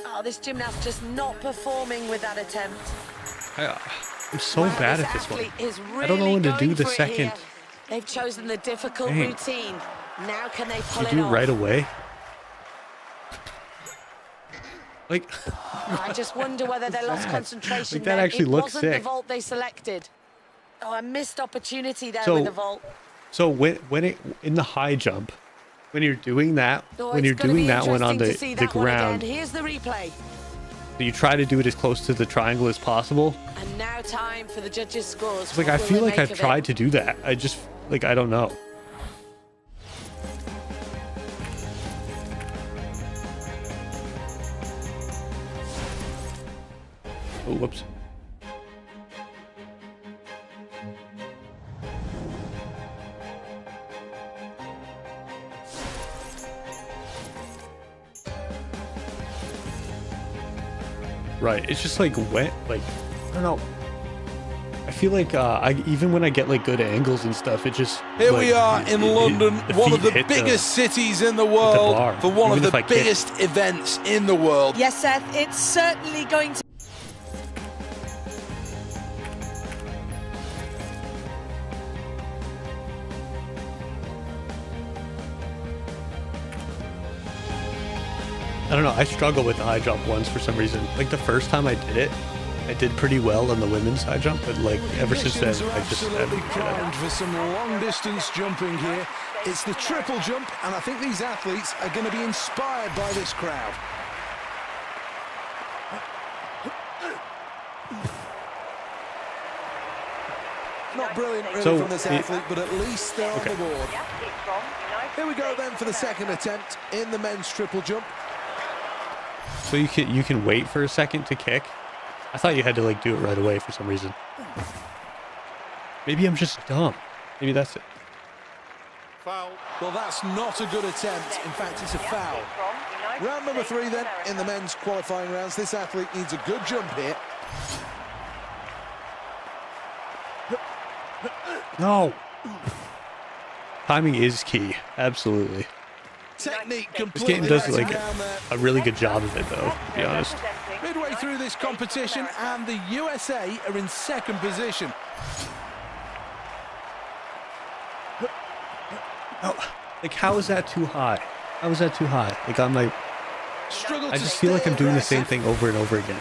Oh, this gymnast just not performing with that attempt. I'm so Wow, bad this at this one. athlete is I don't know really when to do going the for it second. here. They've chosen the difficult Dang. routine. Now can they pull You it do it off? right away. Like, I just wonder whether they lost concentration. Like, that then. actually it looks wasn't sick. the vault they selected. Oh, a missed opportunity there So- with the vault. so when it in the high jump, when you're doing that, Oh, when it's you're gonna doing be that one on interesting to see the that one again. ground, Here's the replay. you try to do it as close to the triangle as possible. And now time for the judges' scores. It's like What I will feel they like make I've of it? tried to do that. I just like I don't know. Oh, whoops. Right, it's just like wet, like I don't know. I feel like even when I get like good angles and stuff, it just Here like, we are in London, the one of feet the hit biggest cities in the world, bar, for one even of if the I kick. biggest events in the world. Yes, Seth, it's certainly going to. I don't know. I struggle with the high jump ones for some reason. Like the first time I did it, I did pretty well on the women's high jump, but like ever since then, Conditions are I just absolutely haven't. primed for some long distance jumping here. It's the triple jump, and I think these athletes are going to be inspired by this crowd. Not brilliant really So from this athlete, but at least they're Okay. on the board. Yep, it's from United Here we go States then for the of second America. attempt in the men's triple jump. So you can wait for a second to kick. I thought you had to like do it right away for some reason. Maybe I'm just dumb. Maybe that's it. Foul. Well, that's not a good attempt. In fact, it's a Yep, foul. it's from United Round number States 3 of then America. in the men's qualifying rounds. This athlete needs a good jump here. No. Timing is key. Absolutely. Technique This completely game does let him like down there. a really good job of it though, to be honest. Representing Midway through this United States of competition, America. and the USA are in second position. Like how is that too high? How is that too high? Like I'm like Struggle I to just feel like stay I'm doing the same aggressive. thing over and over again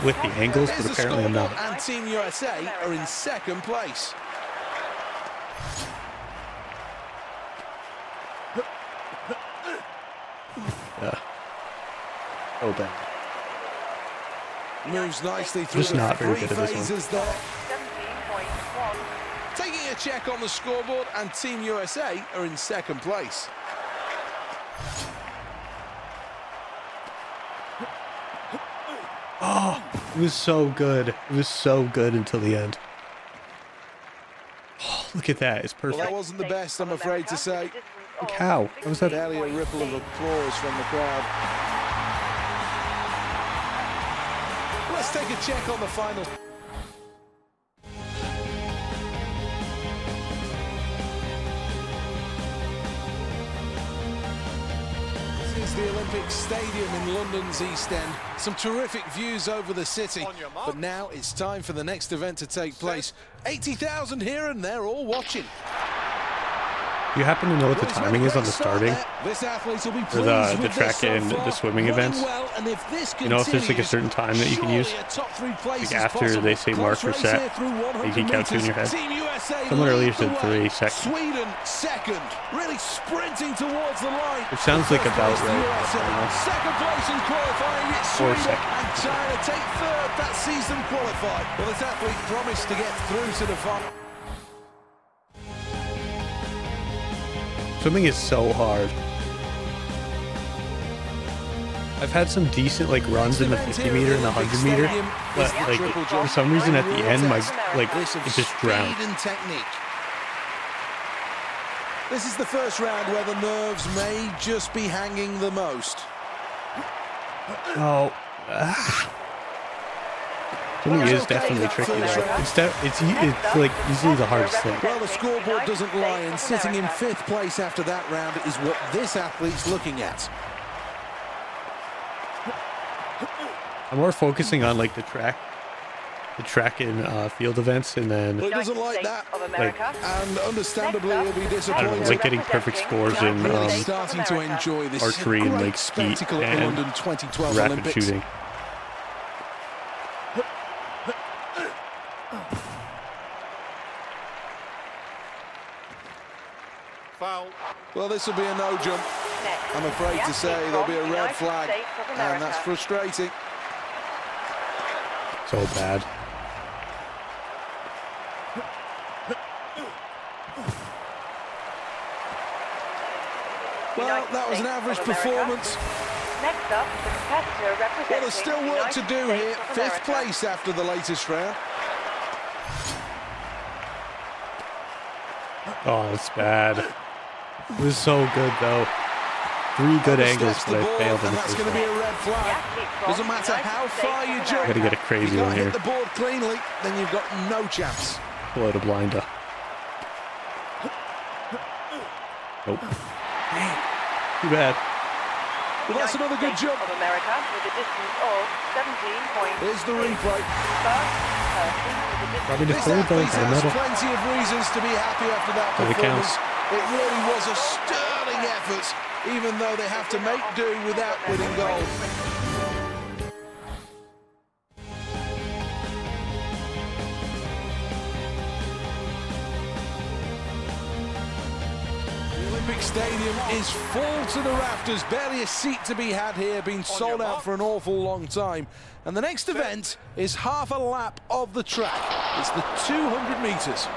with the angles, Here's but the apparently I'm scoreboard, not. and Team USA are in second place. Yeah. Oh bad. Moves nicely through Just the not very 3 good at this one. phases there. 17.1. Taking a check on the scoreboard, and Team USA are in second place. It was so good. It was so good until the end. Oh, look at that. It's Well, that perfect. wasn't the best, I'm afraid to say. Like how? How was that? Barely a ripple of applause from the crowd. Let's take a check on the final. This is the Olympic Stadium in London's East End. Some terrific views over the city. On your mark. But now it's time for the next event to take place. 80,000 here, and they're all watching. Do you happen to know what the timing is on the starting? This athlete will be For pleased the with track this so and the far. swimming Running events? well, and if this You know if there's like a continues, certain time that you can use? surely a top 3 place Like is after possible. they say mark Close or race set, here through 100 you can count two in your meters. head. Team USA Someone earlier lead the said way. 3 seconds. Sweden second, really sprinting towards the line. It sounds like First about place, the right, USA. I don't know. Second place in qualifying, it's 4 Sweden, seconds. and China take third. That sees them qualify. Well, this athlete promised to get through to the final. Swimming is so hard. I've had some decent like runs in the 50 meter and the 100 meter, but like for some reason at the end my like This of it just drowned. speed and technique. This is the first round where the nerves may just be hanging the most. Oh. Jimmy is definitely tricky though. It's like easily the hardest thing. Well, the scoreboard doesn't lie, and sitting in 5th place after that round is what this athlete's looking at. I'm more focusing on like the track and field events, and then But he doesn't like that, and understandably he'll be I don't know, disappointed. like getting perfect scores in Really starting to enjoy this archery and great like skeet spectacle at the and London 2012 rapid Olympics. shooting. Foul. Well, this will be a no jump. I'm afraid to say there'll be a red flag, and that's frustrating. So bad. Well, that was an average performance. Next up, the competitor representing Well, there's still the work to United do States here. of 5th America. place after the latest round. Oh, it's bad. It was so good though. 3 good angles, Steps but the I ball, failed in and the that's first going to be one. a red flag. Doesn't matter how far you jump. Gotta get a crazy If you one can't here. hit the board cleanly, then you've got no chance. Blow the blinder. Nope. Too bad. Well, that's another good States jump. of America with a distance of 17.6. Here's the replay. First person with a distance Probably the This third though, athlete for a has medal. plenty of reasons to be happy after that But it performance. counts. It really was a sterling effort, even though they have to make do without winning gold. The Olympic Stadium is full to the rafters. Barely a seat to be had here, been sold out for an awful long time. And the next event is half a lap of the track. It's the 200 metres.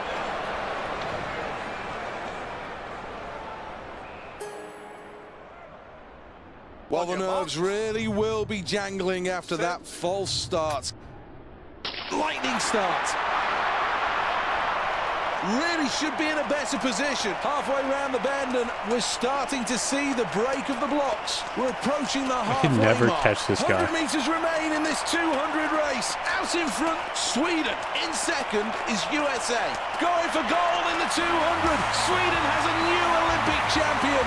Well, the nerves really will be jangling after that false start. Lightning start. Really should be in a better position. Halfway round the bend, and we're starting to see the break of the blocks. We're approaching the halfway can never mark. catch this guy. 100 metres remain in this 200 race. Out in front, Sweden. In second is USA. Going for gold in the 200. Sweden has a new Olympic champion.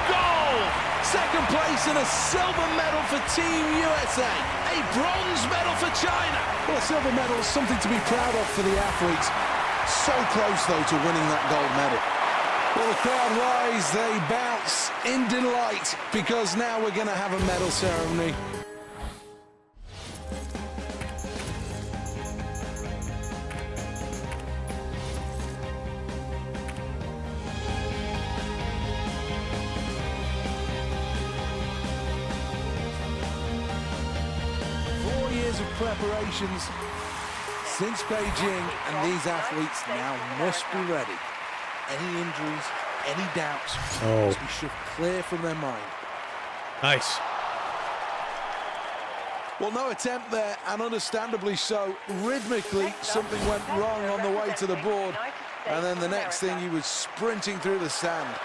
Gold! Second place and a silver medal for Team USA. A bronze medal for China. Well, a silver medal is something to be proud of for the athletes. So close, though, to winning that gold medal. Well, the crowd rise, they bounce in delight, because now we're going to have a medal ceremony. Of preparations since Beijing, and these athletes now must be ready. Any injuries, any doubts must be shoved clear from their mind. Nice. Well, no attempt there, and understandably so. Rhythmically, something went wrong on the way to the board, and then the next thing he was sprinting through the sand.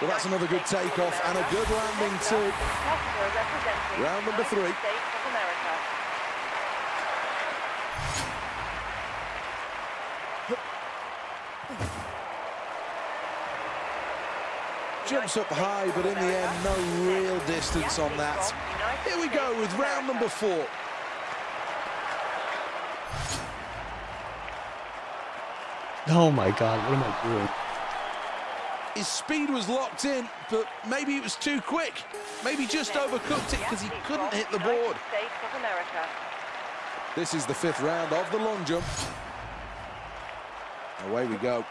Well, that's another good takeoff and a good landing too. Round number 3. Jumps up high, but in the end, no real distance on that. Here we go with round number 4. Oh my God, what am I doing? His speed was locked in, but maybe it was too quick. Maybe just overcooked it because he couldn't hit the board. This is the 5th round of the long jump. Away we go.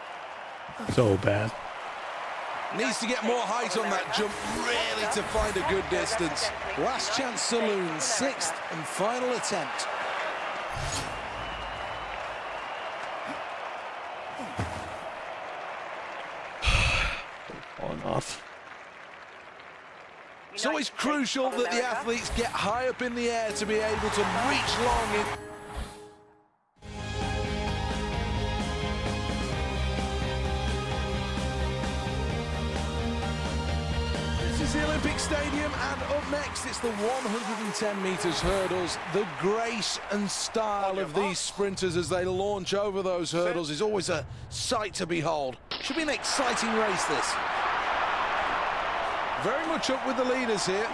So bad. Needs to get more height on that jump, really, to find a good distance. Last chance saloon, 6th and final attempt. On off. It's always crucial that the athletes get high up in the air to be able to reach long in. and up next it's the 110 metres hurdles. The grace and style of these sprinters as they launch over those hurdles is always a sight to behold. Should be an exciting race, this. Very much up with the leaders here.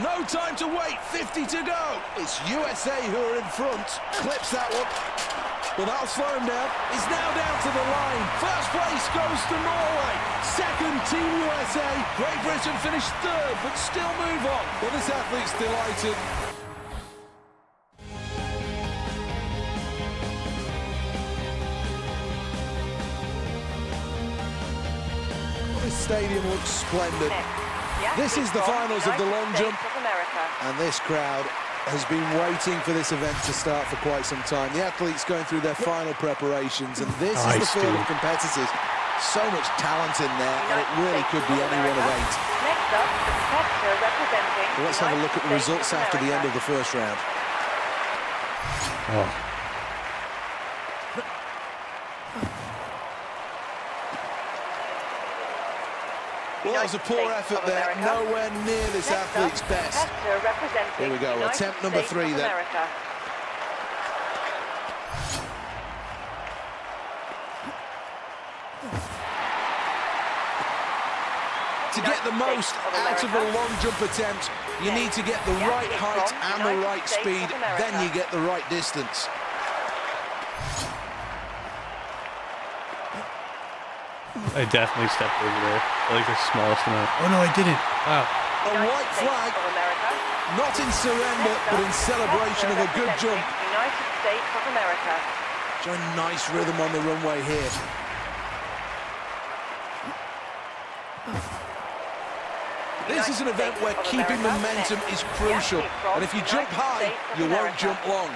No time to wait, 50 to go. It's USA who are in front. Clips that one. Well, that'll slow him down. He's now down to the line. First place goes to Norway. Second, Team USA. Great Britain finished third, but still move on. Well, this athlete's delighted. This stadium looks splendid. This is the finals of the long jump, and this crowd has been waiting for this event to start for quite some time. The athletes going through their final preparations, and this is the field of competitors. So much talent in there, and it really could be any one of 8. Next up, the competitor representing. Well, let's have a look at the results after the end of the first round. Oh. Well, that was a poor effort there, nowhere near this athlete's best. Here we go, attempt number 3 then. To get the most out of a long jump attempt, you need to get the right height and the right speed, then you get the right distance. I definitely stepped over there. Like the smallest amount. Oh no, I didn't. Wow. A white flag, not in surrender, but in celebration of a good jump. United States of America. Showing nice rhythm on the runway here. This is an event where keeping momentum is crucial, and if you jump high, you won't jump long.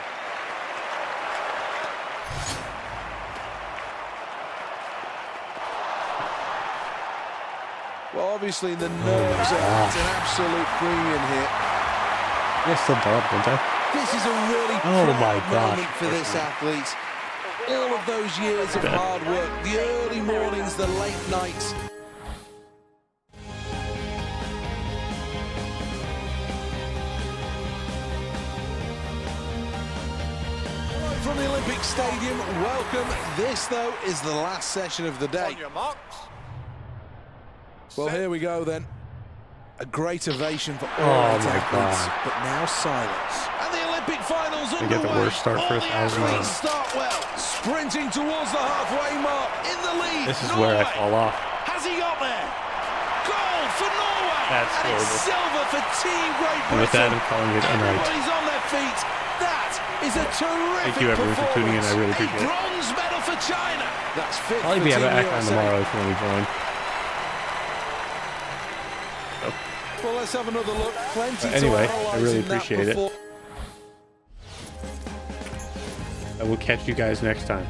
Well, obviously the nerves are at an absolute premium here. Yes, still up, don't I? This is a really proud moment for this athlete. All of those years of hard work, the early mornings, the late nights. From the Olympic Stadium, welcome. This, though, is the last session of the day. On your marks. Well, here we go then. A great ovation for all 8 athletes, but now silence. And the Olympic finals underway. They get the worst start for 1,000 All the miles. athletes start well, sprinting towards the halfway mark. In the lead, This is Norway. where I fall off. Has he got there? Gold for Norway. That's and it's horrible. silver for Team Great Britain. And with that, I'm calling it a night. Everybody's on their feet. That is a terrific Thank you, everyone, for tuning in. I really appreciate it. A bronze medal for China. That's fit Probably for be Team back on USA. tomorrow if you want to join. Well, let's have another look. Plenty Anyway, to I analyze really in that appreciate it. before. I will catch you guys next time.